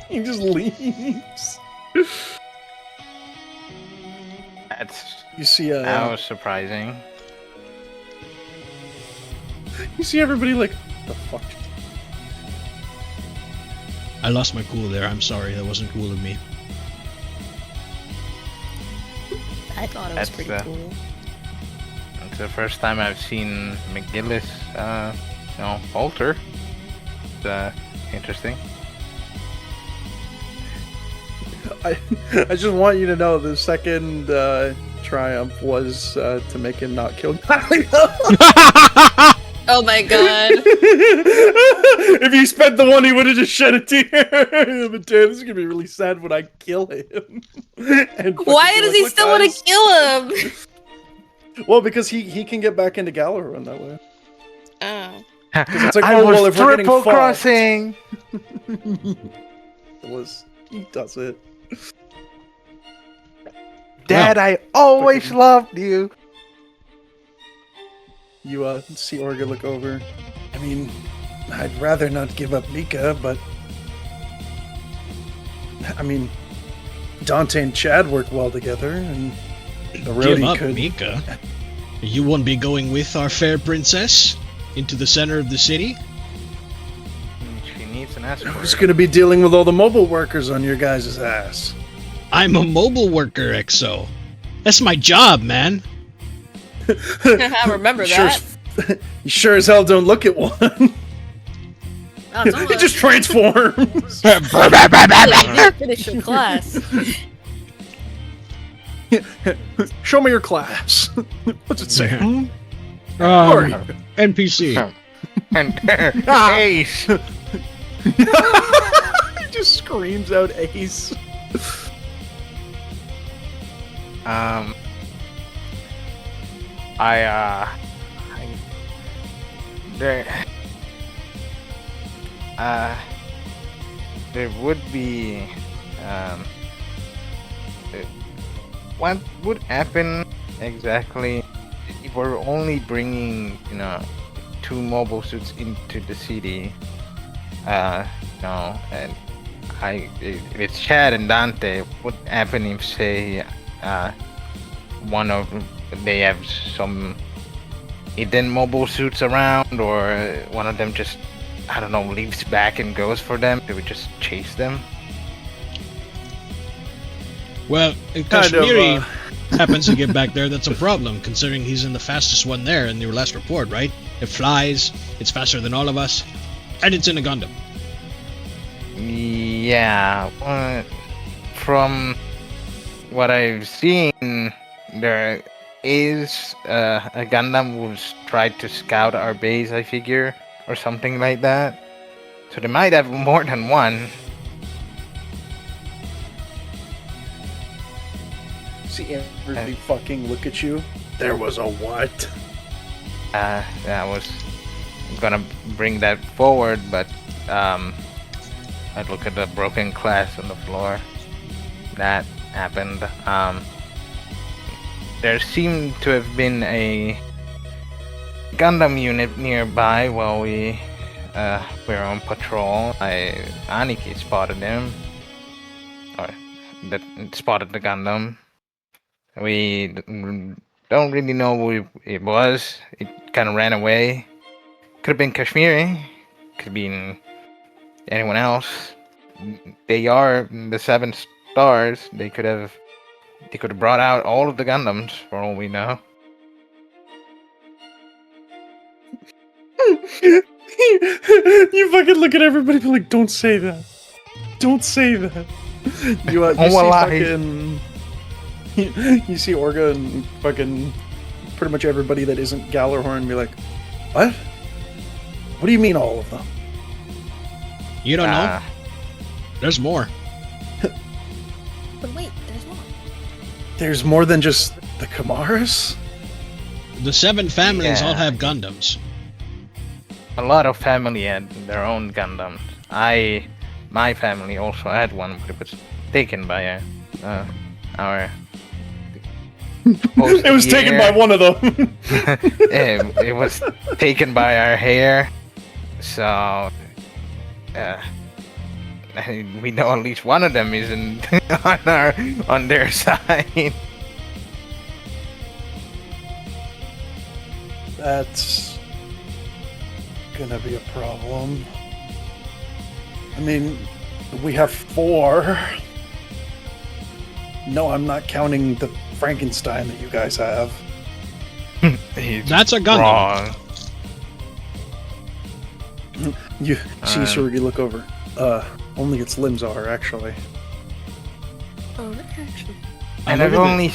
He just leaves. That's You see, that was surprising. you see everybody like, what the fuck? I lost my cool there. I'm sorry. That wasn't cool of me. I thought it was That's, pretty cool. It's the first time I've seen McGillis, falter. It's interesting. I just want you to know the second triumph was to make him not kill Oh my god. If he spent the one, he would have just shed a tear. But damn, this is gonna be really sad when I kill him. And Why does he still want to kill him? Well, because he can get back into Galaran that way. Oh. It's like, I oh, was well, if we're getting triple fucked- crossing. He does it. Dad, I always loved you. You see Orga look over. I mean, I'd rather not give up Mika, but I mean, Dante and Chad work well together, and the Give roadie up, could. Mika. You won't be going with our fair princess into the center of the city? She needs an escort. Who's gonna be dealing with all the mobile workers on your guys' ass? I'm a mobile worker, EXO. That's my job, man. I remember that. You sure as hell don't look at one. Oh, it's It just transforms. You didn't finish your class. Show me your class. What's it say? Um, Who are you? NPC. And Ace. He just screams out Ace. There would be, what would happen exactly if we're only bringing, 2 mobile suits into the city, and if it's Chad and Dante, what would happen if, say, one of they have some hidden mobile suits around, or one of them just, I don't know, leaps back and goes for them? Do we just chase them? Well, if Kind of, Kashmiri happens to get back there, that's a problem, considering he's in the fastest one there in your last report, right? It flies, it's faster than all of us, and it's in a Gundam. Yeah, from what I've seen, there is a Gundam who's tried to scout our base, I figure, or something like that. So they might have more than one. See everybody fucking look at you. There was a what? I was gonna bring that forward, but I'd look at the broken glass on the floor. That happened. There seemed to have been a Gundam unit nearby while we were on patrol. Aniki spotted him, or that spotted the Gundam. We don't really know who it was. It kind of ran away. Could have been Kashmiri. Could have been anyone else. They are the 7 stars. They could have brought out all of the Gundams for all we know. You fucking look at everybody and be like, don't say that. Don't say that. You see fucking... You see Orga and fucking pretty much everybody that isn't Gallarhorn be like, what? What do you mean all of them? You don't know? There's more. But wait, there's more. There's more than just the Kamaras? The 7 families all have Gundams. A lot of family had their own Gundams. My family also had one, but it was taken by our... It was taken by one of them. It was taken by our hair, so we know at least one of them isn't on their side. That's gonna be a problem. I mean, we have 4. No, I'm not counting the Frankenstein that you guys have. That's a Gundam. Wrong. You see Sarugi look over. Only its limbs are, actually. Oh, actually. And I've only...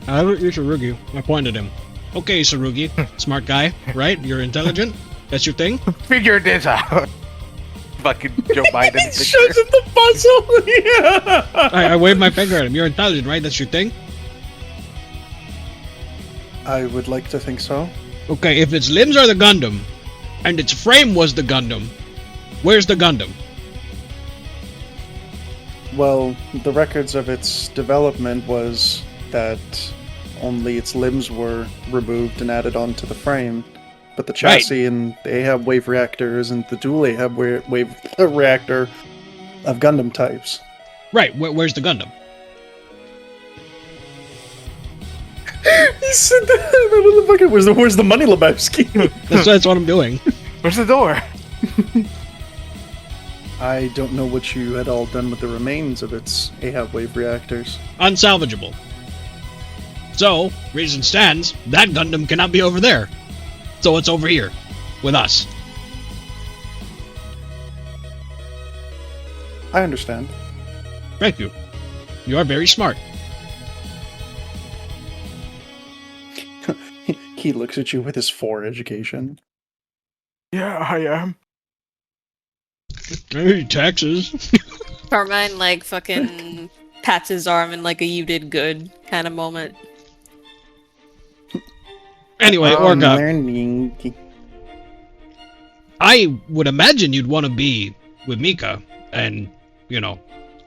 I looked at Sarugi. I pointed him. Okay, Sarugi. Smart guy, right? You're intelligent? That's your thing? Figure this out. Fucking Joe Biden. Shows him the puzzle! Yeah! I waved my finger at him. You're intelligent, right? That's your thing? I would like to think so. Okay, if its limbs are the Gundam, and its frame was the Gundam, where's the Gundam? Well, the records of its development was that only its limbs were removed and added onto the frame. But the chassis and the Ahab wave reactors and the dual Ahab wave reactor of Gundam types. Right, where's the Gundam? He said that. Motherfucker, where's the money, Lebowski? That's what I'm doing. Where's the door? I don't know what you had all done with the remains of its Ahab wave reactors. Unsalvageable. So, reason stands, that Gundam cannot be over there. So it's over here, with us. I understand. Thank you. You are very smart. He looks at you with his 4 education. Yeah, I am. Hey, taxes. Carmine, like, fucking pats his arm in, like, a you did good kind of moment. Anyway, Orga, Learning. I would imagine you'd want to be with Mika and, you know,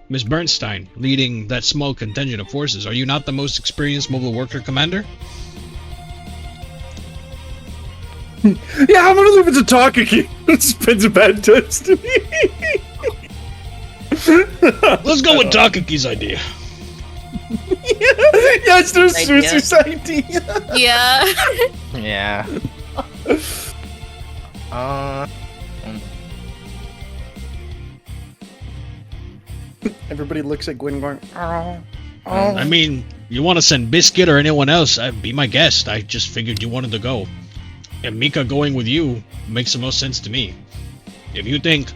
Miss Bernstein, leading that small contingent of forces. Are you not the most experienced mobile worker commander? Yeah, I'm gonna leave it to Takaki. It spends a bad times to me. Let's go with Takaki's idea. Yeah, it's their Susie's idea. Yeah. Yeah. Everybody looks at Gwen going, oh. I mean, you want to send Biscuit or anyone else, be my guest. I just figured you wanted to go. And Mika going with you makes the most sense to me. If you think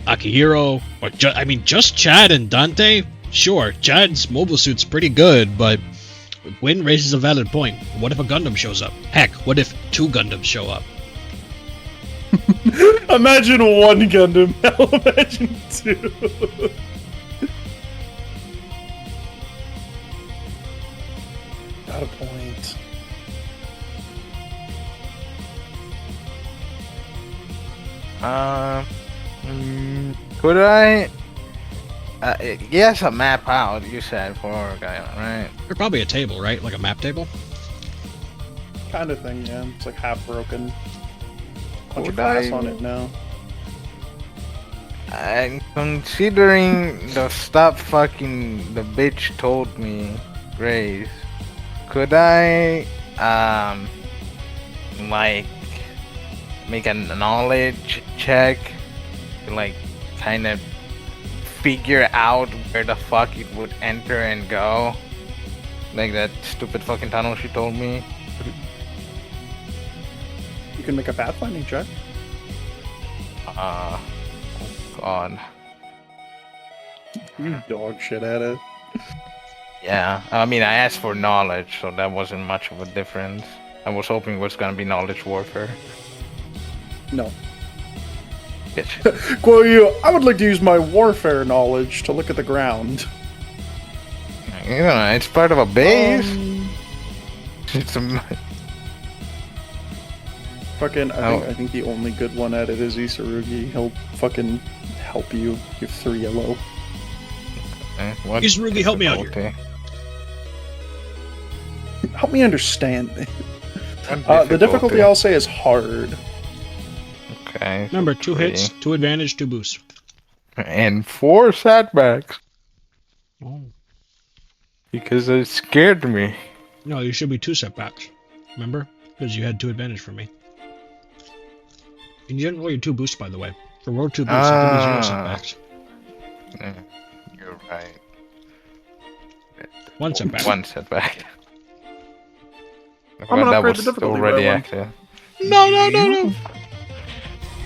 Akihiro, or just Chad and Dante, sure, Chad's mobile suit's pretty good, but Gwen raises a valid point. What if a Gundam shows up? Heck, what if 2 Gundams show up? Imagine 1 Gundam, hell, imagine 2. Got a point. Could I? He has a map out, you said, for Gaia, right? There's probably a table, right? Like a map table? Kind of thing, yeah. It's like half broken. Bunch of Could I- glass on it now. And considering the stuff fucking the bitch told me, Grace, could I, like, make a knowledge check to, like, kind of figure out where the fuck it would enter and go? Like that stupid fucking tunnel she told me. You can make a pathfinding check. Oh god. You dog shit at it. Yeah, I mean, I asked for knowledge, so that wasn't much of a difference. I was hoping it was gonna be knowledge warfare. No. Bitch. Guo, I would like to use my warfare knowledge to look at the ground. You know, it's part of a base. It's a... Fucking, Oh. I think the only good one at it is Isarugi. He'll fucking help you. You have 3 yellow. What Isarugi, help me out here. difficulty? Help me understand. What The difficulty I'll say is hard. Okay. Remember, 2 3. hits, 2 advantage, 2 boosts. And 4 setbacks. Oh. Because it scared me. No, you should be 2 setbacks. Remember? Because you had 2 advantage from me. And you didn't roll your 2 boosts, by the way. For roll 2 boosts, it could be 0 setbacks. Yeah, you're right. 1 setback. 1 setback. I'm gonna That upgrade was the difficulty already by 1. active. No.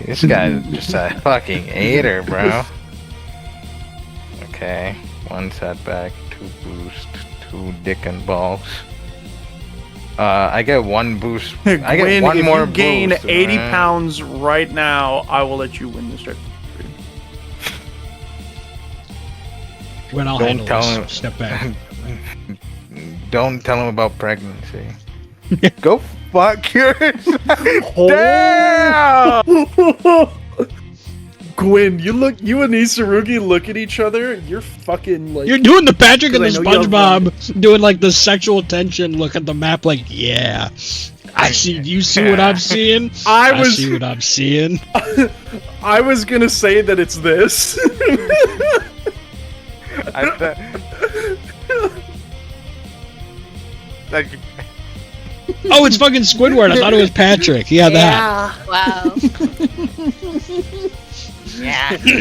This guy's just a fucking hater, bro. Okay, 1 setback, 2 boost, 2 dick and balls. I get 1 boost. I get Gwyn, 1 if more you gain boost, 80 right? pounds right now, I will let you win this trip. When I'll Don't handle tell this. him. Step back. Don't tell him about pregnancy. Go fuck yourself. Oh. Damn! Gwyn, you and Isarugi look at each other. You're fucking like. You're doing the Patrick and the 'Cause I know you have SpongeBob, doing like the sexual tension look at the map, like, yeah. I see. You see what I'm seeing? I see what I'm seeing. I was gonna say that it's this. I thought. Like, Oh, it's fucking Squidward. I thought it was Patrick. Yeah, that. Wow.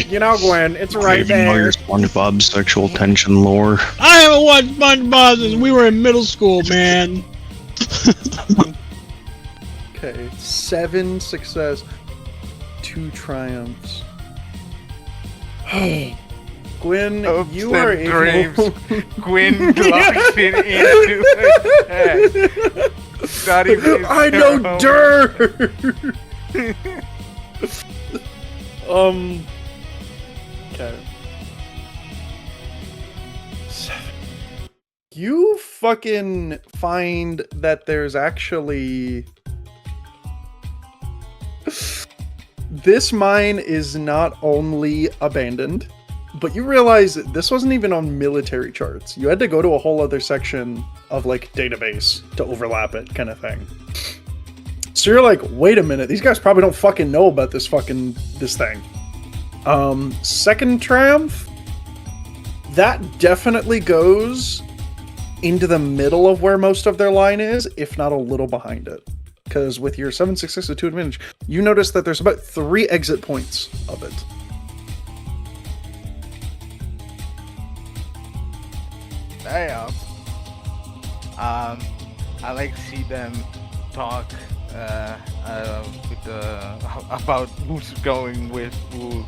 You know, Gwen, it's right Even know there. your SpongeBob sexual tension lore. I haven't watched SpongeBob since we were in middle school, man. Okay, 7 success, 2 triumphs. Gwen, hopes you are and able. dreams. Gwyn locks it into her head. Not even his I know own. dirt. Okay. 7. You fucking find that there's actually. This mine is not only abandoned, but you realize that this wasn't even on military charts. You had to go to a whole other section of like database to overlap it, kind of thing. So you're like, wait a minute, these guys probably don't fucking know about this thing. Second triumph, that definitely goes into the middle of where most of their line is, if not a little behind it. Because with your 7 success and 2 advantage, you notice that there's about 3 exit points of it. Damn. I like to see them talk with about who's going with who,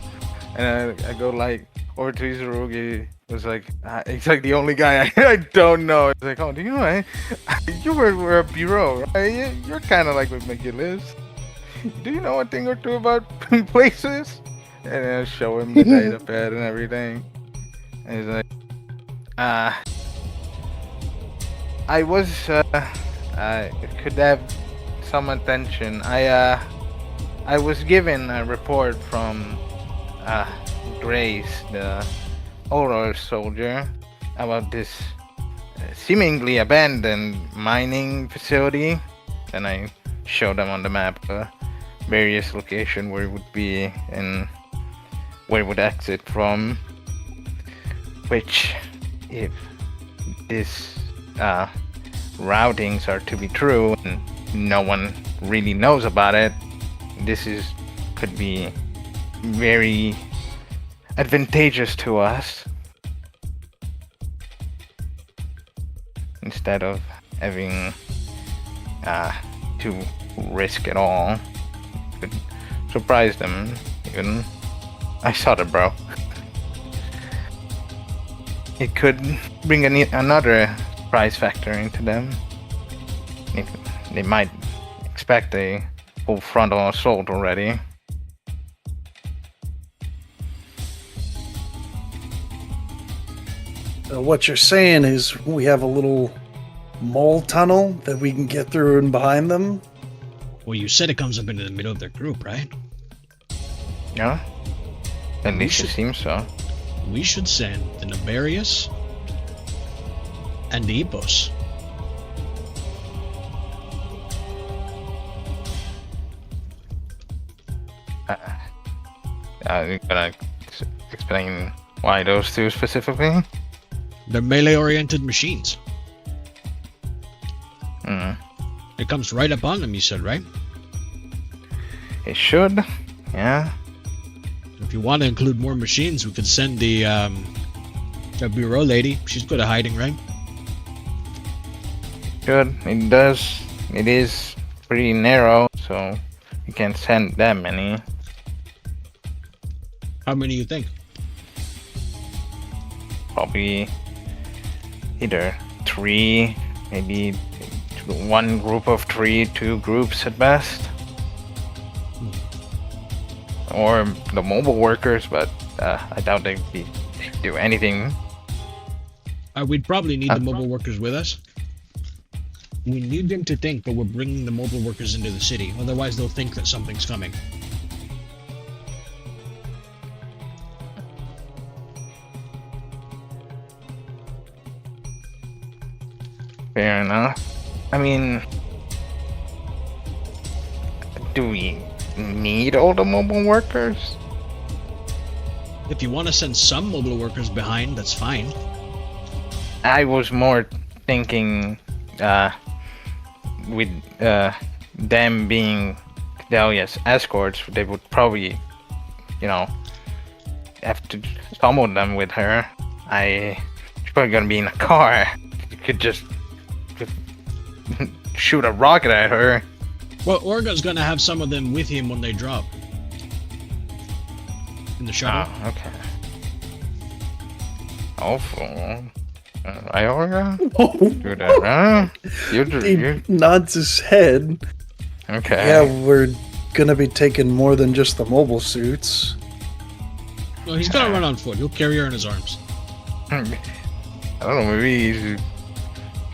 and I go like, or to Isarugi was like, it's like the only guy I don't know. It's like, oh, do you know, you were a bureau, right? You're kind of like with McGillis. Do you know a thing or two about places? And I show him the data pad and everything. And he's like, I was, I could have some attention. I was given a report from Grace, the older soldier about this seemingly abandoned mining facility. And I showed them on the map various location where it would be and where it would exit from. Which, if this routings are to be true and no one really knows about it, this could be very advantageous to us instead of having to risk it all. Could surprise them. Even I saw the bro. It could bring another price factor into them. They might expect a full frontal assault already. What you're saying is we have a little mole tunnel that we can get through and behind them? Well, you said it comes up into the middle of their group, right? Yeah? At least it seems so. We should send the Nefarious and the Epos. You gonna explain why those two specifically? They're melee-oriented machines. Mm. It comes right up on them, you said, right? It should, yeah. If you want to include more machines, we could send the bureau lady. She's good at hiding, right? Good. It does. It is pretty narrow, so you can't send that many. How many do you think? Probably either 3, maybe one group of 3, 2 groups at best. Or the mobile workers, but I doubt they'd do anything. We'd probably need the mobile workers with us. We need them to think that we're bringing the mobile workers into the city. Otherwise, they'll think that something's coming. Fair enough. I mean, do we need all the mobile workers? If you want to send some mobile workers behind, that's fine. I was more thinking with them being Dahlia's escorts, they would probably, have to summon them with her. She's probably gonna be in a car. You could just shoot a rocket at her. Well, Orga's gonna have some of them with him when they drop. In the shuttle. Oh, okay. Awful. Right, Orga? Do that, huh? He nods his head. Okay. Yeah, we're gonna be taking more than just the mobile suits. Well, he's gonna run on foot. He'll carry her in his arms. I don't know, maybe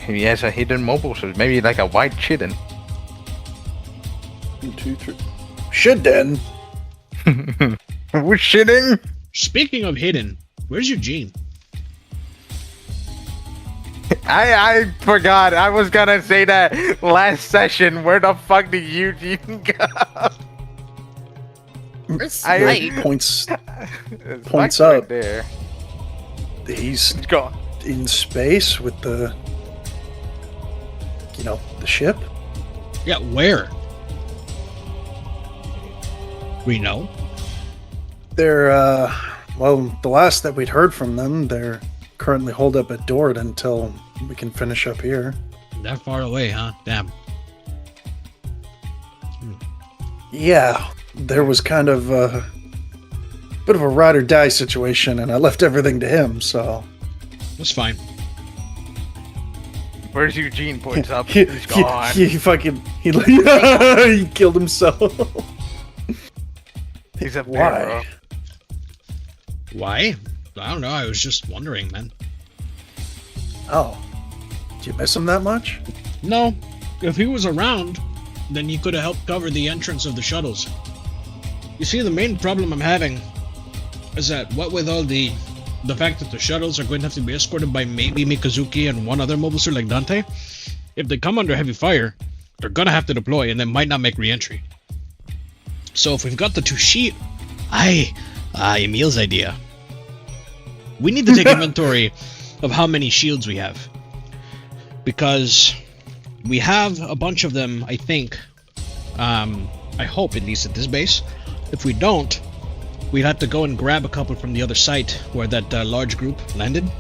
he has a hidden mobile suit. Maybe like a white chitin. 1, 2, 3. Shidden. We're shitting? Speaking of hidden, where's Eugene? I forgot. I was gonna say that last session. Where the fuck did Eugene go? Where's I- Spike? Points Spike's up. right there. He's He's gone. in space with the ship. Yeah, where? We know. They're well, the last that we'd heard from them, they're currently holed up at Dort until we can finish up here. That far away, huh? Damn. Yeah, there was kind of a bit of a ride or die situation, and I left everything to him, so That's fine. Where's Eugene? Points up. he He's gone. he killed himself. He's up Why? there, bro. Why? I don't know. I was just wondering, man. Oh, did you miss him that much? No. If he was around, then he could have helped cover the entrance of the shuttles. You see, the main problem I'm having is that what with all the the fact that the shuttles are going to have to be escorted by maybe Mikazuki and one other mobile suit like Dante, if they come under heavy fire, they're gonna have to deploy and they might not make re-entry. So if we've got the 2 sheet, Emil's idea. We need to take inventory of how many shields we have. Because we have a bunch of them, I think. I hope, at least at this base. If we don't, we'd have to go and grab a couple from the other site where that large group landed.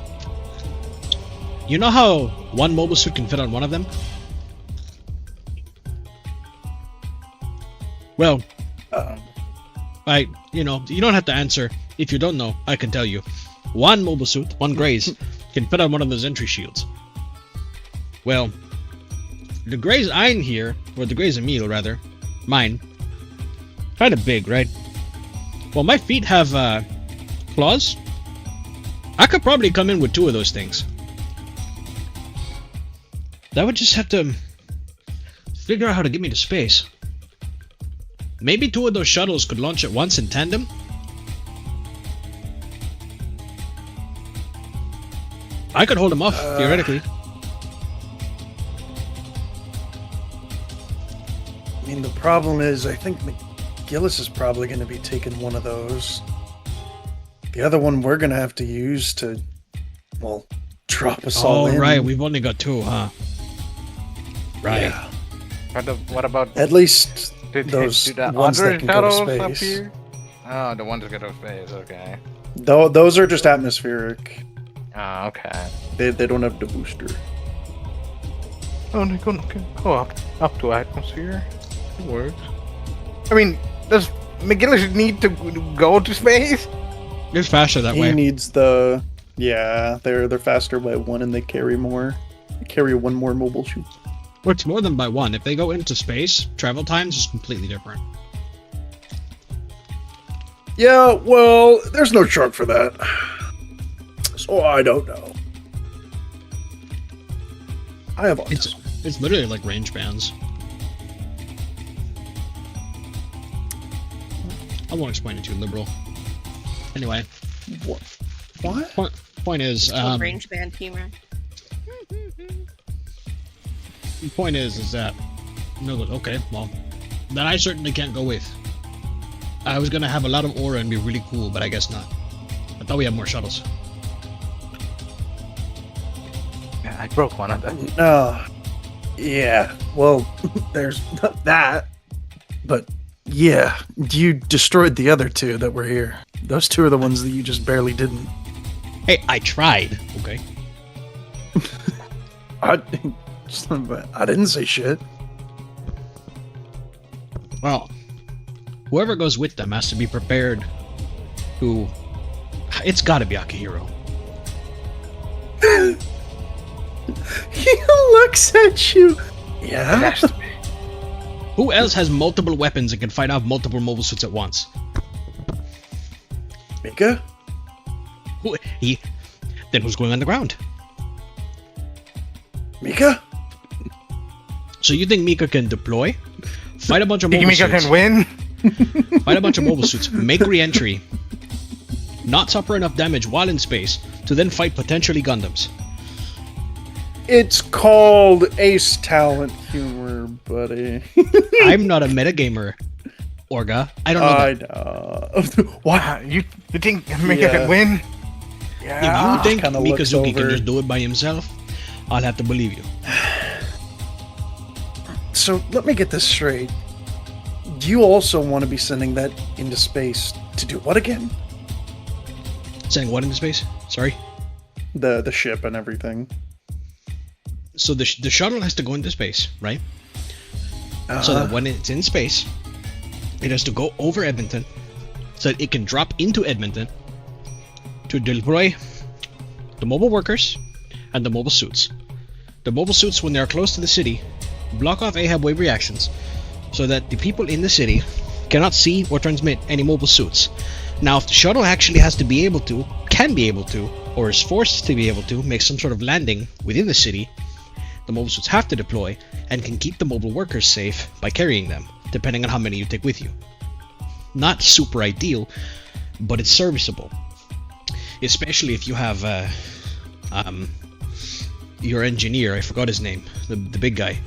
You know how one mobile suit can fit on one of them? Well, you don't have to answer. If you don't know, I can tell you. One mobile suit, one Graze, can fit on one of those entry shields. Well, the Graze Ein here, or the Graze Emil rather, mine, kind of big, right? Well, my feet have claws. I could probably come in with 2 of those things. That would just have to figure out how to get me to space. Maybe 2 of those shuttles could launch at once in tandem. I could hold them off, theoretically. I mean, the problem is, I think McGillis is probably going to be taking one of those. The other one we're going to have to use to, well, drop us all in. Oh, right. We've only got 2, huh? Right. Yeah. What about At least those those ones that can go to up space. here? Oh, the ones that go to space. Okay. Those are just atmospheric. Oh, okay. They don't have the booster. Oh, they can go up to atmosphere. It works. I mean, does McGillis need to go to space? It's faster that He way. needs the... Yeah, they're faster by 1 and they carry more. They carry 1 more mobile shoot. Well, it's more than by 1. If they go into space, travel times is completely different. Yeah, well, there's no chart for that. So I don't know. I have autism. It's literally like range bands. I won't explain it to you, liberal. Anyway, What? point is, range band humor. the point is that okay, well, then I certainly can't go with. I was gonna have a lot of aura and be really cool, but I guess not. I thought we had more shuttles. Yeah, I broke one of them. Yeah, well, there's not that. But, yeah, you destroyed the other 2 that were here. Those 2 are the ones that you just barely didn't. Hey, I tried. Okay. I didn't say shit. Well, whoever goes with them has to be prepared to... It's gotta be Akihiro. He looks at you. Yeah? It has to be. Who else has multiple weapons and can fight off multiple mobile suits at once? Mika? Then who's going on the ground? Mika? So you think Mika can deploy, fight a bunch of Think mobile Mika suits, can win? fight a bunch of mobile suits, make re-entry, not suffer enough damage while in space, to then fight potentially Gundams? It's called Ace Talent Humor, buddy. I'm not a metagamer, Orga. I don't know that. I know. What? You think Mika Yeah. can win? If Yeah. you think Kinda looks Mikazuki can over. just do it by himself, I'll have to believe you. So let me get this straight. You also want to be sending that into space to do what again? Saying what into space? Sorry? The ship and everything. So the shuttle has to go into space, right? So that when it's in space, it has to go over Edmonton, so that it can drop into Edmonton to deploy the mobile workers and the mobile suits. The mobile suits, when they are close to the city, block off Ahab wave reactions, so that the people in the city cannot see or transmit any mobile suits. Now, if the shuttle actually can be able to, or is forced to be able to, make some sort of landing within the city, the mobile suits have to deploy and can keep the mobile workers safe by carrying them, depending on how many you take with you. Not super ideal, but it's serviceable. especially if you have your engineer, I forgot his name, the big guy,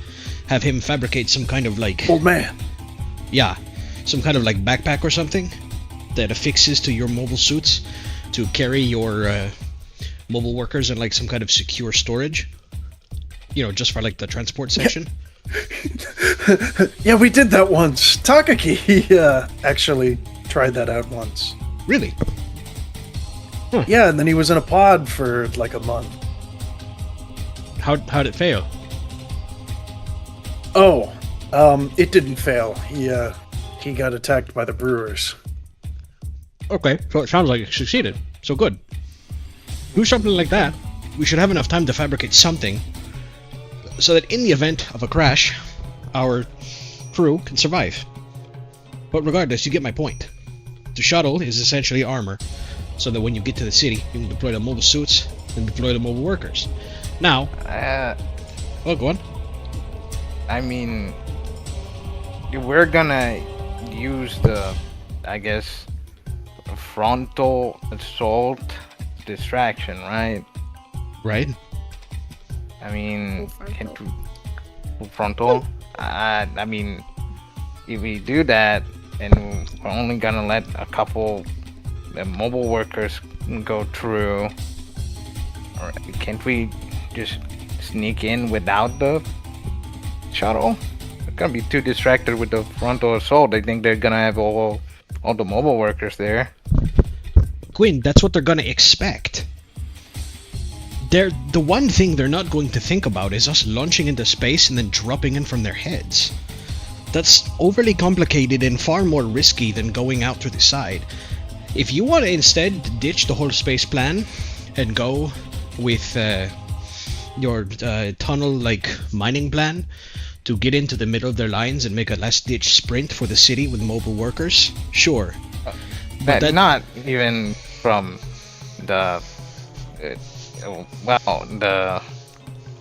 have him fabricate some kind of like Old man. yeah, some kind of like backpack or something that affixes to your mobile suits to carry your mobile workers in like some kind of secure storage. You know, just for like the transport section. Yeah, we did that once. Takaki actually tried that out once. Really? Yeah, and then he was in a pod for like a month. How'd it fail? Oh, it didn't fail. He got attacked by the brewers. Okay, so it sounds like it succeeded. So good. Do something like that. We should have enough time to fabricate something so that in the event of a crash, our crew can survive. But regardless, you get my point. The shuttle is essentially armor, so that when you get to the city, you can deploy the mobile suits and deploy the mobile workers. Now, oh, go on. I mean, we're gonna use the, I guess, frontal assault distraction, right? Right? I mean, Full frontal. can't we, frontal? I mean, if we do that, and we're only gonna let a couple mobile workers go through, or can't we just sneak in without the shuttle? We're gonna be too distracted with the frontal assault. I think they're gonna have all the mobile workers there. Quinn, that's what they're gonna expect. The one thing they're not going to think about is us launching into space and then dropping in from their heads. That's overly complicated and far more risky than going out through the side. If you want to instead ditch the whole space plan and go with your tunnel-like mining plan to get into the middle of their lines and make a last-ditch sprint for the city with mobile workers, sure. But not even from the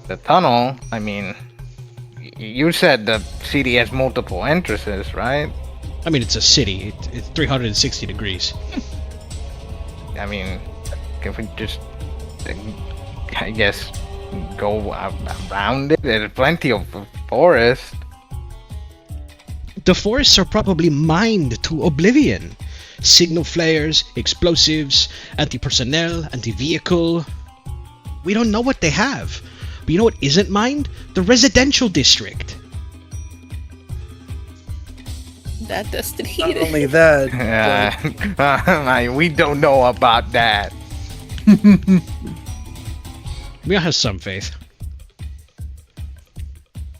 the tunnel. I mean, you said the city has multiple entrances, right? I mean, it's a city. It's 360 degrees. I mean, can we just, I guess, go around it? There's plenty of forest. The forests are probably mined to oblivion. Signal flares, explosives, anti-personnel, anti-vehicle. We don't know what they have. But you know what isn't mined? The residential district. That destiny. Not only that, We don't know about that. We all have some faith.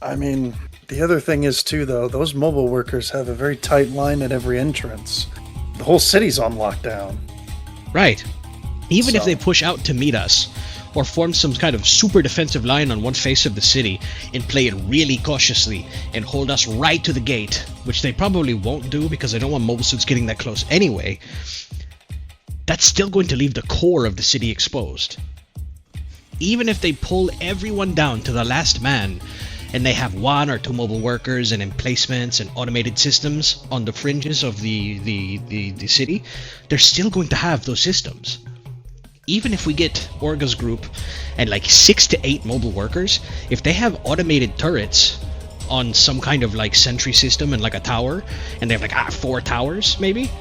I mean, the other thing is too, though, those mobile workers have a very tight line at every entrance. The whole city's on lockdown. Right. Even if So- they push out to meet us, or form some kind of super defensive line on one face of the city, and play it really cautiously, and hold us right to the gate, which they probably won't do because they don't want mobile suits getting that close anyway, that's still going to leave the core of the city exposed. Even if they pull everyone down to the last man, and they have one or two mobile workers and emplacements and automated systems on the fringes of the city, they're still going to have those systems. Even if we get Orga's group and like 6 to 8 mobile workers, if they have automated turrets on some kind of like sentry system and like a tower, and they have like 4 towers maybe,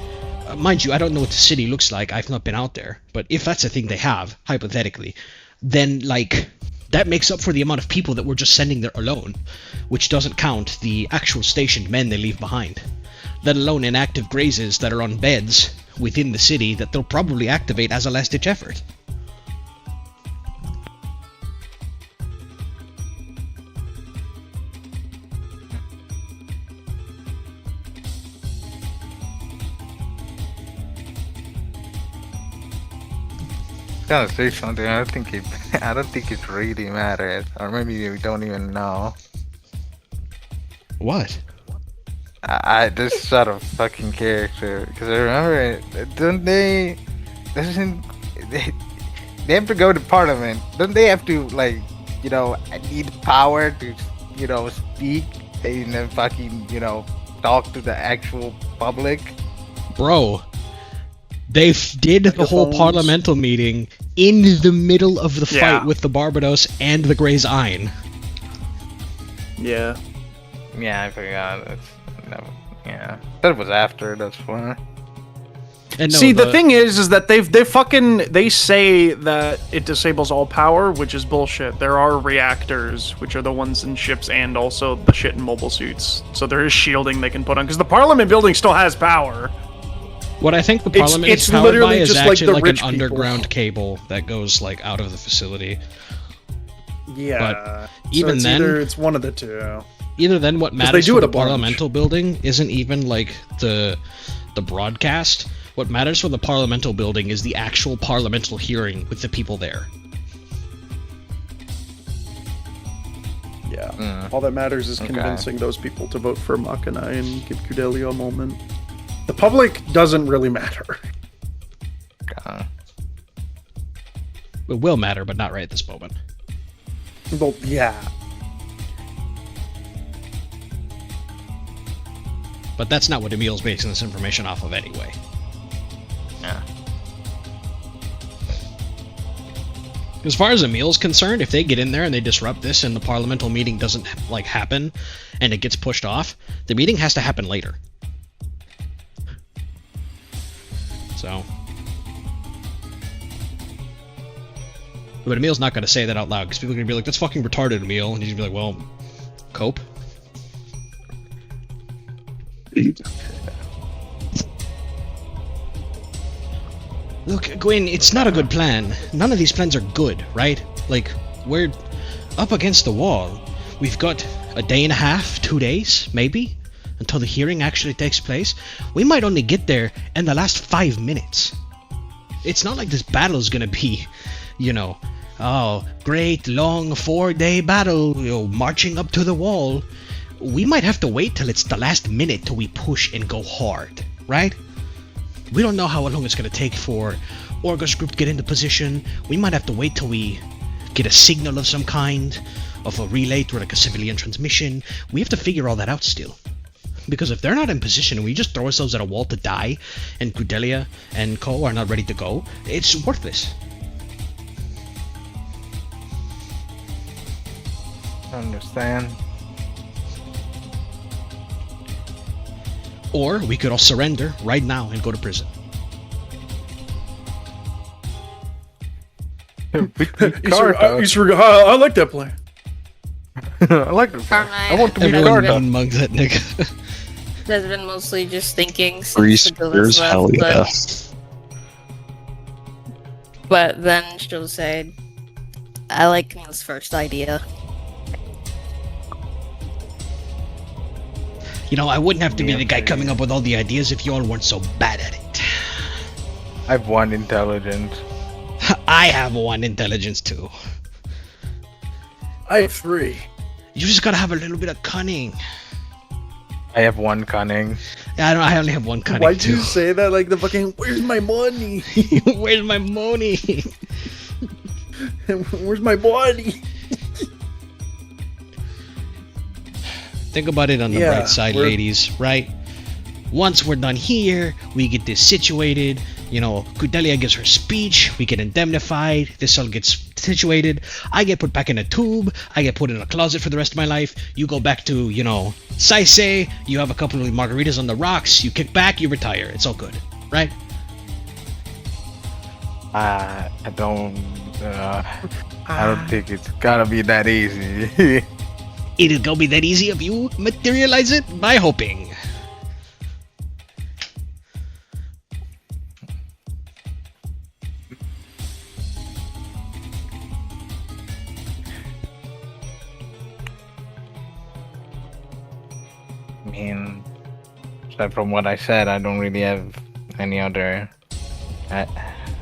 mind you, I don't know what the city looks like, I've not been out there, but if that's a thing they have, hypothetically, then like that makes up for the amount of people that we're just sending there alone, which doesn't count the actual stationed men they leave behind, let alone inactive grazes that are on beds within the city that they'll probably activate as a last-ditch effort. Gotta say something. I don't think it really matters, or maybe we don't even know. What? This sort of fucking character, because I remember, they have to go to parliament, don't they have to, like, need power to, speak and then fucking, talk to the actual public? Bro, They did the whole Megaphones. parliamental meeting in the middle of the fight Yeah. with the Barbados and the Grey's Ayn. Yeah. Yeah, I forgot. Yeah, that was after. That's why. And no, See, the thing is that they say that it disables all power, which is bullshit. There are reactors, which are the ones in ships and also the shit in mobile suits. So there is shielding they can put on, because the Parliament building still has power. what I think the It's- Parliament it's is powered literally by is just like actually the like an rich people. underground cable that goes like out of the facility. Yeah. even it's then- it's one of the two. Either then, what they matters do for it the a bunch. parliamental building isn't even like the broadcast. What matters for the parliamental building is the actual parliamental hearing with the people there. Yeah. Mm. All that matters is Okay. convincing those people to vote for Machina and give Cudelia a moment. The public doesn't really matter. It will matter, but not right at this moment. Well, yeah. But that's not what Emil's basing this information off of anyway. Yeah. As far as Emil's concerned, if they get in there and they disrupt this and the parliamental meeting doesn't like happen and it gets pushed off, the meeting has to happen later. So. But Emil's not going to say that out loud because people are going to be like, that's fucking retarded, Emil. And he's going to be like, well, cope. Look, Gwen, it's not a good plan. None of these plans are good, right? Like, we're up against the wall. We've got a day and a half, 2 days, maybe, until the hearing actually takes place. We might only get there in the last 5 minutes. It's not like this battle's gonna be, you know, oh, great long 4-day battle, you know, marching up to the wall. We might have to wait till it's the last minute till we push and go hard, right? We don't know how long it's going to take for Orga's group to get into position. We might have to wait till we get a signal of some kind, of a relay through like a civilian transmission. We have to figure all that out still. Because if they're not in position and we just throw ourselves at a wall to die, and Cudelia and Co are not ready to go, it's worthless. Understand. Or we could all surrender right now and go to prison. I like that plan. I like this. Carmine, I want to be Everyone Carta. mugs that nigga. has been mostly just thinking Free since the spears, left, hell yeah. but then she'll say, I like Camille's first idea. You know, I wouldn't have to be Yeah, the guy okay. coming up with all the ideas if you all weren't so bad at it. I've one intelligence. I have 1 intelligence too. I have 3. You just gotta have a little bit of cunning. I have 1 cunning. Yeah, I only have 1 cunning Why'd too. you say that like the fucking, where's my money? Where's my money? Where's my body? Think about it on the Yeah, bright side, we're- ladies, right? Once we're done here, we get this situated. You know, Cudelia gives her speech, we get indemnified, this all gets situated, I get put back in a tube, I get put in a closet for the rest of my life, you go back to, you know, Saisei, you have a couple of margaritas on the rocks, you kick back, you retire, it's all good, right? I don't think it's gotta be that easy. It'll go be that easy if you materialize it by hoping. I mean, aside from what I said, I don't really have any other, I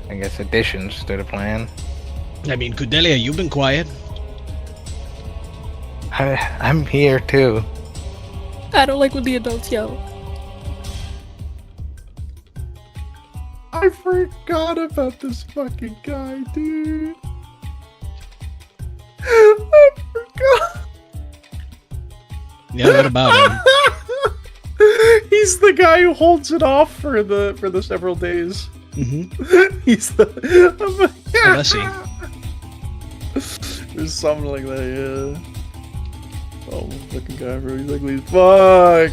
guess, additions to the plan. I mean, Cudelia, you've been quiet. I'm here too. I don't like when the adults yell. I forgot about this fucking guy, dude. I forgot. Yeah, what about him? He's the guy who holds it off for the several days. Mm-hmm. He's the. I'm like, Oh, that's he. There's something like that, yeah. Oh, fucking guy, bro. He's ugly as fuck.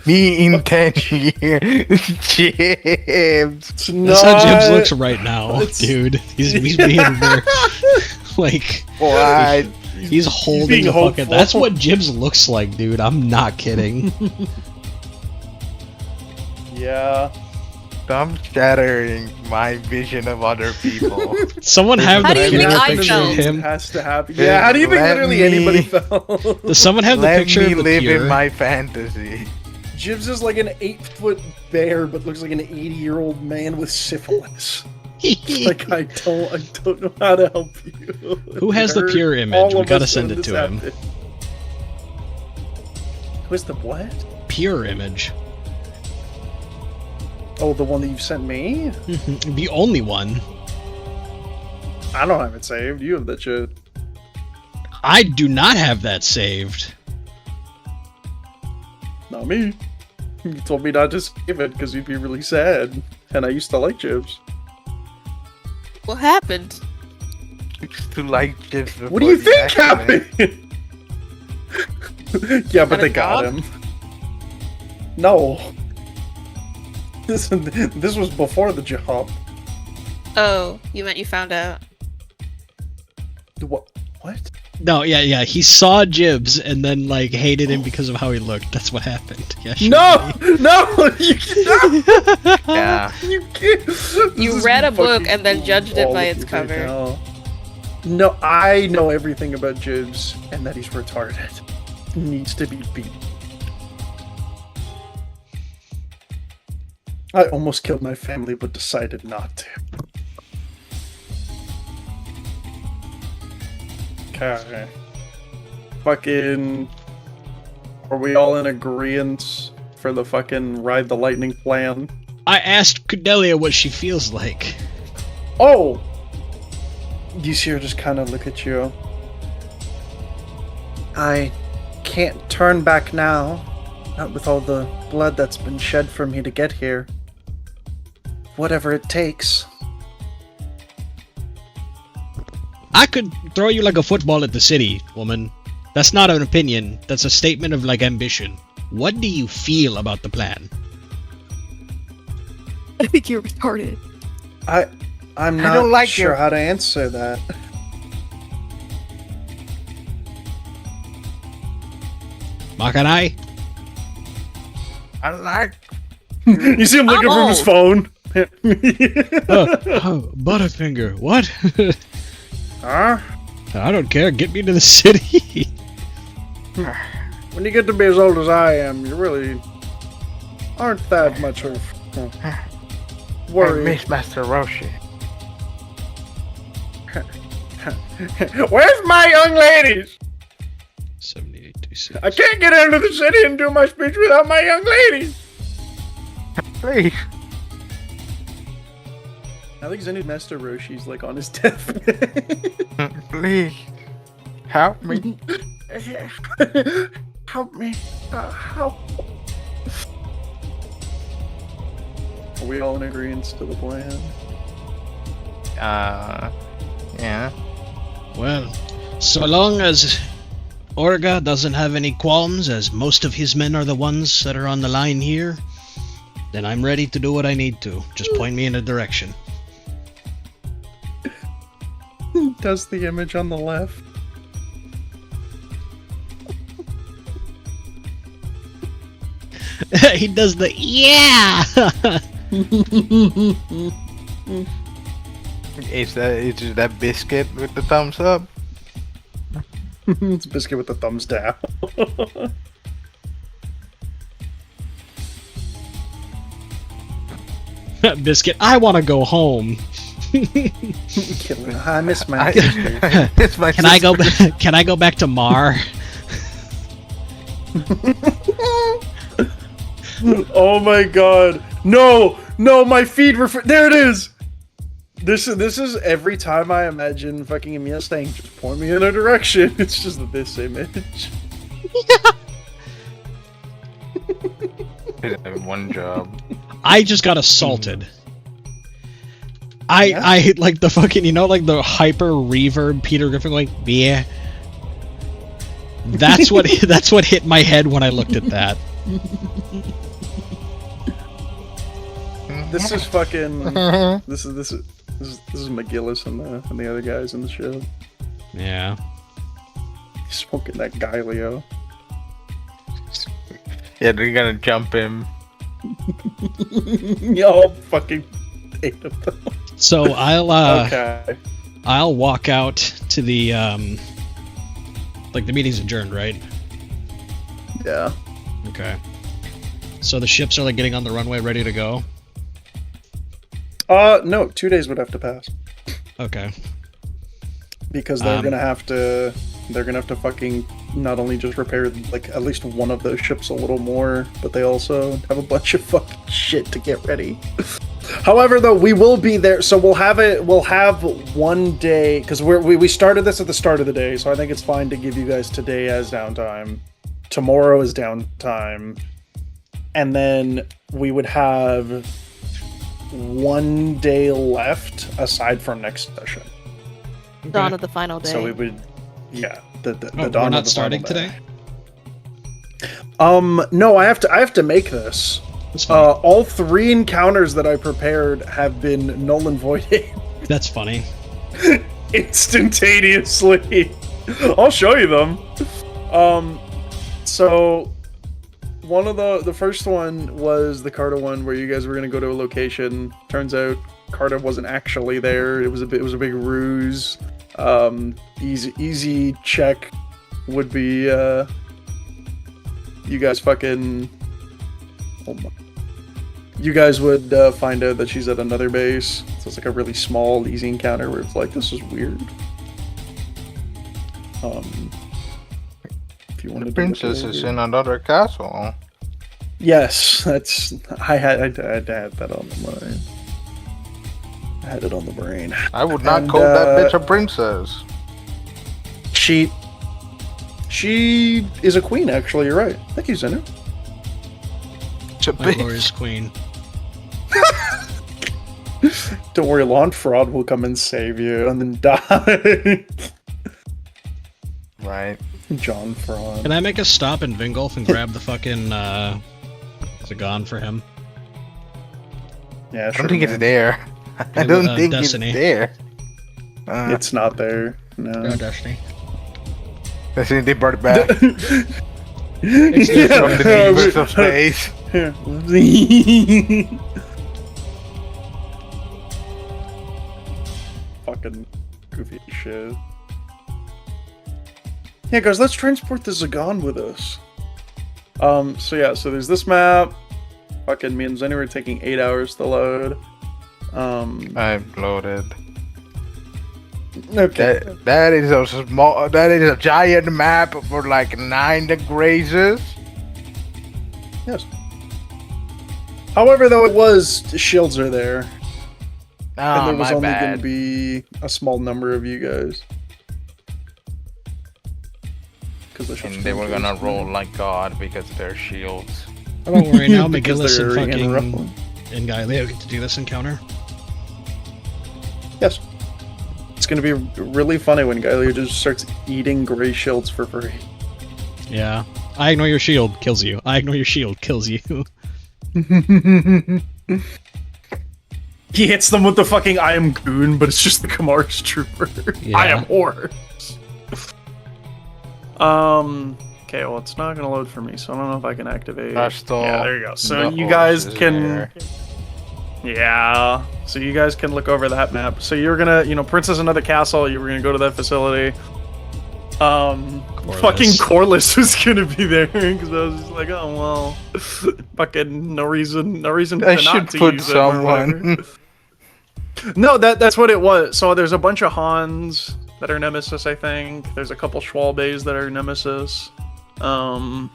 Me in 10 years. Jibs. It's That's how Jibs not- looks right now, It's- dude. He's being very, like, What? he's holding being the fucking. hopeful. That's what Jibs looks like, dude. I'm not kidding. Yeah. Stop shattering my vision of other people. Someone have How the do you think picture, I picture of felt? It him. has to happen. Yeah, how do you think Let literally me- anybody felt? Does someone have the Let picture me of the live pure? in my fantasy. Jibs is like an 8-foot bear, but looks like an 80-year-old man with syphilis. Like I don't know how to help you. Who has the Hurt pure image? all We of gotta us send when it this to him. happened. Who's the what? Pure image. Oh, the one that you sent me? The only one. I don't have it saved. You have that shit. I do not have that saved. Not me. You told me not to save it because you'd be really sad. And I used to like Jibs. What happened? Used to like Jibs before What do you the think accident. happened? Yeah, but Got a they got job? him. No. This was before the job. Oh, you meant you found out. What? What? No, yeah. He saw Jibs and then like hated him because of how he looked. That's what happened. Yeah, sure. No! No! You can't! Yeah. You can't! You This is read a book fucking and then judged it all by of its you right cover. now. No, I know everything about Jibs and that he's retarded. He needs to be beat. I almost killed my family but decided not to. Okay. Fucking... Are we all in agreement for the fucking Ride the Lightning plan? I asked Cordelia what she feels like. Oh! You see her just kind of look at you. I can't turn back now. Not with all the blood that's been shed for me to get here. Whatever it takes. I could throw you like a football at the city, woman. That's not an opinion. That's a statement of like ambition. What do you feel about the plan? I think you're retarded. I'm I not don't like sure your- how to answer that. Makanai? I like. You see him looking from his phone. Butterfinger, what? Huh? I don't care, get me to the city. When you get to be as old as I am, you really aren't that much of I worry. miss Master Roshi. Where's my young ladies? 7826. I can't get into the city and do my speech without my young ladies. Please. I think Zenith Master Roshi's like on his deathbed. Please. Help me. Help me. Help. Are we all in agreement to the plan? Yeah. Well, so long as Orga doesn't have any qualms, as most of his men are the ones that are on the line here, then I'm ready to do what I need to. Just point me in a direction. Does the image on the left? He does the yeah. Is that biscuit with the thumbs up? It's Biscuit with the thumbs down. Biscuit, I want to go home. I miss my sister. It's my Can I go? Can I go back to Mar? Oh my god. No! No, my feed there it is! This is every time I imagine fucking Emil saying, just point me in a direction. It's just this image. One job. I just got assaulted. I like the fucking, you know, like the hyper reverb Peter Griffin going, yeah. That's what hit my head when I looked at that. This is fucking. This is McGillis and the other guys in the show. Yeah. He's smoking that Galileo. Yeah, they're gonna jump him. Y'all fucking 8 of them. So Okay. I'll walk out to the like the meeting's adjourned, right? Yeah. Okay. So the ships are like getting on the runway ready to go. No, 2 days would have to pass. Okay. Because they're gonna have to fucking not only just repair like at least one of those ships a little more, but they also have a bunch of fucking shit to get ready. However, though, we will be there, so we'll have 1 day, because we started this at the start of the day, so I think it's fine to give you guys today as downtime. Tomorrow is downtime. And then we would have 1 day left aside from next session. Dawn of the final day. So we would, yeah, the dawn we're of not the starting final day. today? No, I have to make this. That's funny. All 3 encounters that I prepared have been null and voided That's funny. instantaneously. I'll show you them. So one of the first one was the Carter one where you guys were gonna go to a location. Turns out Carter wasn't actually there. It was a big ruse. Easy check would be you guys fucking. Oh my. You guys would find out that she's at another base. So it's like a really small, easy encounter where it's like, this is weird. If you want The to princess is in another castle. Yes, that's. I had that on the mind. I had it on the brain. I would not And, call that bitch a princess. She is a queen, actually. You're right. I think he's in it. It's a My bitch. glorious queen. Don't worry, Lawn Fraud will come and save you and then die. Right. John Fraud. Can I make a stop in Vingolf and grab the fucking Zagon for him? Yeah, I sure. don't think it's man. there. I It don't was, think Destiny. it's there. It's not there. No. No, Destiny. Destiny, they brought it back from Yeah. the universe of space. Fucking goofy shit. Yeah, guys, let's transport the Zagon with us. So there's this map. Fucking me and Zenny were taking 8 hours to load. I've loaded. Okay. That is a small. That is a giant map for like 9 degrees. Yes. However, though, it was shields are there, and Oh, there was my only going to bad. be a small number of you guys. Because And they were gonna roll like God because they're shields. Oh, don't worry, now Because McGillis and they're fucking interrupting. and Galileo get to do this encounter. Yes. It's going to be really funny when Galileo just starts eating gray shields for free. Yeah. I ignore your shield, kills you. I ignore your shield, kills you. He hits them with the fucking I am goon, but it's just the Kamar's trooper. Yeah. I am horse. Okay, well, it's not gonna load for me, so I don't know if I can activate. Crystal, Yeah, there you go. So the you guys horse is can. there. Yeah. So you guys can look over that map. So you're gonna, Princess Another Castle. You were gonna go to that facility. Fucking Corliss was gonna be there because I was just like, oh well, fucking no reason I to should not to put use it or whatever. someone. No, that's what it was. So there's a bunch of Hans that are Nemesis, I think. There's a couple Schwalbes that are Nemesis. Bunch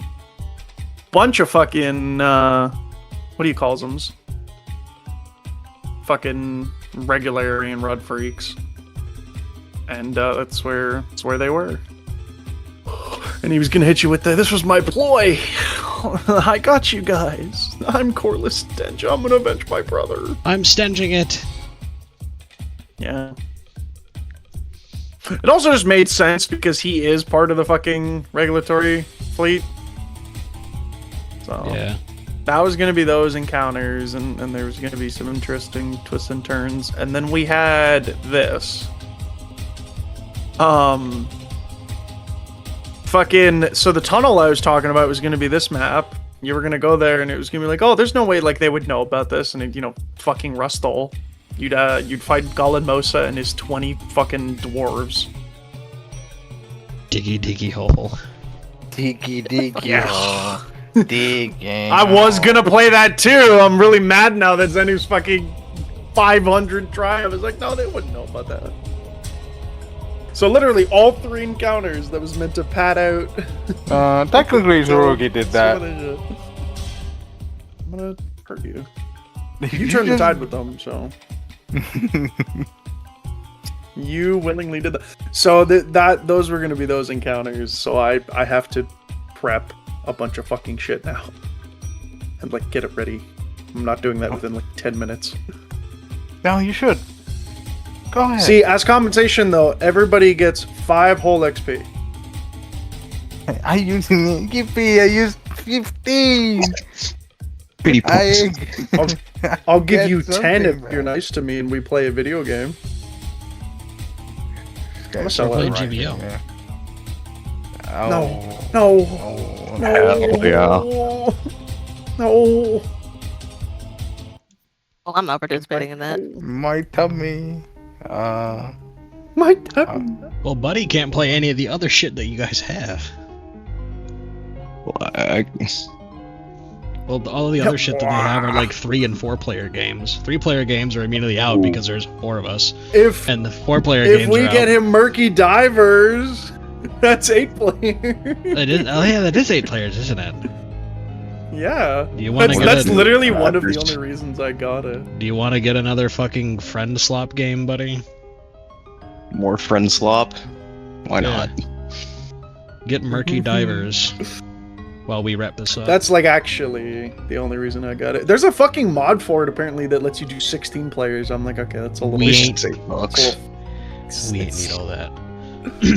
of fucking what do you call them? Fucking regularian Rud freaks. And that's where they were. And he was gonna hit you with this was my ploy. I got you guys. I'm Corliss Stench. I'm gonna avenge my brother. I'm stenching it. Yeah. It also just made sense because he is part of the fucking regulatory fleet. So Yeah. that was gonna be those encounters, and there was gonna be some interesting twists and turns. And then we had this. Fucking, so the tunnel I was talking about was gonna be this map. You were gonna go there, and it was gonna be like, oh, there's no way like they would know about this, and it, fucking Rustol. You'd fight Gollin Mosa and his 20 fucking dwarves. Diggy diggy hole. Diggy. Yeah. Digging. I was gonna play that too. I'm really mad now that Zenu's fucking 500 try. I was like, no, they wouldn't know about that. So literally all 3 encounters that was meant to pad out. Technically, Zorogi did that. I'm gonna hurt you. You turned the tide with them, so. You willingly did that. So those were gonna be those encounters. So I have to prep a bunch of fucking shit now and like get it ready. I'm not doing that within like 10 minutes. No, you should. Go ahead. See, as compensation though, everybody gets 5 whole XP. I used 15. Pity points. I'll give you Get 10 if something, you're man. nice to me and we play a video game. Okay, sell Play it. GBO. Yeah. No. Oh. No. Hell yeah. No. Well, I'm not participating in that. My tummy. My tummy. Well, Buddy can't play any of the other shit that you guys have. Well, all of the other shit that they have are like 3 and 4 player games. 3 player games are immediately out because there's 4 of us, If and the 4 player if games we are get out. him murky divers, that's 8 players. It is, oh yeah, that is 8 players, isn't it? Yeah. Do you want to That's get? literally one of the only reasons I got it. Do you want to get another fucking friend slop game, buddy? More friend slop? Why not? Get murky divers while we wrap this up. That's like actually the only reason I got it. There's a fucking mod for it apparently that lets you do 16 players. I'm like, okay, that's a little. We We ain't- should save bucks. we ain't need all that.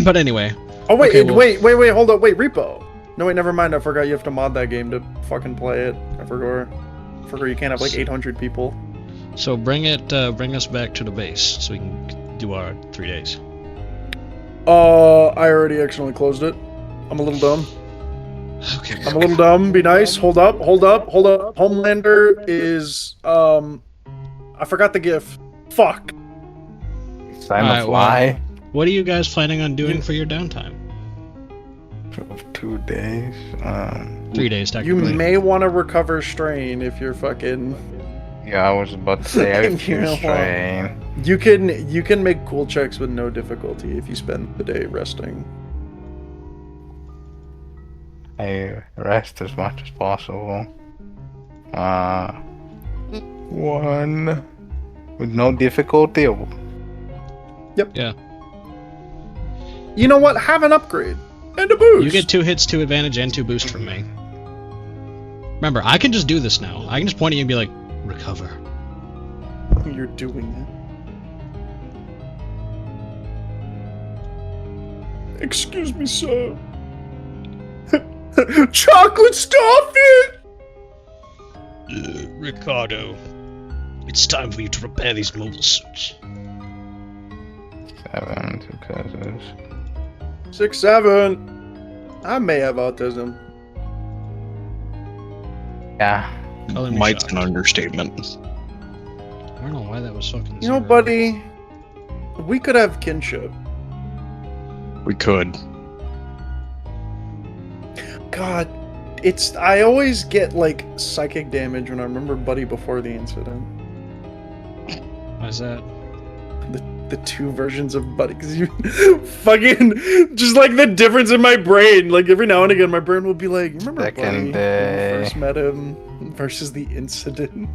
But anyway, Oh wait, Okay, well- wait, hold up, wait, Repo. No wait, never mind. I forgot you have to mod that game to fucking play it. I forgot you can't have like 800 people. so bring us back to the base so we can do our 3 days. I already accidentally closed it. I'm a little dumb. Okay. I'm a little dumb. Be nice. Hold up. Homelander is I forgot the GIF. Fuck. Sign Alright, of lie. What are you guys planning on doing for your downtime? 2 days. 3 days, You technically. may want to recover strain if you're fucking. Yeah, I was about to say I You refuse know what? train. You can make cool checks with no difficulty if you spend the day resting. I rest as much as possible. 1 with no difficulty. Yeah. You know what? Have an upgrade and a boost. You get 2 hits, 2 advantage, and 2 boost from me. Remember, I can just do this now. I can just point at you and be like, recover. You're doing it. Excuse me, sir. Chocolate, stop it! Ricardo, it's time for you to repair these mobile suits. 7 because 6, 7. I may have autism. yeah. Color me Might's shocked. an understatement. I don't know why that was fucking. You know, 0. buddy, we could have kinship. We could. God, I always get like psychic damage when I remember Buddy before the incident. Why's that? The 2 versions of Buddy, because you fucking just like the difference in my brain. Like every now and again, my brain will be like, "Remember Second Buddy when you day. first met him versus the incident."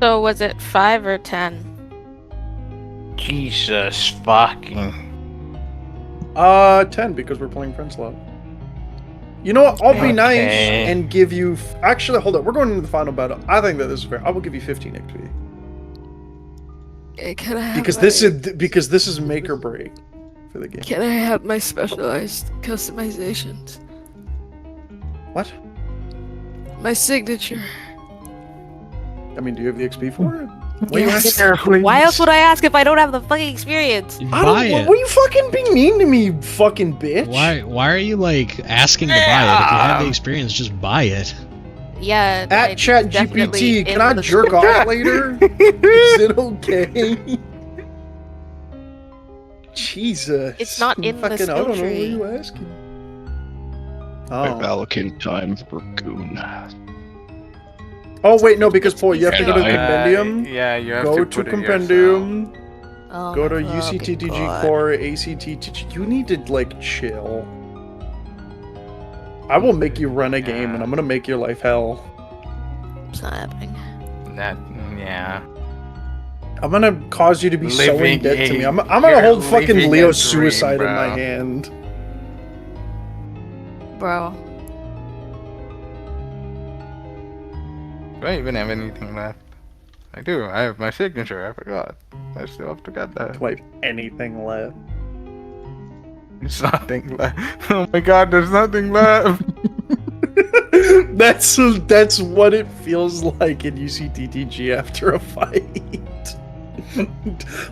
So was it 5 or 10? Jesus fucking. 10 because we're playing Friends Love. You know what? I'll be nice Okay. and give you. Actually, hold on. We're going into the final battle. I think that this is fair. I will give you 15 XP Can I have because this is make or break for the game. Can I have my specialized customizations? What? My signature. I mean, do you have the XP for it? What are you asking? Why else would I ask if I don't have the fucking experience? You I buy don't. it. What are you fucking being mean to me, fucking bitch? Why are you like asking to buy it? If you have the experience, just buy it. Yeah. I At Chat definitely GPT, can I in the- jerk off later? Is it okay? Jesus. It's not in the fucking, skill I don't know what tree. you asking. I've Oh. allocated time for Goon. Oh wait, no, because Paul, you have to go to Yeah, compendium. Yeah, you have Go to to put it compendium. Oh Go my to fucking UCTG God. core, ACTTG. You need to like chill. I will make you run a game, and I'm gonna make your life hell. It's not happening. Yeah. I'm gonna cause you to be so in Living debt to me. a- I'm gonna you're hold fucking living a Leo's dream, suicide in my bro. hand. Bro. Do I even have anything left? I do. I have my signature. I forgot. I still have to get that. Like anything left. There's nothing left. Oh my god, there's nothing left. That's what it feels like in UCTTG after a fight.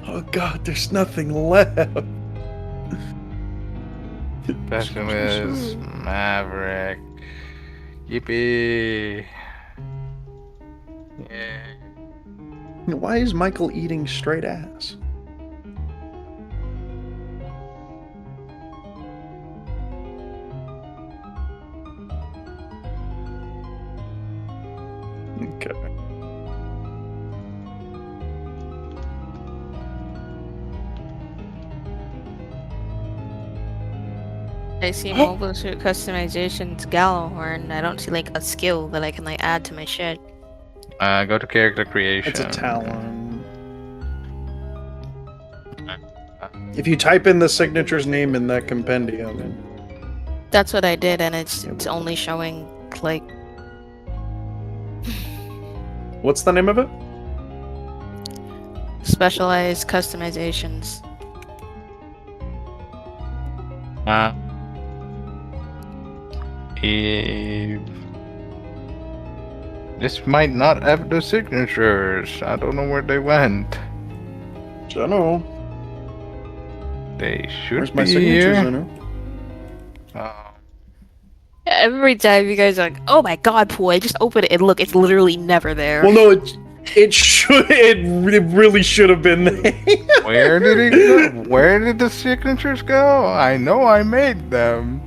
Oh god, there's nothing left. Specialist, Maverick. Yippee. Yeah. Why is Michael eating straight ass? Okay. I see mobile suit customizations Gallowhorn. I don't see like a skill that I can like add to my shit. Go to character creation. It's a talon. If you type in the signature's name in that compendium, That's what I did, and it's only showing like what's the name of it? specialized customizations. This might not have the signatures. I don't know where they went. I don't know. They should Where's be my signatures here. in it? Every time you guys are like, "Oh my god, Pool!" I just open it and look, it's literally never there. Well, no, it really should have been there. Where did it go? Where did the signatures go? I know I made them.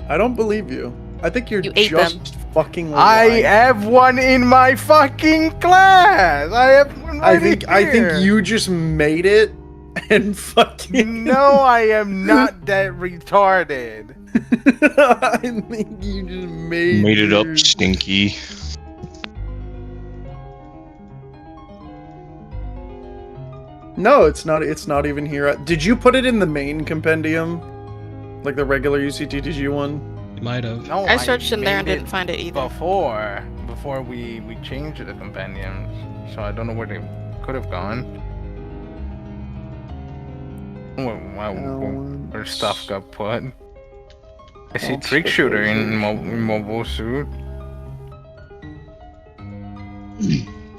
I don't believe you. I think you're You ate just fucking I lying. have one in my fucking class. I have one right I here. think you just made it and fucking No, I am not that retarded. I think you just made Made it up, yours. stinky. No, it's not even here. Did you put it in the main compendium? Like the regular UCTTG one? You might have. No, I searched in there and made didn't find it either. Before we changed the compendiums, so I don't know where they could have gone. Where stuff got put. I see trick shooter in mobile suit.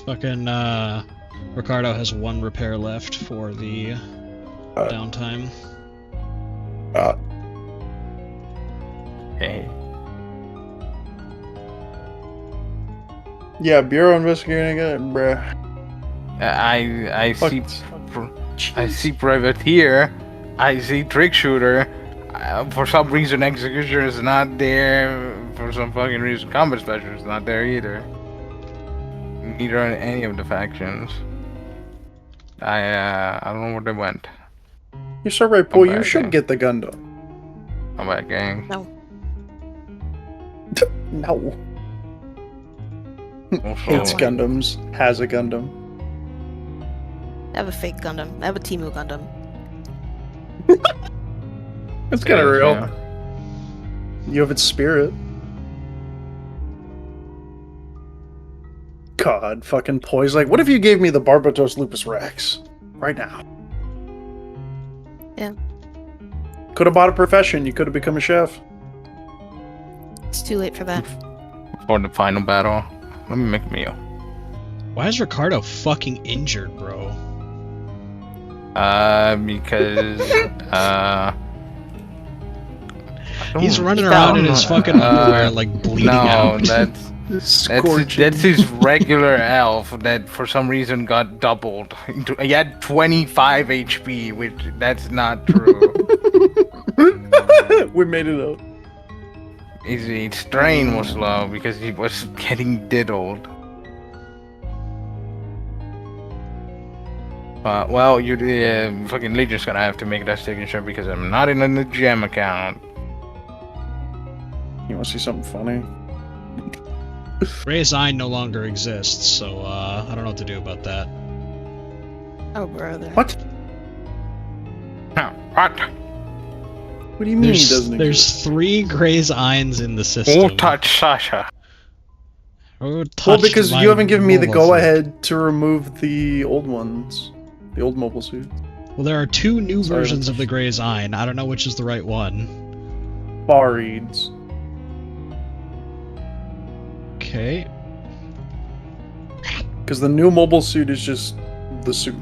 Fucking Ricardo has one repair left for the downtime. Hey. Yeah, Bureau investigating it, bruh. I Fuck. see privateer. I see trick shooter. For some reason, executioner is not there. For some fucking reason, combat specialist is not there either. Neither are any of the factions. I don't know where they went. You're so right, Paul. You back, should gang. get the Gundam. Come back, gang. No. Also, Hates Gundams. Has a Gundam. I have a fake Gundam. I have a Timu Gundam. It's kind of real. yeah. You have its spirit. God, fucking Poise. Like, what if you gave me the Barbatos Lupus Rex? Right now. Yeah. Could have bought a profession. You could have become a chef. It's too late for that. For the final battle, let me make a meal. Why is Ricardo fucking injured, bro? Because He's running He around fell. in his fucking underwear, like bleeding out. No, that's his regular elf that for some reason got doubled. He had 25 HP, which that's not true. We made it up. His strain was low because he was getting diddled. Well, you fucking Legion's gonna have to make that signature because I'm not in the gem account. You want to see something funny? Ray's Eye no longer exists, so I don't know what to do about that. Oh, brother. What? What? What do you mean he doesn't There's exist? 3 Gray's Eyes in the system. Won't touch Sasha. Who Well, touched because my you haven't given me the mobile suit? go-ahead to remove the old ones. The old mobile suit. Well, there are 2 new Sorry, versions of the Gray's Eye, and I don't know which is the right one. Fareeds. Okay. Because the new mobile suit is just the suit.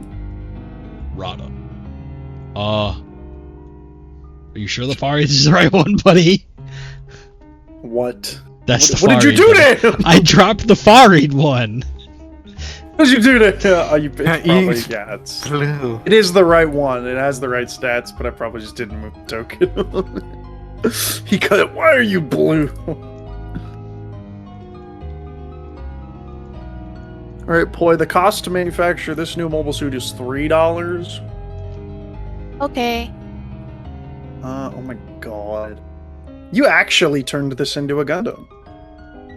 Rada. Are you sure the Farid is the right one, buddy? What? That's the What did you Farid do one. to him? I dropped the Farid one. What did you do to him? Oh, you bitch. Probably, He's yeah, it's... Blue. It is the right one. It has the right stats, but I probably just didn't move the token. He cut it. Why are you blue? Alright, Ploy, the cost to manufacture this new mobile suit is $3. Okay. Oh my god. You actually turned this into a Gundam.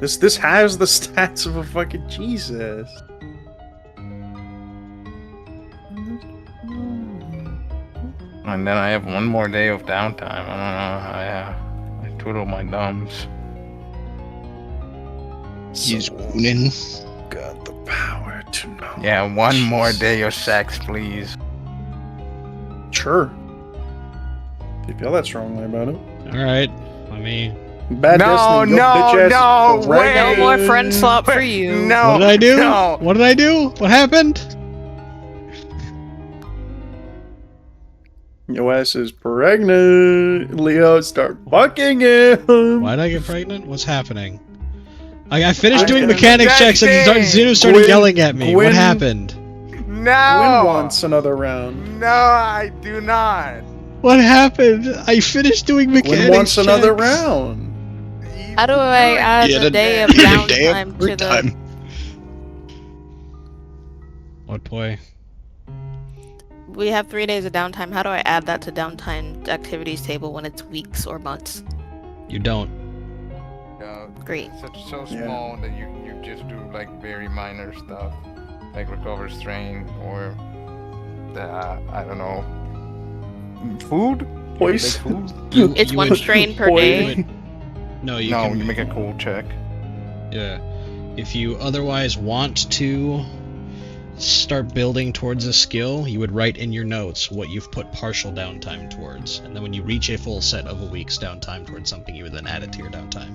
This has the stats of a fucking Jesus. And then I have one more day of downtime. I don't know. I twiddle my thumbs. He's winning. Got the power to know. Yeah, one more day of sex, please. Sure. If you feel that strongly about it. Alright. Let me... Bad No, Destiny, no, bitch ass no, is wait. No pregnant. more friend swap for you. No. What did I do? No. What did I do? What happened? Your ass is pregnant. Leo, start fucking him. Why did I get pregnant? What's happening? I finished I doing didn't- mechanics checks and Xeno started Gwyn- yelling at me. What Gwyn- happened? No. Gwyn wants another round. No, I do not. What happened? I finished doing mechanics Gwyn wants another checks. round. How do I add Yeah, a day of day downtime of to free the... time. What boy? We have 3 days of downtime. How do I add that to downtime activities table when it's weeks or months? You don't. Great. Such so Yeah. small that you just do like very minor stuff, like recover strain or the I don't know, food. Poise. Food? It's you one would- strain per Boy. day. No, you No, can you make a cool check. Yeah. If you otherwise want to start building towards a skill, you would write in your notes what you've put partial downtime towards. And then when you reach a full set of a week's downtime towards something, you would then add it to your downtime.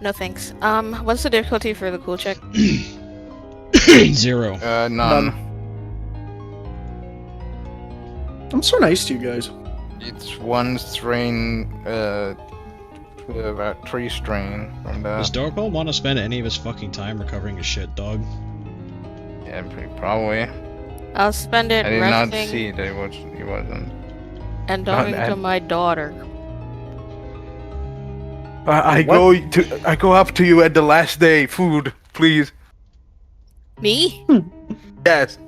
No thanks. What's the difficulty for the cool check? 0. None. I'm so nice to you guys. It's one strain, about 3 strain from Does the. Dorkball want to spend any of his fucking time recovering his shit, dog? Yeah, probably. I'll spend it I did resting not see that he wasn't. and not talking that. to my daughter. I go up to you at the last day. Food, please. Me? Yes.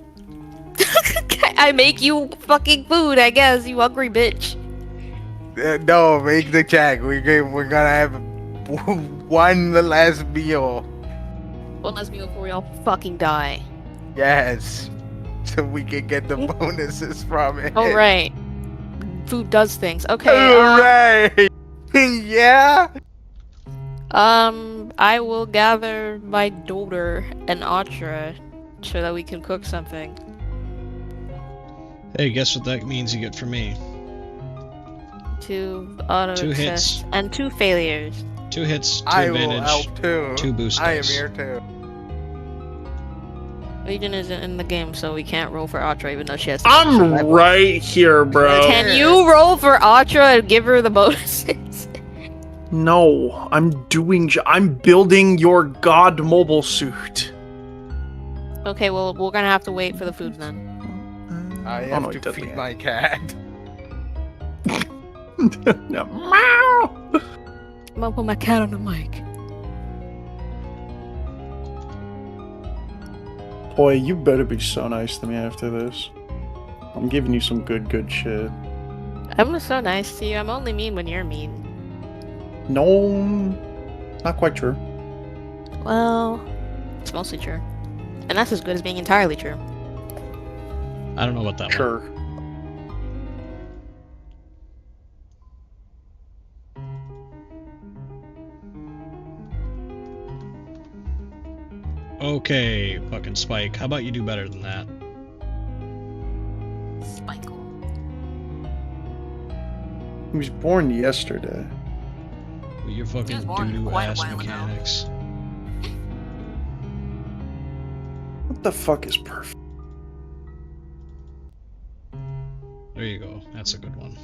I make you fucking food, I guess, you hungry bitch. No, make the check. We're gonna have one last meal. One last meal before we all fucking die. Yes. So we can get the bonuses from it. Oh right. Food does things. Okay. Hooray! Yeah. I will gather my daughter and Atra so that we can cook something. Hey, guess what that means you get from me? 2 auto 2 success hits. and 2 failures. 2 hits, 2 I will advantage, help too. 2 boost I am dice. here too. Legion isn't in the game, so we can't roll for Atra even though she has. I'm right here, bro. Can you roll for Atra and give her the bonuses? No, I'm building your god mobile suit. Okay, well we're gonna have to wait for the food then. I Oh, have no, to it doesn't feed yet. my cat. No. Meow. I'm gonna put my cat on the mic. Boy, you better be so nice to me after this. I'm giving you some good shit. I'm so nice to you. I'm only mean when you're mean. No, not quite true. Well, it's mostly true. And that's as good as being entirely true. I don't know about that one. Sure. Okay, fucking Spike. How about you do better than that? Spikle. He was born yesterday. With your fucking born doo-doo quite a ass while ago. mechanics. What the fuck is perfect? There you go. That's a good one.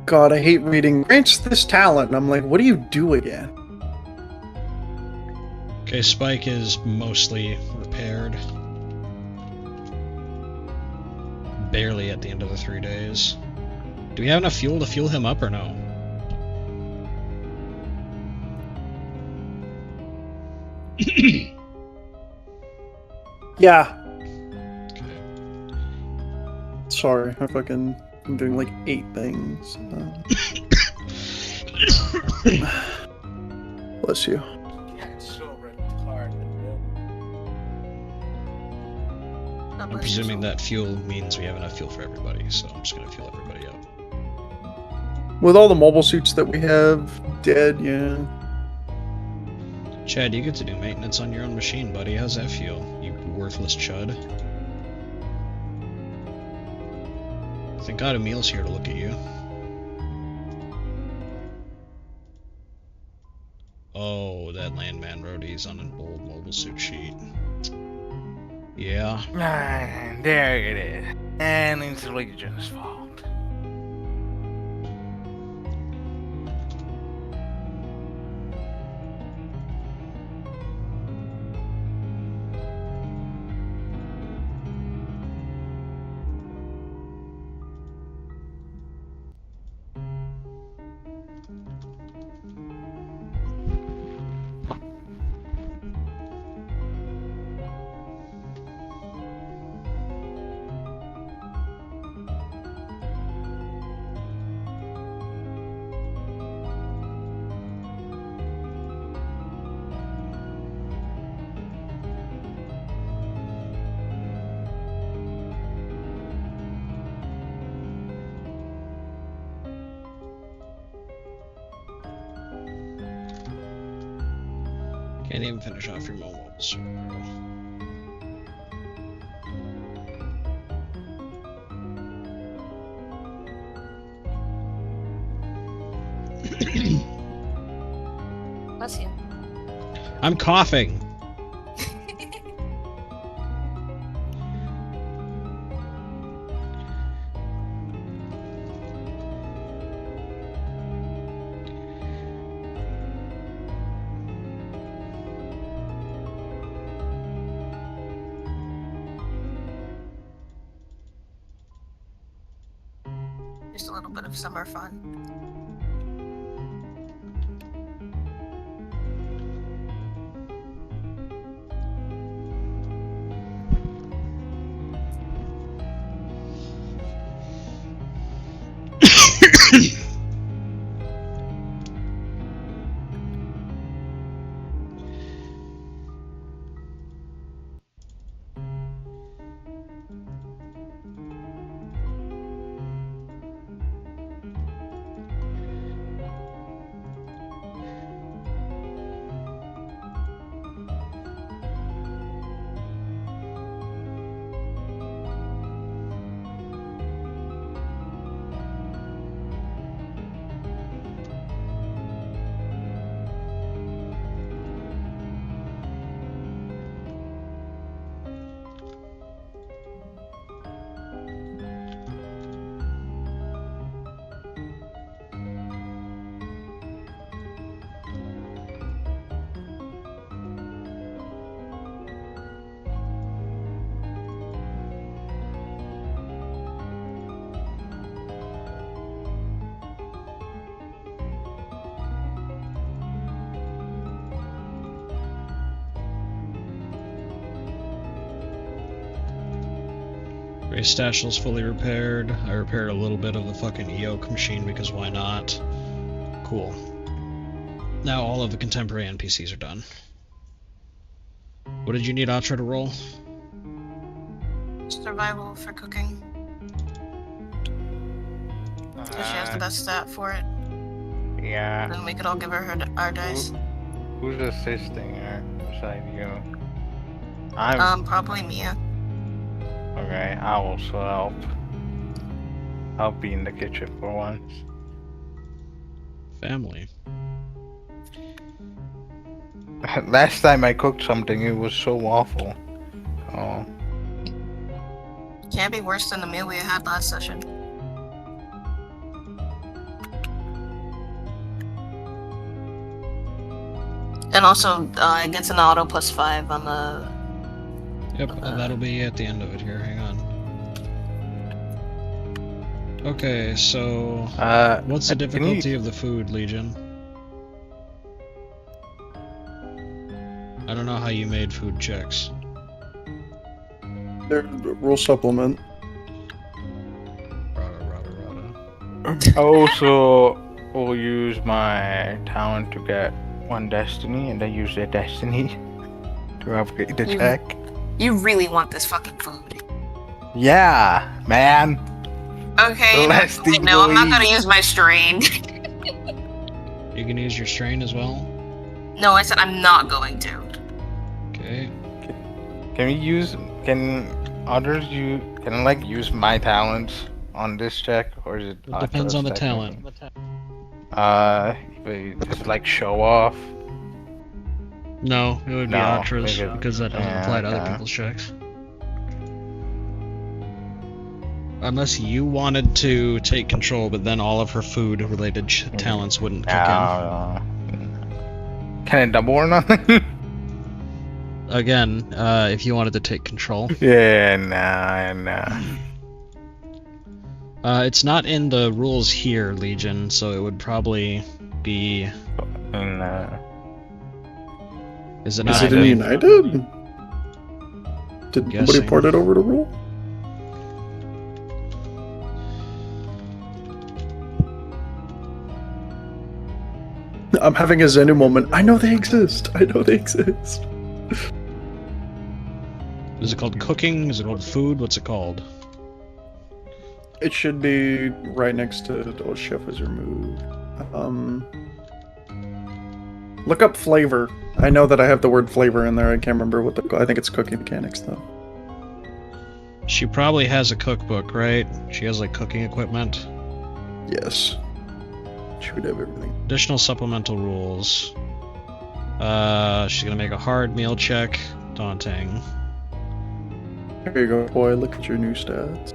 God, I hate reading. Grants this talent, and I'm like, what do you do again? Okay, Spike is mostly repaired. Barely at the end of the 3 days. Do we have enough fuel to fuel him up or no? Yeah. Okay. Sorry, I'm doing like 8 things. Bless you. I'm presuming that fuel means we have enough fuel for everybody, so I'm just gonna fuel everybody up. With all the mobile suits that we have dead, yeah. Chad, you get to do maintenance on your own machine, buddy. How's that feel, you worthless chud? Thank God Emil's here to look at you. Oh, that landman roadie's on an old mobile suit sheet. Yeah. Ah, there it is. And it's Legion's fault. Can't even finish off your mobile suit, bro. Bless you. I'm coughing. Just a little bit of summer fun. Ray Stashell's fully repaired. I repaired a little bit of the fucking Eoc machine because why not? Cool. Now all of the contemporary NPCs are done. What did you need Atra to roll? Survival for cooking. If she has the best stat for it, Yeah. then we could all give her our dice. Who's assisting her beside you? I'm Probably Mia. okay. I'll also help. I'll be in the kitchen for once. Family. Last time I cooked something, it was so awful. Oh. Can't be worse than the meal we had last session. And also, it gets an auto +5 on the. Yep, that'll be at the end of it here. Hang on. Okay, so what's the difficulty of the food, Legion? I don't know how you made food checks. They're rule supplement. I also will use my talent to get 1 destiny, and then use that destiny to upgrade the check. You really want this fucking food. Yeah, man. Okay, Lasting no, I'm not belief. gonna use my strain. You can use your strain as well. No, I said I'm not going to. Okay. Can we use? Can others use? Can I like use my talents on this check, or is it? It depends on the talent. Just like show off. No, it would be No, Atra's make it- because that doesn't apply to other okay. people's checks. Unless you wanted to take control, but then all of her food-related talents wouldn't kick in. Can I double or nothing? Again, if you wanted to take control. Yeah, nah. It's not in the rules here, Legion, so it would probably be... Is it not? Is it in United? Did nobody Guessing. port it over to rule? I'm having a Zenu moment. I know they exist. I know they exist. Is it called cooking? Is it called food? What's it called? It should be right next to oh, chef is removed. Look up flavor. I know that I have the word flavor in there. I can't remember what I think it's cooking mechanics though. She probably has a cookbook, right? She has like cooking equipment. Yes. She would have everything. Additional supplemental rules. She's gonna make a hard meal check. Daunting. Here you go, boy. Look at your new stats.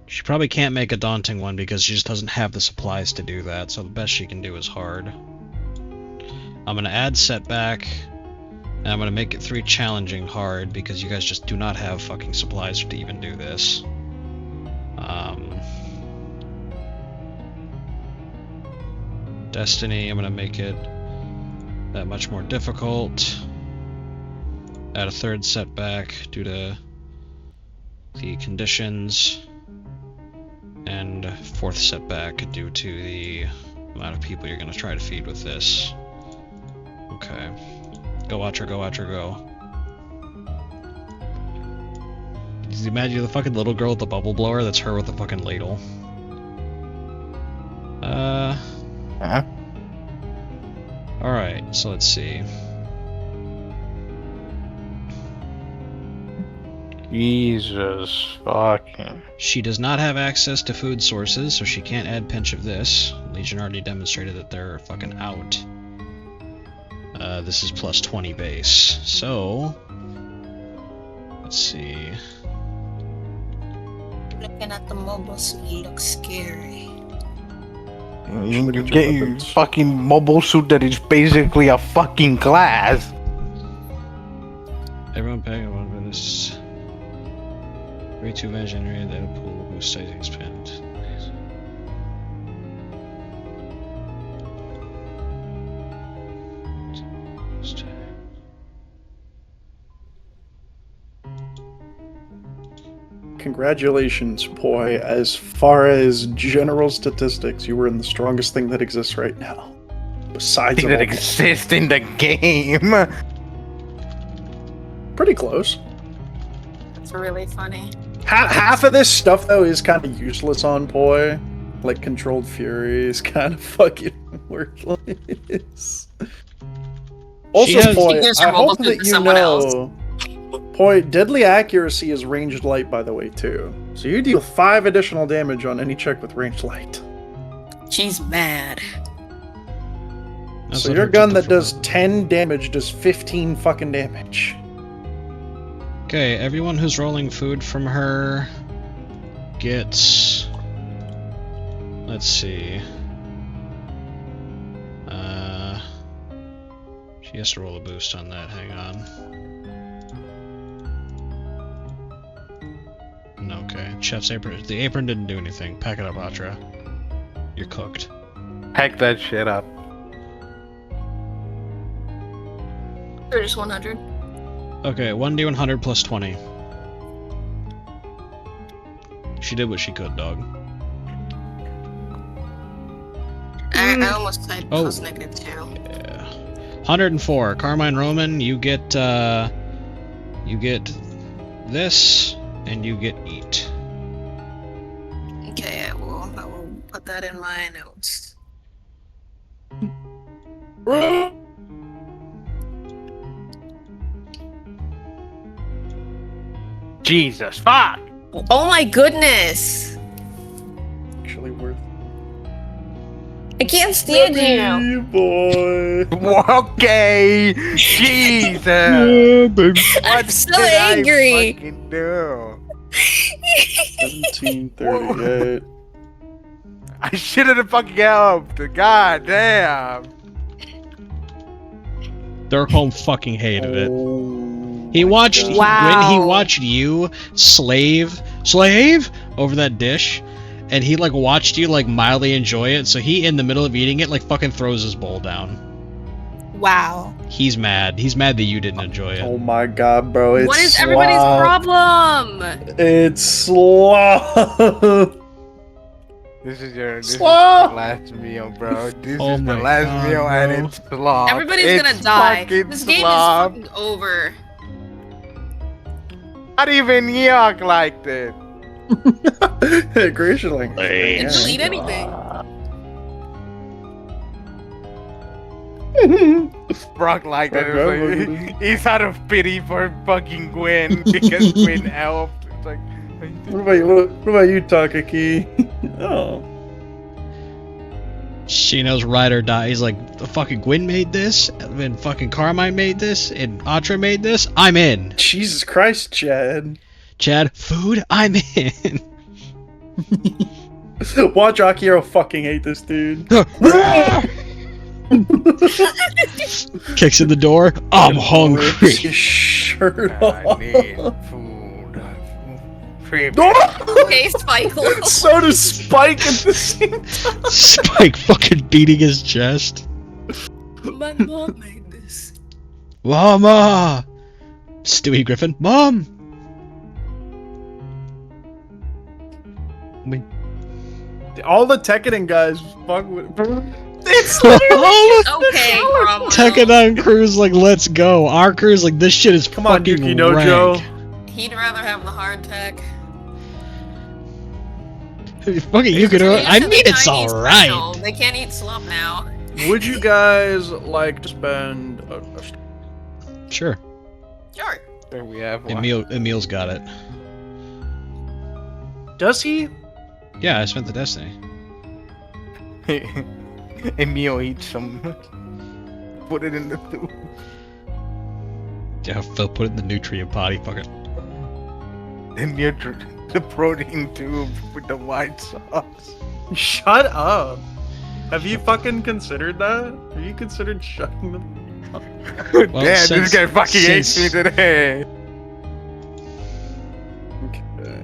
She probably can't make a daunting one because she just doesn't have the supplies to do that, so the best she can do is hard. I'm gonna add setback, and I'm gonna make it 3 challenging hard because you guys just do not have fucking supplies to even do this. Destiny, I'm gonna make it that much more difficult. Add a 3rd setback due to the conditions. And 4th setback due to the amount of people you're gonna try to feed with this. Okay. Go Watcher, go Watcher, go. Did you imagine the fucking little girl with the bubble blower? That's her with the fucking ladle. Alright, so let's see. Jesus fucking. She does not have access to food sources, so she can't add pinch of this. Legion already demonstrated that they're fucking out. This is plus 20 base. So, let's see. Looking at the mobile suit, it looks scary. You get your fucking mobile suit that is basically a fucking glass. Everyone paying one for this. 3-2 van generated data pool boost size expand. Congratulations, boy. As far as general statistics, you were in the strongest thing that exists right now. Besides Thing of that all- exists in the game. pretty close. That's really funny. Half of this stuff though is kind of useless on Poi. Like controlled fury is kind of fucking worthless. Also, has- Poi, Use I your mobile hope suit that for you someone else. know. Poi, deadly accuracy is ranged light, by the way, too. So you deal 5 additional damage on any check with ranged light. She's mad. That's So what your her gun took that the does front. 10 damage does 15 fucking damage. Okay, everyone who's rolling food from her gets. Let's see. She has to roll a boost on that. Hang on. Okay, chef's apron. The apron didn't do anything. Pack it up, Atra. You're cooked. Pack that shit up. Or just 100. Okay, 1d100 plus 20. She did what she could, dog. I almost said Oh. plus -2. Yeah. 104. Carmine Roman, you get this, and you get eat. Okay, I will put that in my notes. Jesus, fuck! Oh my goodness! Actually worth I can't stand you! Hey, boy. Okay! Jesus! Yeah, baby. I'm so did I angry! fucking do? 1738. I should have fucking helped. God damn. Durkholm fucking hated it. Oh He my watched God. when he Wow. watched you slave over that dish, and he like watched you like mildly enjoy it. So he, in the middle of eating it, like fucking throws his bowl down. Wow. He's mad. He's mad that you didn't enjoy it. Oh my God, bro. It's What is everybody's slop. problem? It's slop. This is the Slop. last meal, bro. This Oh is the my last God, meal, and bro. it's slop. Everybody's It's gonna die. fucking This game slop. is fucking over. Not even yuck like that. Gracious like. Hey. And delete anything. Brock like that. Okay, It's like, he's out of pity for fucking Gwen because Gwen helped. It's like, What about you, Takaki? Oh. She knows ride or die. He's like, the fucking Gwyn made this, and fucking Carmine made this, and Atra made this. I'm in. Jesus Christ, Chad. Chad, food. I'm in. Watch Akira fucking hate this dude. Kicks in the door. I'm hungry. Rips his shirt I off. need food. Okay, Spike. So does Spike at the same time. Spike fucking beating his chest. My mom made this. Mama! Stewie Griffin. Mom! All the Tekkadan guys fuck with. It's Okay, Cromwell. Tekkadan crew's like, let's go. Our crew's like, this shit is Come on, fucking Yuki Nojo. rank. He'd rather have the hardtack. Fucking Yuki Nojo. I mean, it's Chinese alright. special. They can't eat slop now. Would you guys like to spend Sure. Sure. There we have one. Emil's got it. Does he? Yeah, I spent the destiny. Emil eats some. Put it in the food. Yeah, Phil put it in the nutrient potty. Fuck it. The protein tube with the white sauce. Shut up. Have you fucking considered that? Have you considered shutting them? Well, Damn, this since- guy fucking hates me since- today. Okay.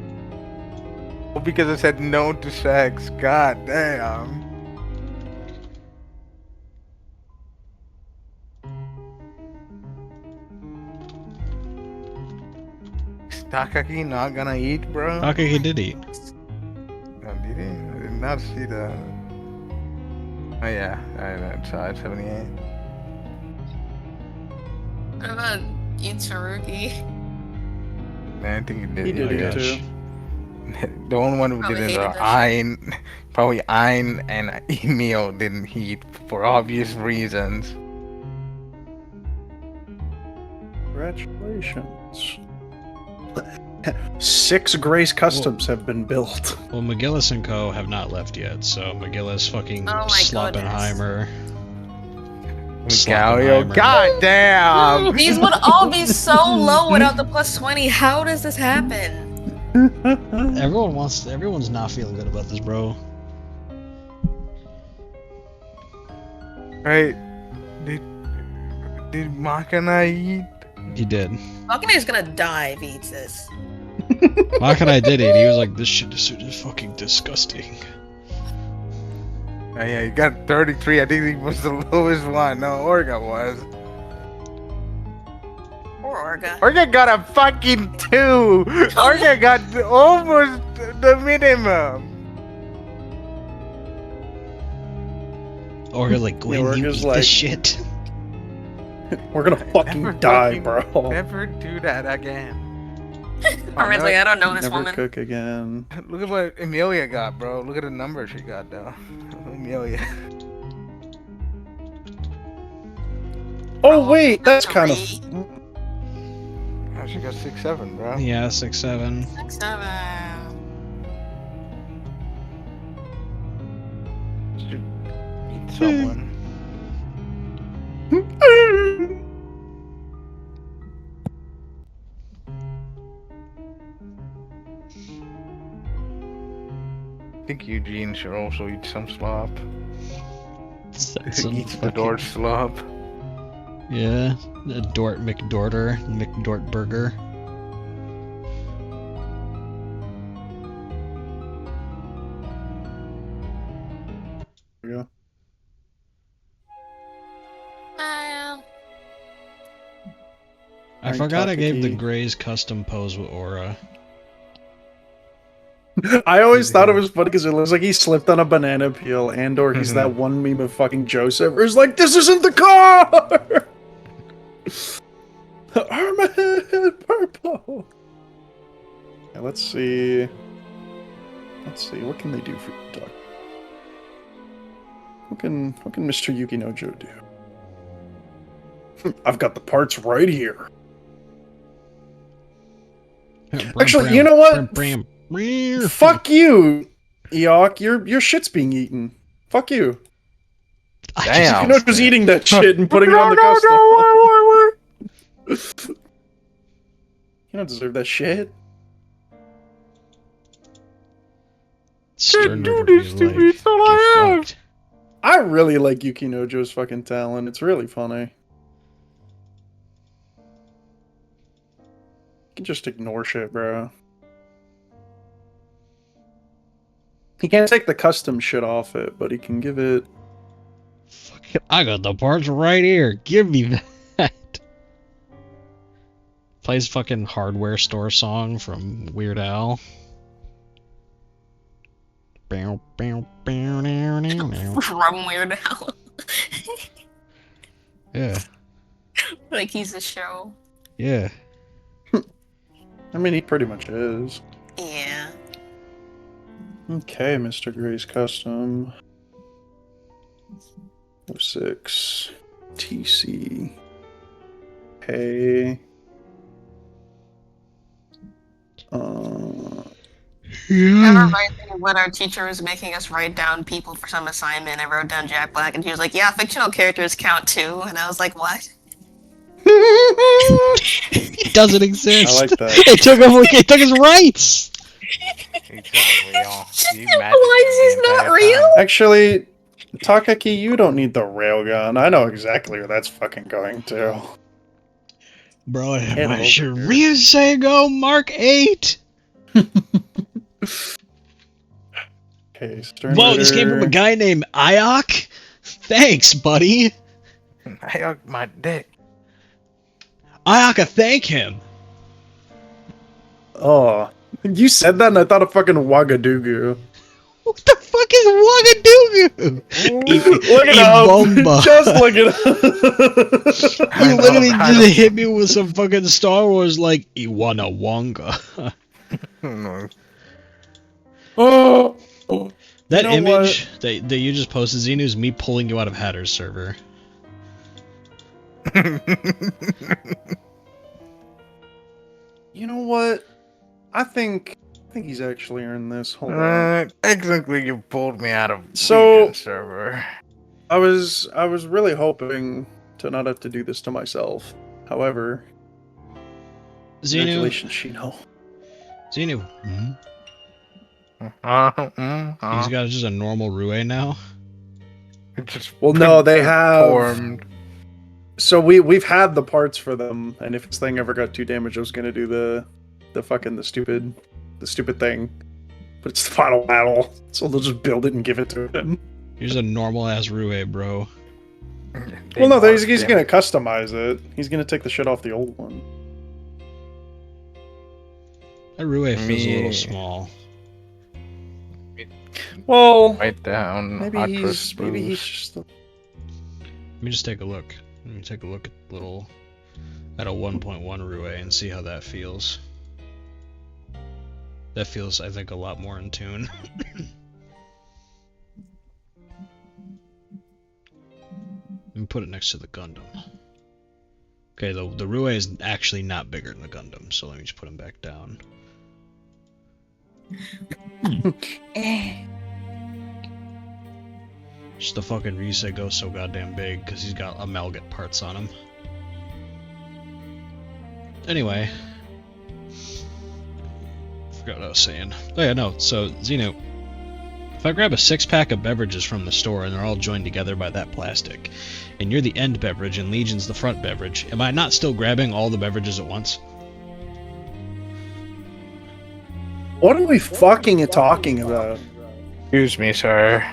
Well, because I said no to sex. God damn. Takagi not gonna eat, bro? Takagi did eat. Oh, did he? I did not see the. Oh yeah, I saw it. 78. What about Itsurugi? I think he did. He did Oh, it gosh. too. The only one who Probably didn't hated are that Ein. Probably Ein and Emil didn't eat for obvious reasons. Congratulations. 6 Grace Customs have been built. Well, McGillis and Co. have not left yet, so McGillis fucking Oh my Sloppenheimer. Galio, Sloppenheimer. god damn! These would all be so low without the plus 20. How does this happen? Everyone's not feeling good about this, bro. Right? Did Makana eat? He did. Falconer's gonna die if he eats this. Makanai did eat. He was like, this shit is just fucking disgusting. Oh yeah, he got 33. I think he was the lowest one. No, Orga was. Poor Orga. Orga got a fucking 2! Orga got almost the minimum! Or like, Gwen, you Orga's eat like- this shit. We're gonna fucking Never die, fucking- bro. Never do that again. Armin's like, I don't know this Never woman. cook again. Look at what Emilia got, bro. Look at the number she got, though. Emilia. Oh wait, that's kind of. Three. Oh, she got 6-7, bro. Yeah, 6'7". 6, 7. Should eat someone. I think Eugene should also eat some slop. That's He some eats the fucking- Dort slop. Yeah, the Dort McDorter, McDort Burger. There we go. I Alright, forgot I gave the Takagi. Gray's custom pose with Aura. I always thought it was funny because it looks like he slipped on a banana peel, and/or he's Mhm. that one meme of fucking Joseph, where he's like, "This isn't the car." Armor purple. Okay, let's see. Let's see. What can they do for you, Doc? What can Mr. Yukinojo do? I've got the parts right here. Actually, you know what? Fuck you, Eok. Your shit's being eaten. Fuck you. Damn. Yukinojo's eating that shit and putting it on the custom. You don't deserve that shit. Stern do overview, this to like, me, it's all I get have. fucked. I really like Yukinojo's fucking talent. It's really funny. You can just ignore shit, bro. He can't take the custom shit off it, but he can give it. Fuck it, I got the parts right here. Give me that. Plays fucking hardware store song from Weird Al. Bow, bow, bow, now, now, now. From Weird Al. Yeah, Like he's a show. yeah. I mean, he pretty much is. Yeah. Okay, Mr. Gray's custom. 06 TC. Hey. Remember writing when our teacher was making us write down people for some assignment? I wrote down Jack Black, and she was like, "Yeah, fictional characters count too." And I was like, "What?" It doesn't exist. I like that. It took his rights. Exactly, y'all. You Why is this not real? Actually, Takaki, you don't need the railgun. I know exactly where that's fucking going to. Bro, I have Get my over Shurinsego Mark 8. Okay, Stern Whoa, this came from a Ritter. guy named Iok? Thanks, buddy. I hugged my dick. Iok, thank him. Oh, you said that, and I thought of fucking Wagadugu. What the fuck is Wagadugu? Look it up. Ibomba. Just look it up. You literally just hit me with some fucking Star Wars like Iwanawanga. No. Oh, That You know image that you just posted, Xenu, is me pulling you out of Hatter's server. you know what? I think he's actually earned this. Hold on. Technically, you pulled me out of So- Legion's server. I was really hoping to not have to do this to myself. However, Xenu, congratulations, Shino. Xenu, Uh-huh. he's got just a normal Rue now. It just Well, no, they have. formed. So we've had the parts for them, and if this thing ever got too damaged, I was gonna do the stupid thing. But it's the final battle, so they'll just build it and give it to him. Here's a normal ass Rue, bro. Well, no, he's gonna customize it. He's gonna take the shit off the old one. That Rue feels a Me- little small. Well, Right down. maybe he's just. Let me just take a look. Let me take a look at a 1.1 Rue and see how that feels. That feels, I think, a lot more in tune. Let me put it next to the Gundam. Okay, the Rue is actually not bigger than the Gundam, so let me just put him back down. Just the fucking Ryusei goes so goddamn big because he's got amalgam parts on him. Anyway. Forgot what I was saying. Oh yeah, no, so, Xenu. If I grab a 6-pack of beverages from the store and they're all joined together by that plastic, and you're the end beverage and Legion's the front beverage, am I not still grabbing all the beverages at once? What are we fucking talking about? Excuse me, sir.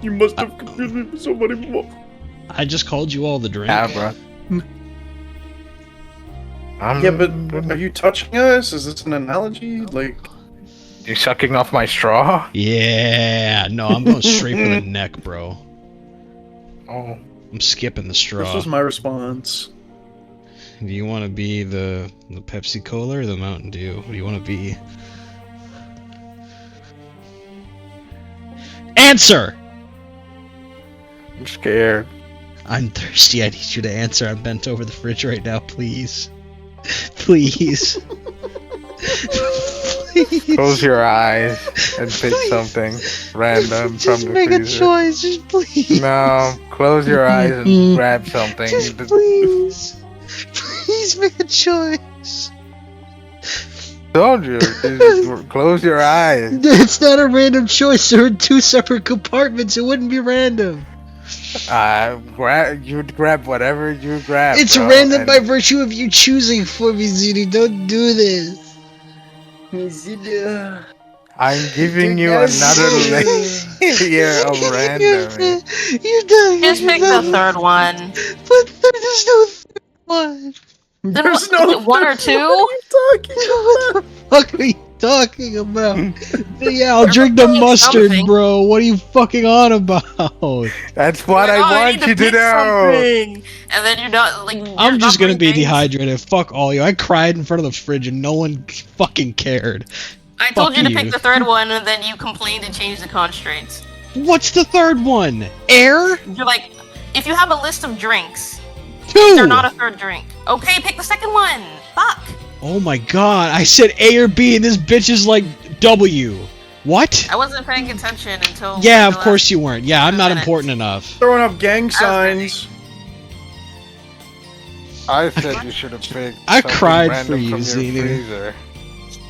You must have confused me with somebody more. I just called you all the drink. Yeah, bro. Yeah, but are you touching us? Is this an analogy? Like, You sucking off my straw? Yeah, no, I'm going straight for the neck, bro. Oh. I'm skipping the straw. this was my response. Do you want to be the Pepsi Cola or the Mountain Dew? What do you want to be? Answer! I'm scared. I'm thirsty. I need you to answer. I'm bent over the fridge right now, please. Please. Please. Close your eyes and pick Please. something random Just from the make a freezer. choice. Just please. No, close your eyes and grab something. Just please. Please make a choice. Told you. Just close your eyes. It's not a random choice. They're in 2 separate compartments. It wouldn't be random. You'd grab whatever you grab. It's bro, random and by virtue of you choosing for me, Zuni. Don't do this. I'm giving you another layer of random. You're done. Just pick the third one. But there's no third one. There's no one or two. What the fuck are you talking about? Yeah, I'll drink the fucking mustard, something. bro. What are you fucking on about? That's what Like, oh, I want need you to pick know. something. And then you're not like. I'm you're just not gonna be doing things. dehydrated. Fuck all you. I cried in front of the fridge and no one fucking cared. I told Fuck you to you. pick the third one, and then you complained and changed the constraints. What's the third one? Air? You're like, if you have a list of drinks, 2! they're not a third drink. Okay, pick the second one. Fuck. Oh my god, I said A or B and this bitch is like W. What? I wasn't paying attention until. Yeah, like, of the course last- you weren't. Yeah, I'm not minutes. important enough. Throwing up gang ready. signs. I said you should have picked. I something cried random for you, from your Xenu. freezer.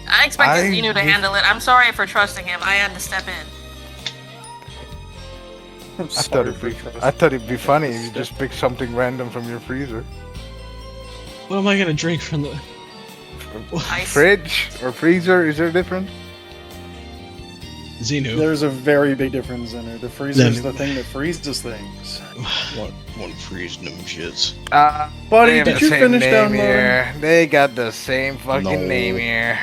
I expected I- Xenu to handle it. I'm sorry for trusting him. I had to step in. I'm I thought sorry it'd for be. trusting. I thought it'd be funny if you just pick something random from your freezer, What am I gonna drink from the... Ice. fridge or freezer. Is there a difference? Xenu. There's a very big difference in it. The freezer's Then- the thing that freezes things. One freezing them shits. Buddy, they have did the you same finish name downloading? here. They got the same fucking No. name here.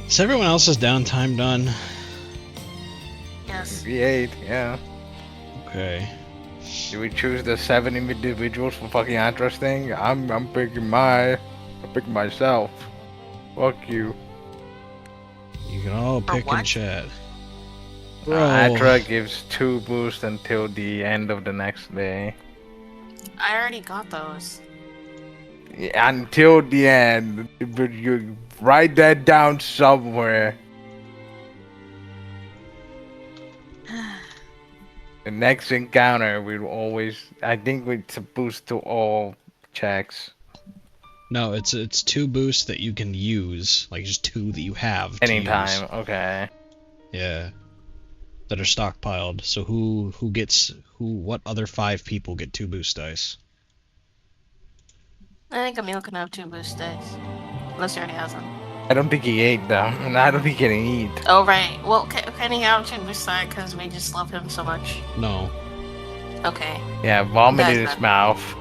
Is everyone else's downtime done? Yes. V8, yeah. Okay. Do we choose the 7 individuals for fucking Atlas thing? I'm picking myself. Fuck you. You can all For pick and what? chat. Bro. Atra gives 2 boosts until the end of the next day. I already got those. Yeah, until the end. But you write that down somewhere. The next encounter, we'll always. I think it's a boost to all checks. No, it's 2 boosts that you can use, like just 2 that you have to Anytime, use. okay. Yeah. That are stockpiled. So what other 5 people get 2 boost dice? I think Emil can have 2 boost dice. Unless he already has them. I don't think he ate them, and I don't think he can eat. Oh, right. Well, can he have 2 boost dice because we just love him so much? No. Okay. Yeah, vomit in That's his bad. mouth.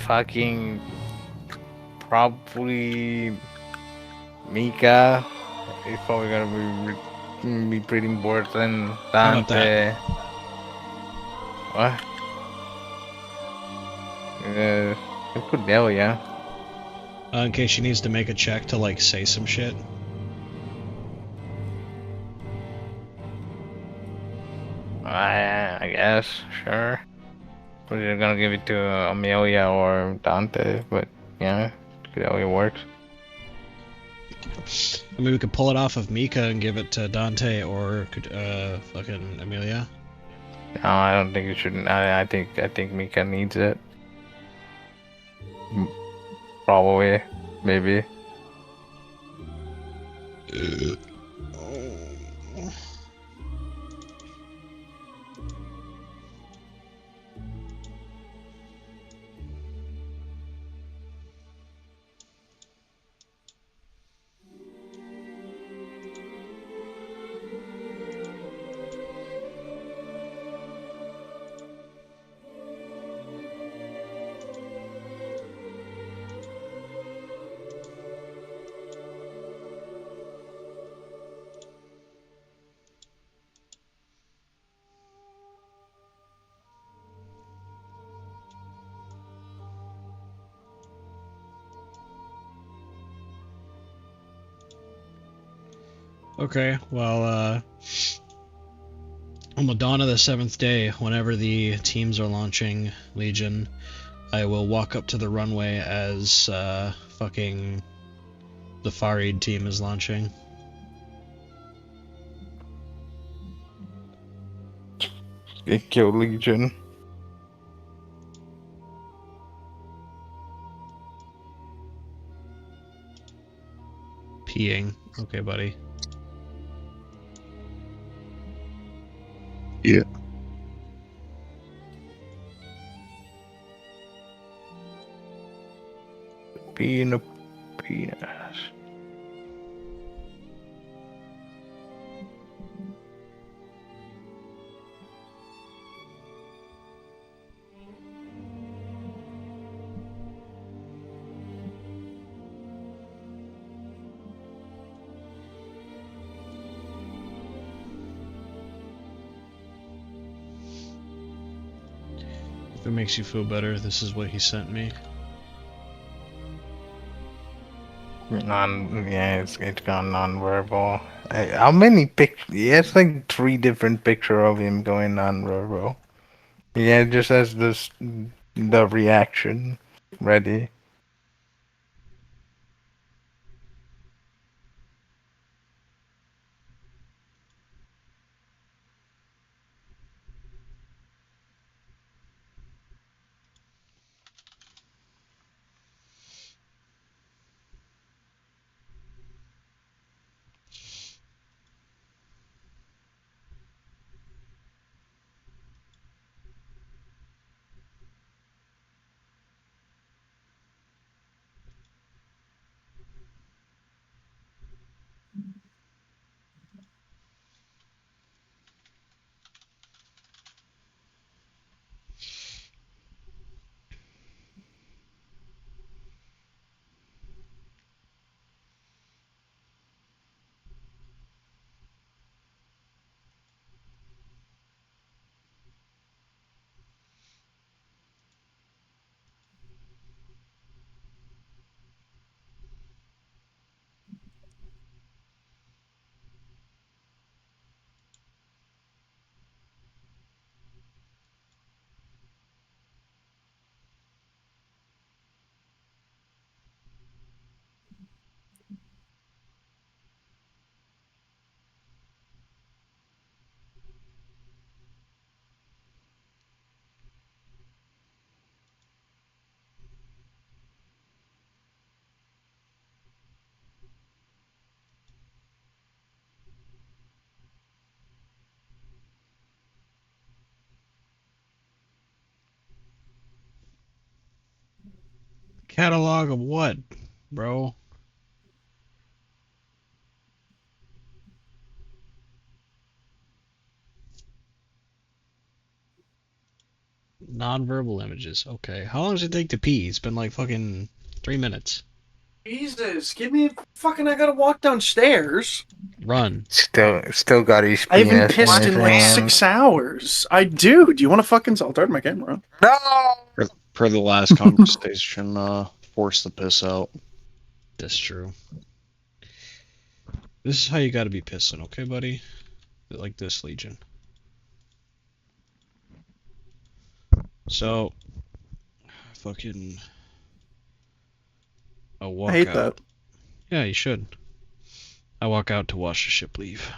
Fucking probably Mika is probably gonna be pretty important. How about Dante. What? Cordelia. In case she needs to make a check to like say some shit. I guess, sure. But you're gonna give it to Amelia or Dante, but yeah, Cordelia works. I mean, we could pull it off of Mika and give it to Dante or fucking Amelia. No, I don't think you should. I think Mika needs it. Probably, maybe. Okay, well, on the dawn of the 7th day, whenever the teams are launching Legion, I will walk up to the runway as fucking the Farid team is launching. Get killed, Legion. Peeing. Okay, buddy. Yeah. Penis. If it makes you feel better, this is what he sent me. It's gone non-verbal. How many pictures? He has like 3 different picture of him going non-verbal. Yeah, it just has the reaction ready. Catalog of what, bro? Nonverbal images. Okay. How long does it take to pee? It's been like fucking 3 minutes. Jesus, give me a fucking. I gotta walk downstairs. Run. Still got his I haven't penis pissed in in his like hand. 6 hours. I do. Do you want to fucking? I'll turn my camera on. No! Per the last conversation, force the piss out. That's true. This is how you gotta be pissing, okay, buddy? Like this, Legion. So, fucking. I I walk hate out. that. Yeah, you should. I walk out to watch the ship leave.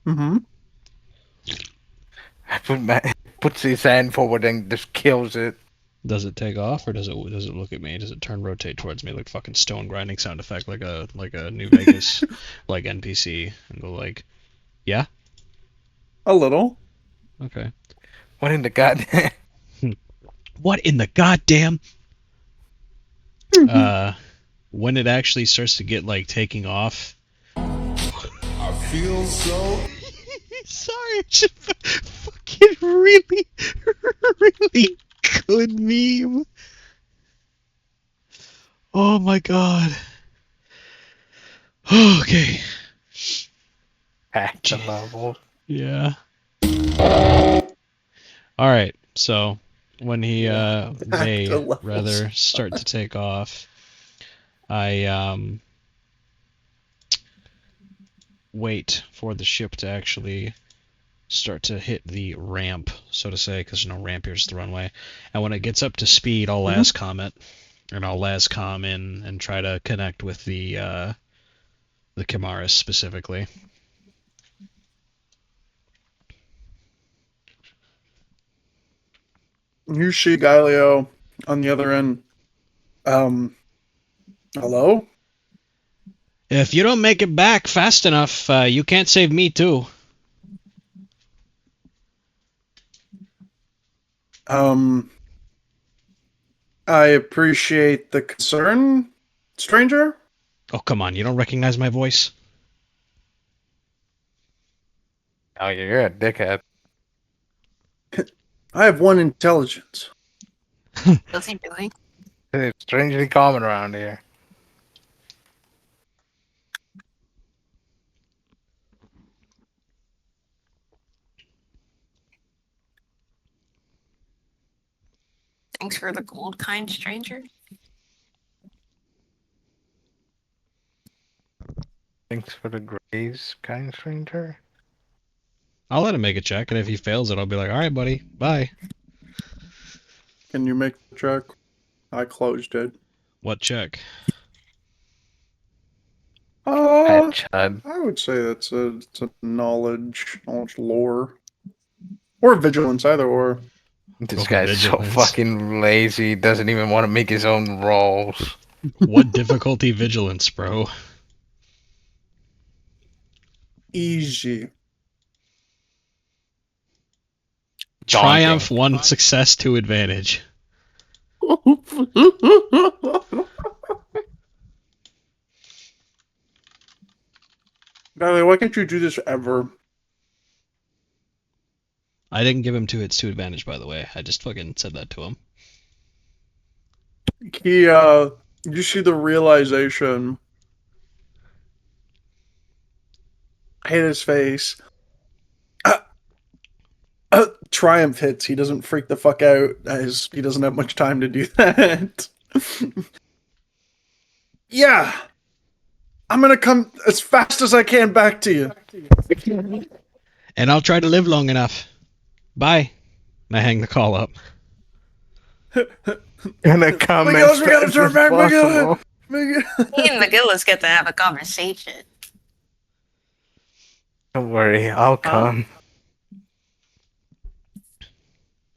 Mm-hmm. Puts his hand forward and just kills it. Does it take off or does it look at me? Does it turn rotate towards me like fucking stone grinding sound effect like a New Vegas like NPC and go like, yeah? A little. Okay. What in the goddamn? What in the goddamn? When it actually starts to get like taking off. I feel so. Sorry, it's just fucking really, really good meme. Oh my god. Okay. Hack the level. Yeah. Alright, so when he may the levels. rather start to take off, I wait for the ship to actually start to hit the ramp, so to say, because there's no ramp here, it's the runway. And when it gets up to speed, I'll las comet, and I'll las com in and try to connect with the Chimaris specifically. Here's She Galileo on the other end. Hello? If you don't make it back fast enough, you can't save me too. I appreciate the concern, stranger. Oh, come on, you don't recognize my voice? Oh, you're a dickhead. I have one intelligence. Does he really? It's strangely common around here. Thanks for the gold, kind stranger. Thanks for the graves, kind stranger. I'll let him make a check, and if he fails it, I'll be like, alright, buddy, bye. Can you make the check? I closed it. What check? Chud. I would say it's a knowledge lore. Or vigilance, either or. This Go for guy's so vigilance. fucking lazy, he doesn't even want to make his own rolls. What difficulty vigilance, bro? Easy. Triumph, 1 success, 2 advantage. Golly, why can't you do this ever? I didn't give him 2 hits, 2 advantage, by the way. I just fucking said that to him. He, you see the realization hit his face. Triumph hits. He doesn't freak the fuck out as he doesn't have much time to do that. Yeah. I'm gonna come as fast as I can back to you. And I'll try to live long enough. Bye. And I hang the call up. Gonna come Miguel, as we gotta fast turn as back, Miguel. possible. Me and McGillis get to have a conversation. Don't worry, I'll come.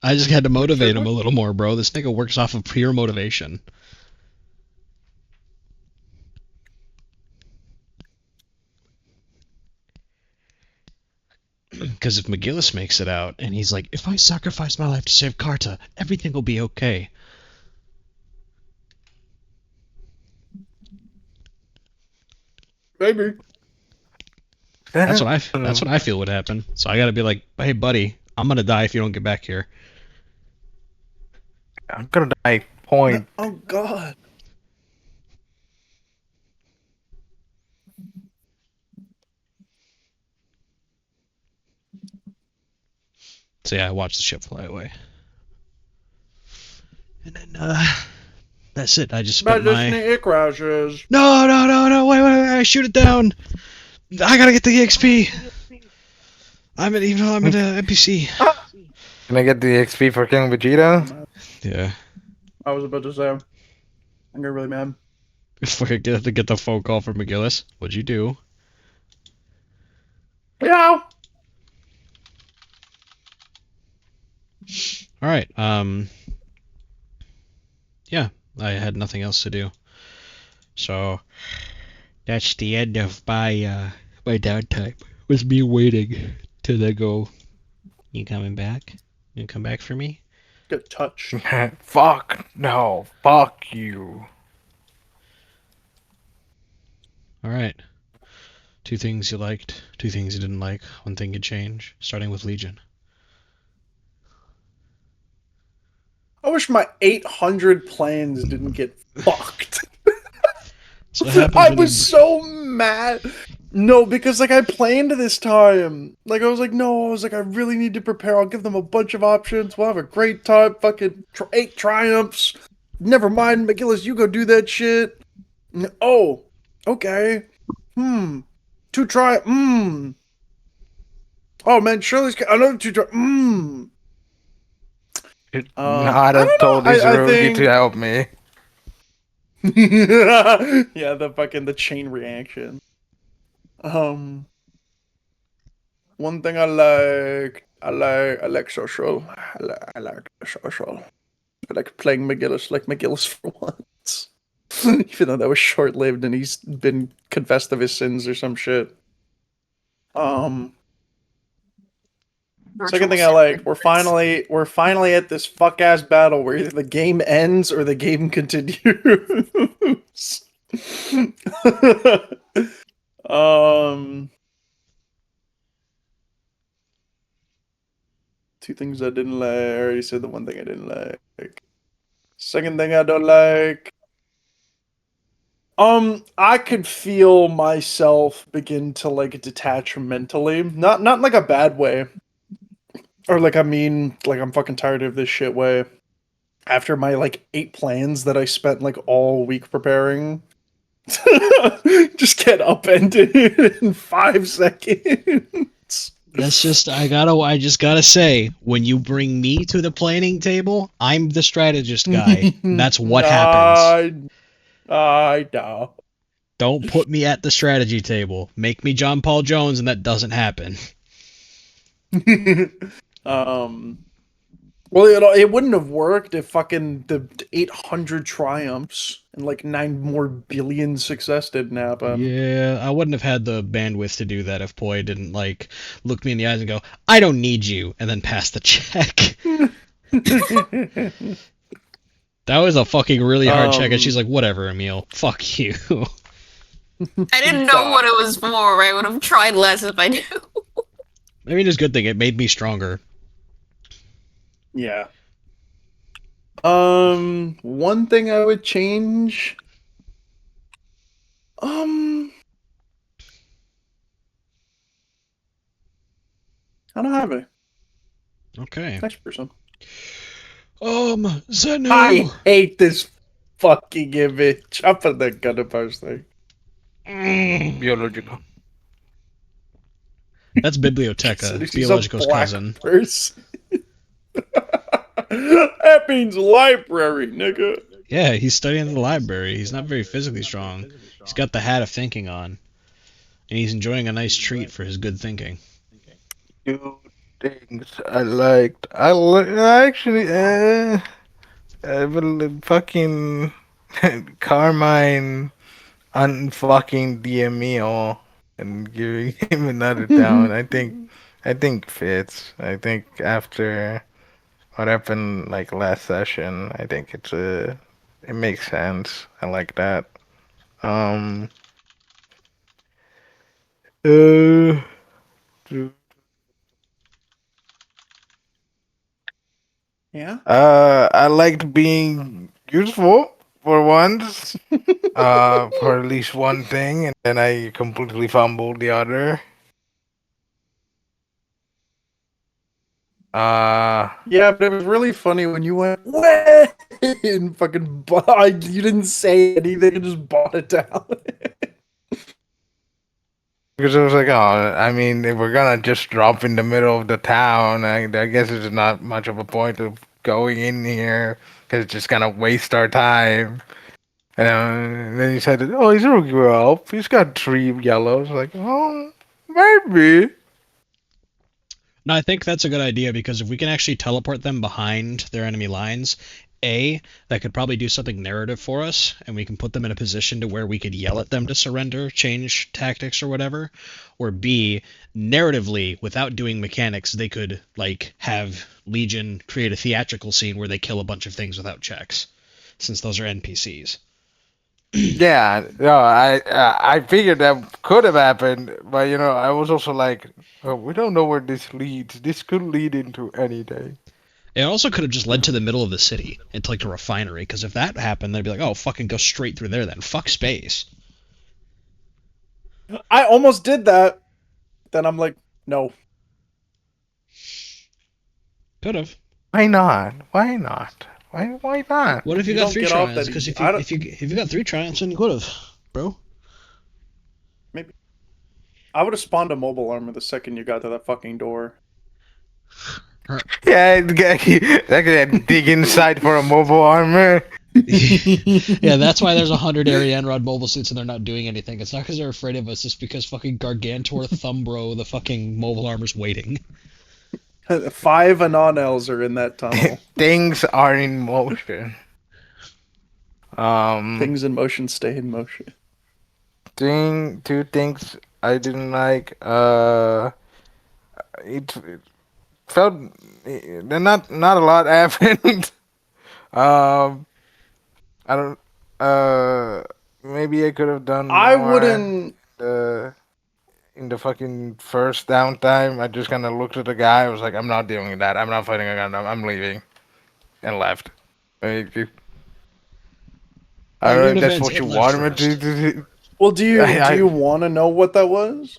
I just had to motivate him a little more, bro. This nigga works off of pure motivation. Because if McGillis makes it out, and he's like, if I sacrifice my life to save Carta, everything will be okay. Maybe. That's what I feel would happen. So I gotta be like, hey buddy, I'm gonna die if you don't get back here. I'm gonna die. Point. Oh God. So yeah, I watched the ship fly away. And then that's it. I just spent my It crashes. No, wait, shoot it down. I gotta get the EXP. I'm an NPC. Can I get the XP for killing Vegeta? Yeah. I was about to say. I'm getting really mad. Before I get to get the phone call from McGillis, what'd you do? Yeah. All right. Yeah, I had nothing else to do. So that's the end of my my downtime. Was me waiting till they go. You coming back? You come back for me? Get touched. Fuck no. Fuck you. All right. 2 things you liked, 2 things you didn't like, 1 thing you'd change. Starting with Legion. I wish my 800 plans didn't get fucked. So what happens I when was you- so mad. No, because like I planned this time. Like I was like, no, I was like, I really need to prepare. I'll give them a bunch of options. We'll have a great time. Fucking 8 triumphs. Never mind, McGillis, you go do that shit. Oh, okay. 2 try. Oh man, Shirley's another 2 try. Not I have don't told know. this I Ruby think- to help me. Yeah, the chain reaction. One thing I like social. I like social. I like playing McGillis for once. Even though that was short lived and he's been confessed of his sins or some shit. Second thing I like, we're finally at this fuck ass battle where either the game ends or the game continues. Two things I didn't like. I already said the one thing I didn't like. Second thing I don't like. I could feel myself begin to like detach mentally. Not in like a bad way. Or like like I'm fucking tired of this shit way. After my like 8 plans that I spent like all week preparing. Just get upended in 5 seconds. That's just I just gotta say, when you bring me to the planning table, I'm the strategist guy. That's what happens. I know. Don't put me at the strategy table. Make me John Paul Jones, and that doesn't happen. Well, it wouldn't have worked if fucking the 800 triumphs and like 9 more billion success didn't happen. Yeah, I wouldn't have had the bandwidth to do that if Poi didn't like look me in the eyes and go, "I don't need you," and then pass the check. That was a fucking really hard check, and she's like, "Whatever, Emil, fuck you." I didn't know what it was for. I would have tried less if I knew. I mean, it's a good thing. It made me stronger. Yeah. One thing I would change. I don't have it. Okay. Next person. Zenu. I hate this fucking image. I'm gonna post thing. Biological. That's Biblioteca, He's Biologico's a black cousin. person. That means library, nigga. Yeah, he's studying in the library. He's not very physically strong. He's got the hat of thinking on. And he's enjoying a nice treat for his good thinking. 2 things I liked. Actually, fucking Carmine unfucking DMO and giving him another down. I think I think fits. I think after what happened like last session, I think it makes sense. I like that. Um. Uh. Yeah. I liked being useful for once. For at least one thing, and then I completely fumbled the other. Yeah, but it was really funny when you went "Way!" and fucking you didn't say anything and just bought it down. Because I was like, oh, I mean, if we're gonna just drop in the middle of the town, I guess it's not much of a point of going in here because it's just gonna waste our time. And then he said, oh, he's a rookie elf. He's got 3 yellows. Like, oh, maybe. No, I think that's a good idea because if we can actually teleport them behind their enemy lines, that could probably do something narrative for us, and we can put them in a position to where we could yell at them to surrender, change tactics or whatever. Or B, narratively, without doing mechanics, they could like have Legion create a theatrical scene where they kill a bunch of things without checks, since those are NPCs. Yeah, no, I figured that could have happened, but I was also like, oh, we don't know where this leads. This could lead into anything. It also could have just led to the middle of the city, into like a refinery, because if that happened, they'd be like, oh, fucking go straight through there then. Fuck space. I almost did that. Then I'm like, no. Could have. Why not? Why not? Why not? What if you You got don't 3 get off triumphs? that Because easy. if you got 3 triumphs, then you could have, bro. Maybe I would have spawned a mobile armor the second you got to that fucking door. Yeah, that could dig inside for a mobile armor. Yeah, that's why there's 100 Arianrod mobile suits and they're not doing anything. It's not because they're afraid of us, it's because fucking Gargantor Thumbro, the fucking mobile armor's waiting. 5 Anon-Els are in that tunnel. Things are in motion. Things in motion stay in motion. 2 things I didn't like. It felt not a lot happened. I don't. Maybe I could have done. I more wouldn't. In the fucking first downtime, I just kind of looked at the guy. I was like, I'm not dealing with that. I'm not fighting a gun. I'm leaving, and left. I don't know if that's what you wanted me to do. Well, do you want to know what that was?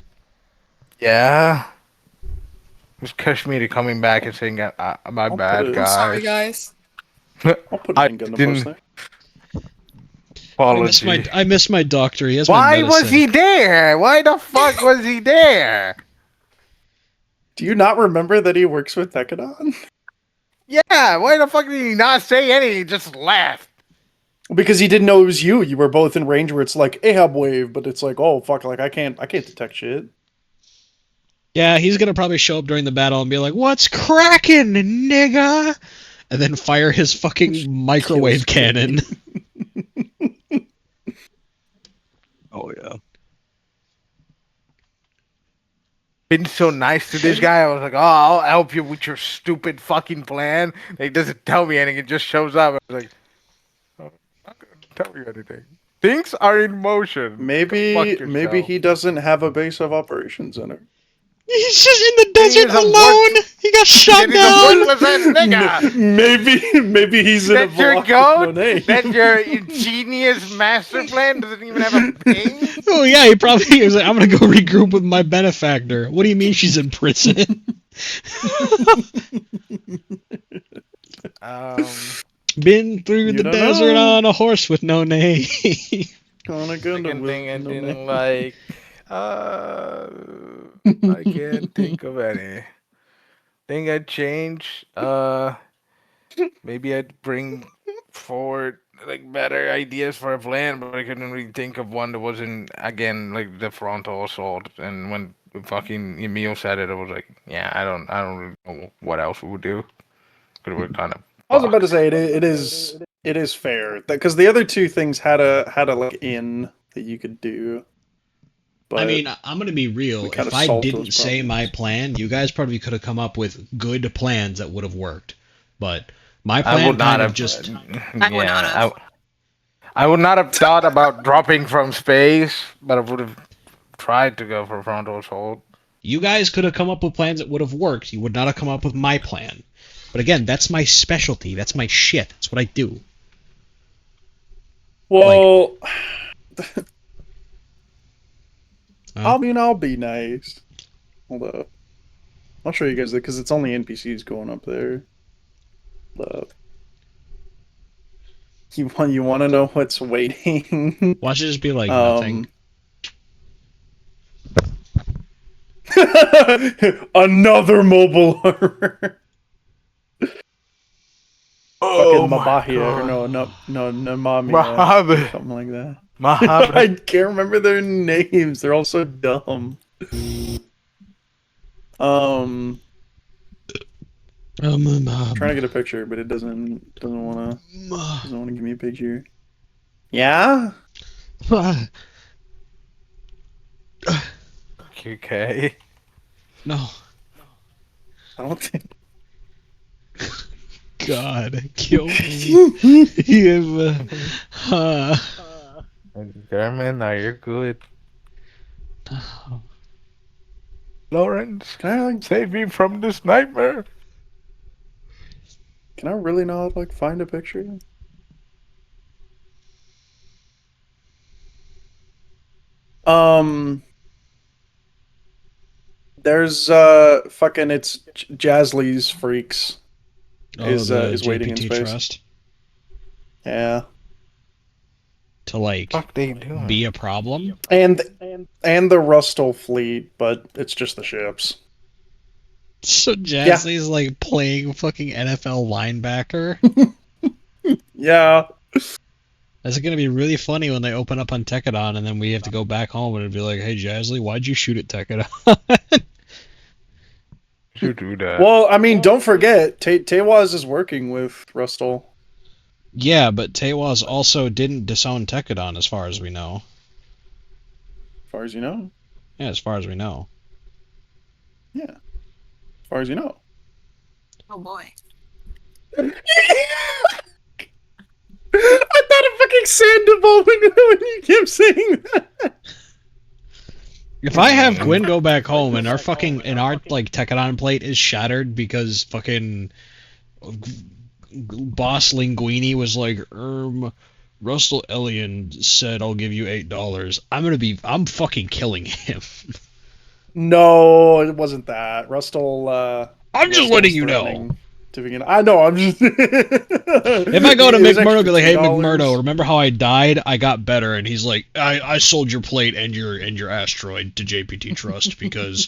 Yeah. It's Kashmiri coming back and saying, "My bad, guys." Sorry, guys. I'll put it in gun post there. Apology. I miss my doctor. He has Why was he there? Why the fuck was he there? Do you not remember that he works with Decadon? Yeah, why the fuck did he not say anything? He just left. Because he didn't know it was you. You were both in range where it's like Ahab wave, but it's like, oh fuck, like I can't detect shit. Yeah, he's gonna probably show up during the battle and be like, "What's cracking, nigga?" And then fire his fucking microwave cannon. Oh yeah. Been so nice to this guy. I was like, oh, I'll help you with your stupid fucking plan. He doesn't tell me anything. It just shows up. I was like, oh, I'm not gonna tell you anything. Things are in motion. Maybe he doesn't have a base of operations in it. He's just in the desert alone. He got shot down. Maybe he's in a block with no name. That's your ingenious master plan. Doesn't even have a ping. Oh yeah, he probably was like, "I'm gonna go regroup with my benefactor." What do you mean she's in prison? Been through the desert on a horse with no name. Second thing I didn't like. I can't think of any. Thing I'd change. Maybe I'd bring forward like better ideas for a plan, but I couldn't really think of one that wasn't again like the frontal assault. And when fucking Emil said it, I was like, yeah, I don't really know what else we would do. Because we're kind of. I was about to say it is fair because the other 2 things had a like in that you could do. But I mean, I'm gonna be real. we kinda If I solved didn't those say my problems. plan, you guys probably could have come up with good plans that would have worked. But my I plan would not kind of have. just I would not have. I would not have thought about dropping from space, but I would have tried to go for frontal assault. you guys could have come up with plans that would have worked. You would not have come up with my plan. But again, that's my specialty. That's my shit. That's what I do. Well, Huh? I mean, I'll be nice. Hold up. I'll show you guys that because it's only NPCs going up there. Hold up. You want to know what's waiting? Watch it just be like nothing. Another mobile armor. Oh Fucking my Mabahia, or god. no, Namamia, Mahabe. something like that. I Mahabe. can't remember their names. They're all so dumb. Oh my mom. Trying to get a picture, but it doesn't want to give me a picture. Yeah. Okay. No. I don't think. God, kill me. German, are you good? Lawrence, Can save me from this nightmare. I really not like find a picture? There's fucking it's Jazzly's Freaks is waiting in JPT space. Trust Yeah. to like Fuck they doing? be a problem. And the Rustle fleet, but it's just the ships. So Jazzy's like playing fucking NFL linebacker. Yeah. That's gonna be really funny when they open up on Tekadon and then we have to go back home and it'd be like, hey Jazzy, why'd you shoot at Tekadon? You do that. Well, I mean, don't forget, Tewaz is working with Rustle. Yeah, but Tewaz also didn't disown Tekadon as far as we know. As far as you know. Yeah, as far as we know. Yeah. As far as you know. Oh boy. I thought of fucking Sandoval when you kept saying that. If I have Gwyn go back home and our like Tekadon plate is shattered because fucking Boss Linguini was like, Russell Ellion said I'll give you $8. I'm fucking killing him. No, it wasn't that. Rustle, I'm just letting you know. threatening to begin. I know, I'm just... If I go to McMurdo, be like, hey McMurdo, remember how I died? I got better, and he's like, I sold your plate and your asteroid to JPT Trust because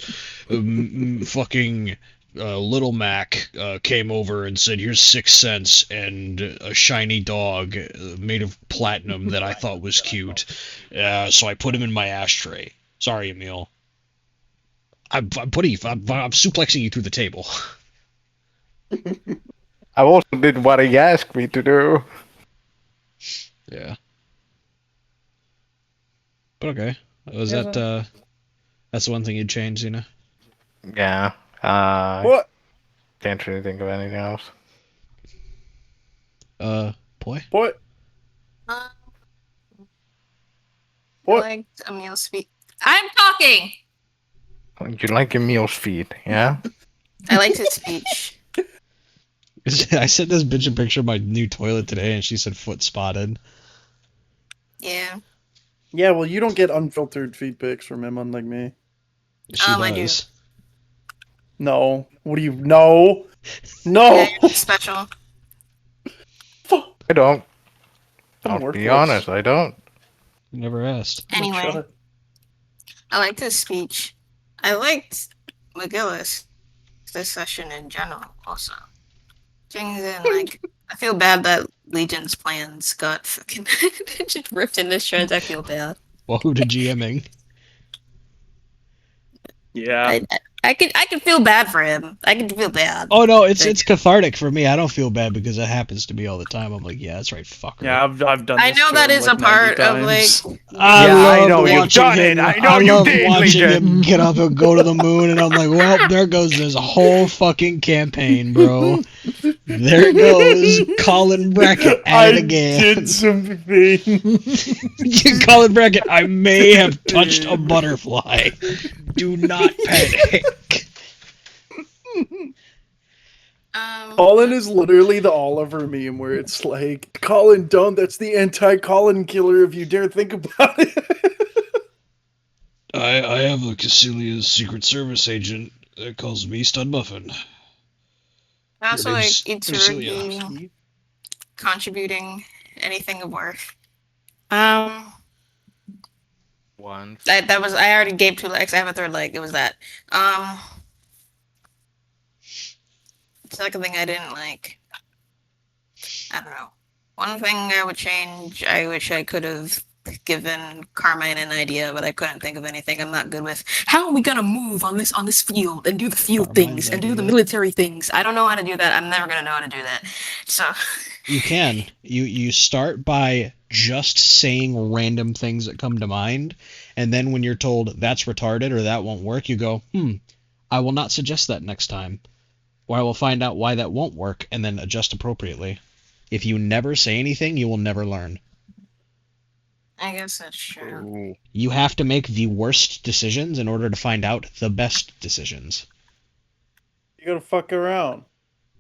fucking Little Mac came over and said, here's 6 cents and a shiny dog made of platinum that I thought was cute. So I put him in my ashtray. Sorry, Emil. I'm suplexing you through the table. I also did what he asked me to do. Yeah. But okay. Was that that's the one thing you'd change, Xena? Yeah. What? Can't really think of anything else. Boy? What? I What? liked Emil's speech. I'm talking! You like Emil's feet, yeah? I liked his speech. I sent this bitch a picture of my new toilet today, and she said foot spotted. Yeah. Yeah, well, you don't get unfiltered feed pics from him, unlike me. She I do. does. No. What do you... No! No! Yeah, you're special. I don't. I'm I'll be worthless. honest, I don't. You never asked. Anyway, Shut up. I liked his speech. I liked McGillis this session in general also. Things in, like, I feel bad that Legion's plans got fucking just ripped in this shreds. I feel bad. Well, who did GMing? Yeah. I can feel bad for him. I can feel bad. Oh no, it's cathartic for me. I don't feel bad because it happens to me all the time. I'm like, yeah, that's right, fucker. Yeah, I've done I this know to that him is like a 90 part of like. times. I Yeah, I love know you've watching done him. it. I know I you love did, watching Legion. him get up and go to the moon, and I'm like, well, there goes this whole fucking campaign, bro. There goes Colin Brackett at it again. I did something. Colin Brackett, I may have touched a butterfly. Do not panic. Colin is literally the Oliver meme where it's like, Colin, don't. That's the anti-Colin killer if you dare think about it. I have a Cassilia's Secret Service agent that calls me Stud Muffin. I also Her like name's Itsurugi contributing anything of worth. One. That was I already gave 2 legs. I have a 3rd leg. It was that. Second thing I didn't like. I don't know. One thing I would change. I wish I could have given Carmine an idea, but I couldn't think of anything. I'm not good with. How are we gonna move on this field and do the field Carmine's things and do the idea. military things? I don't know how to do that. I'm never gonna know how to do that. So. You can. You start by just saying random things that come to mind, and then when you're told that's retarded or that won't work, you go, I will not suggest that next time. Or I will find out why that won't work and then adjust appropriately. If you never say anything, you will never learn. I guess that's true. You have to make the worst decisions in order to find out the best decisions. You gotta fuck around.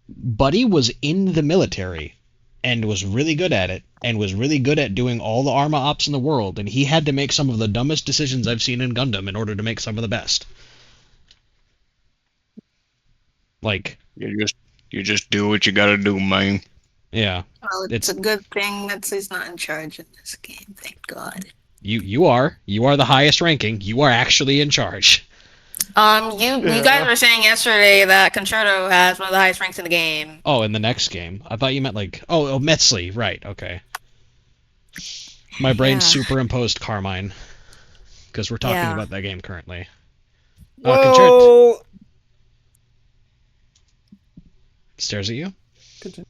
Buddy was in the military and was really good at it and was really good at doing all the Arma ops in the world, and he had to make some of the dumbest decisions I've seen in Gundam in order to make some of the best. Like, You just do what you gotta do, man. yeah. Well, it's a good thing that he's not in charge in this game. Thank God. You are the highest ranking. You are actually in charge. You guys were saying yesterday that Concerto has one of the highest ranks in the game. Oh, in the next game. I thought you meant like Metzley, right, okay. My brain superimposed Carmine. Because we're talking about that game currently. Well, Stares at you. Continue.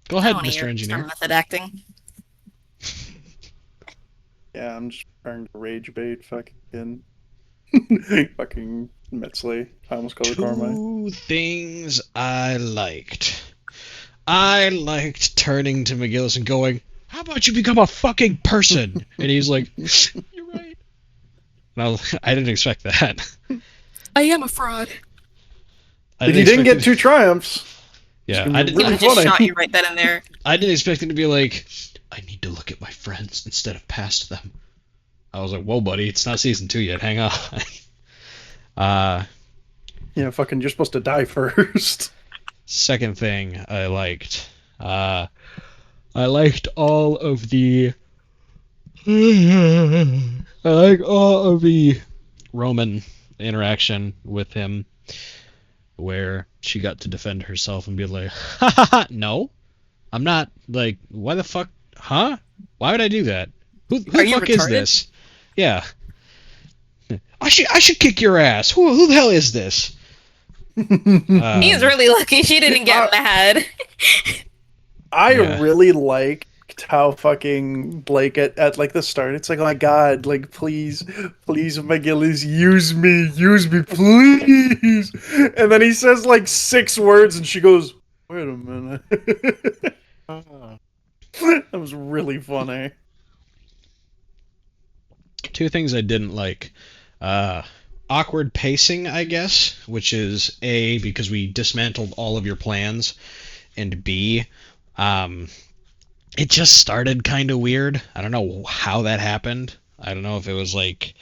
Go ahead, Mr. Engineer. Method acting. Yeah, I'm just trying to rage bait fucking fucking Metzley. I almost called it Carmine. 2 things I liked. I liked turning to McGillis and going, how about you become a fucking person? And he's like, you're right. And I didn't expect that. I am a fraud. He didn't get 2 triumphs. Yeah, I didn't. I just shot you right then and there. I didn't expect him to be like, I need to look at my friends instead of past them. I was like, whoa, buddy, it's not season 2 yet. Hang on. Yeah, fucking, you're supposed to die first. Second thing I liked. I liked all of the. I like all of the Roman interaction with him, where she got to defend herself and be like, ha ha ha, no, I'm not, like, why the fuck, huh? Why would I do that? Who the fuck is this? Yeah. I should kick your ass. Who the hell is this? He's really lucky she didn't get mad. I really liked how fucking Blake at like the start, it's like, oh my god, like please McGillis, use me, please. And then he says like 6 words and she goes, wait a minute. That was really funny. 2 things I didn't like. Awkward pacing, I guess, which is A, because we dismantled all of your plans, and B, it just started kind of weird. I don't know how that happened. I don't know if it was like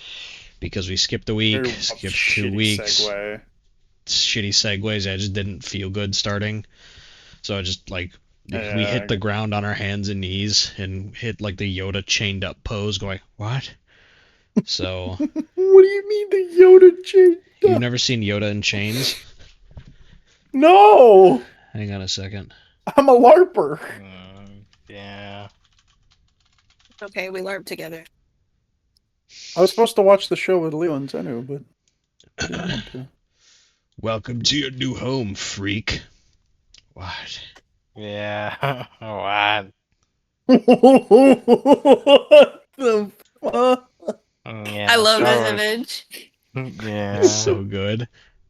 because we skipped a week, skipped 2 weeks. Shitty segues. I just didn't feel good starting. So I just like we hit the ground on our hands and knees and hit like the Yoda chained up pose going, what? So what do you mean the Yoda chained up? You've never seen Yoda in chains? No! Hang on a second. I'm a LARPer. Yeah. Okay, we LARP together. I was supposed to watch the show with Leo and Zenu, but I didn't want to. Welcome to your new home, freak. What? Yeah. What? What the fuck? Yeah. I love that this was- image. Yeah. It's so good.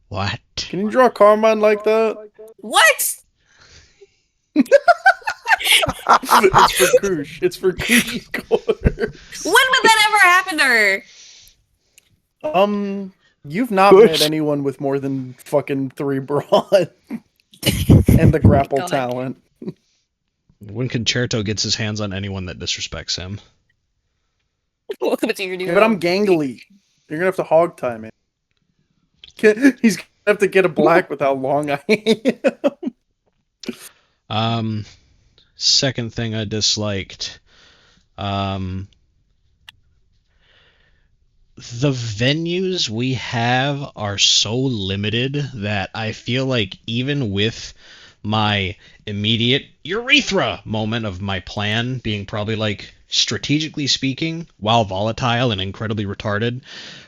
What? Can you draw Carmine like that? What? It's for Koosh. It's for Koosh's corpse. When would that ever happen to her? You've not Koosh. met anyone with more than fucking 3 brawn and the grapple God. talent. When Concerto gets his hands on anyone that disrespects him. Welcome to your new Yeah, but I'm home. gangly. You're gonna have to hog time it. He's gonna have to get a black with how long I am. Second thing I disliked. The venues we have are so limited that I feel like even with my immediate urethra moment of my plan being probably like strategically speaking, while volatile and incredibly retarded,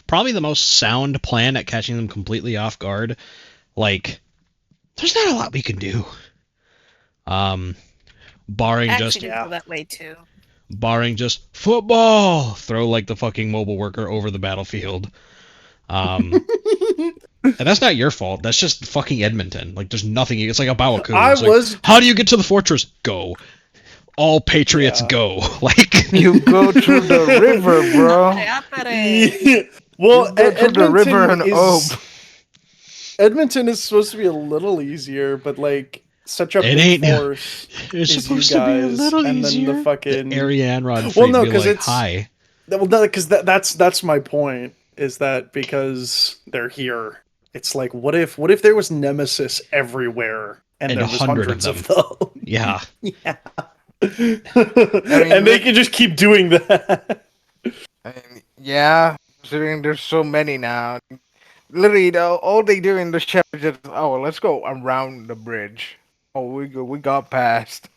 probably the most sound plan at catching them completely off guard. Like, there's not a lot we can do. Barring I just actually do feel that way too. football, throw like the fucking mobile worker over the battlefield. And that's not your fault. That's just fucking Edmonton. Like, there's nothing. It's like a Bawaku. I It's like, was how do you get to the fortress? Go. All Patriots Yeah. go. Like, You go through the river, bro. Well, You go through the river and Edmonton is supposed to be a little easier, but like such a It big ain't now. force. it's is you supposed to be a guys, little and easier. then the fucking Ariane Rod Well, Freak no, be 'cause like, it's- hi. Well, because that's my point. Is that because they're here? It's like, what if there was Nemesis everywhere and And there was 100 hundreds of of them? Yeah. Yeah. mean, And they can just keep doing that. I mean, yeah, considering there's so many now. Literally, all they do in the ship is just, oh, let's go around the bridge. Oh, we got past.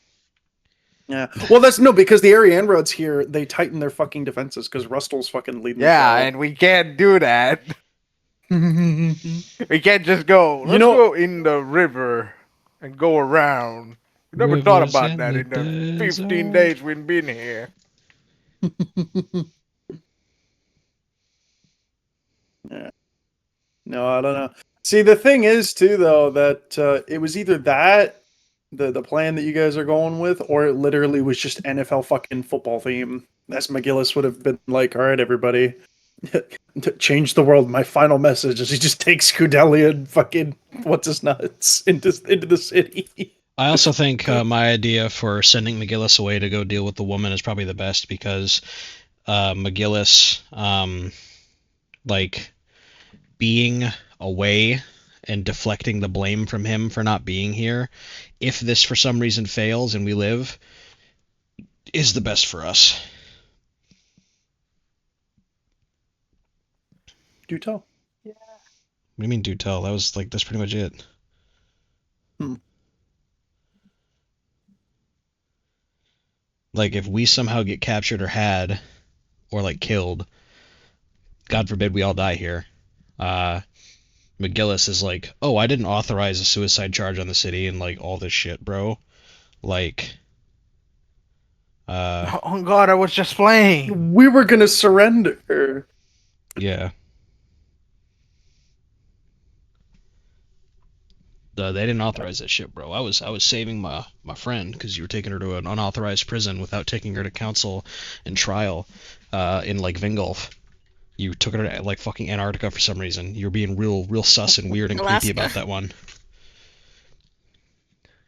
Yeah. Well, that's no, because the Ariane roads here, they tighten their fucking defenses because Rustel's fucking leading Yeah, the and we can't do that. show. We can't just go. Let's know- go in the river and go around. We never thought Rivers about in that the in the 15 desert. days we've been here. No, I don't know. See, the thing is too, though, that it was either that the plan that you guys are going with, or it literally was just NFL fucking football theme. As McGillis would have been like, "All right, everybody, change the world." My final message is he just takes Scudelia and fucking what's his nuts into the city. I also think my idea for sending McGillis away to go deal with the woman is probably the best because McGillis, like, being away and deflecting the blame from him for not being here, if this for some reason fails and we live, is the best for us. Do tell. What do you mean, do tell? That's pretty much it. Like, if we somehow get captured or had, or like killed, God forbid we all die here, McGillis is like, oh, I didn't authorize a suicide charge on the city and like all this shit, bro. Like, Oh God, I was just playing. We were gonna surrender. yeah. They didn't authorize that shit, bro. I was saving my friend because you were taking her to an unauthorized prison without taking her to counsel and trial in like Vingolf. You took her to like fucking Antarctica for some reason. You were being real sus and weird and creepy Alaska. about that one.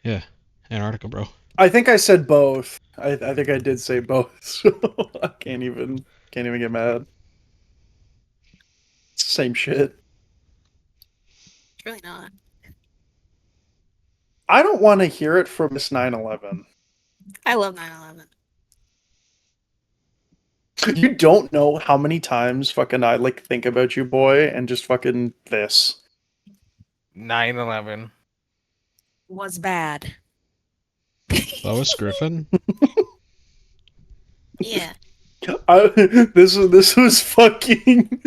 Yeah, Antarctica, bro. I think I said both. I think I did say both. So I can't even get mad. It's the same shit. It's really not. I don't want to hear it from Miss 9/11. I love 9/11. You don't know how many times fucking I like think about you, boy, and just fucking this. 9/11. Was bad. Lois Griffin? Yeah. This was fucking.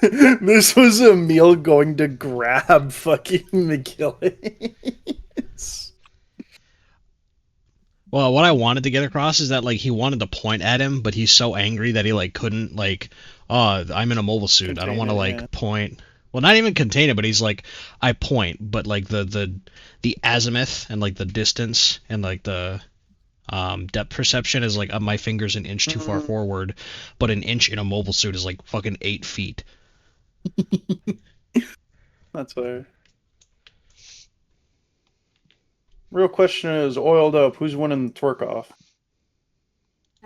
This was Emil going to grab fucking McGillis. Well, what I wanted to get across is that like he wanted to point at him, but he's so angry that he like couldn't like, oh, I'm in a mobile suit. I don't want to like point. Well, not even contain it, but he's like, I point, but like the azimuth and like the distance and like the depth perception is like my finger's an inch too far forward, but an inch in a mobile suit is like fucking 8 feet. That's fair. Real question is, oiled up, who's winning the twerk off?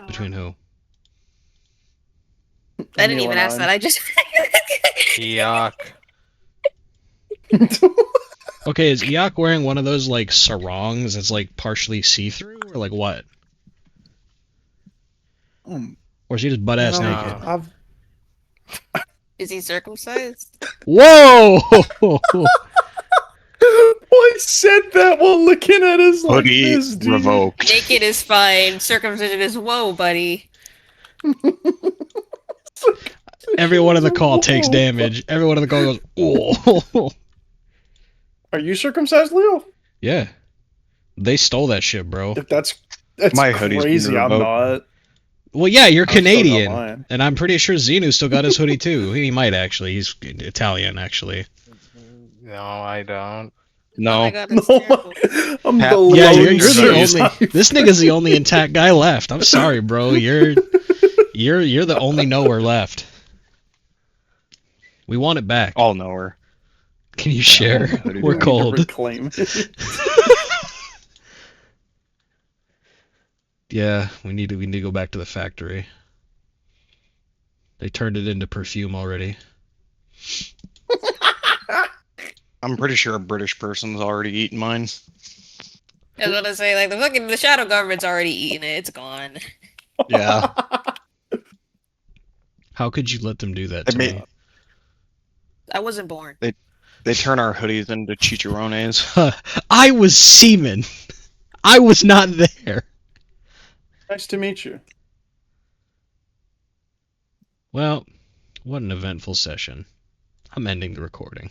Between who? I didn't even ask that. I just. Yuck. Okay, is Eok wearing one of those like sarongs that's like partially see-through, or like what? Or is he just butt-ass naked? Is he circumcised? Whoa! I said that while looking at us like Hoodie this, dude. revoked. Naked is fine. Circumcision is whoa, buddy. Everyone in the call takes damage. Everyone in the call goes, oh. Are you circumcised, Leo? Yeah. They stole that shit, bro. If that's My hoodie's been crazy, I'm revoked. not. Well, yeah, you're I've still got Canadian. mine. And I'm pretty sure Xenu still got his hoodie, too. He might, actually. He's Italian, actually. No, I don't. Oh my No. god, that's No, terrible. I'm Pat- the Yeah, lone you're the circumcised. only... This nigga's the only intact guy left. I'm sorry, bro. You're the only knower left. We want it back. All knower. Can you share? hoodie We're back. cold. Reclaim it. Yeah, we need to go back to the factory. They turned it into perfume already. I'm pretty sure a British person's already eaten mine. I was gonna say, like, the shadow government's already eaten it. It's gone. Yeah. How could you let them do that They to made- me? I wasn't born. They turn our hoodies into chicharrones. I was semen. I was not there. Nice to meet you. Well, what an eventful session. I'm ending the recording.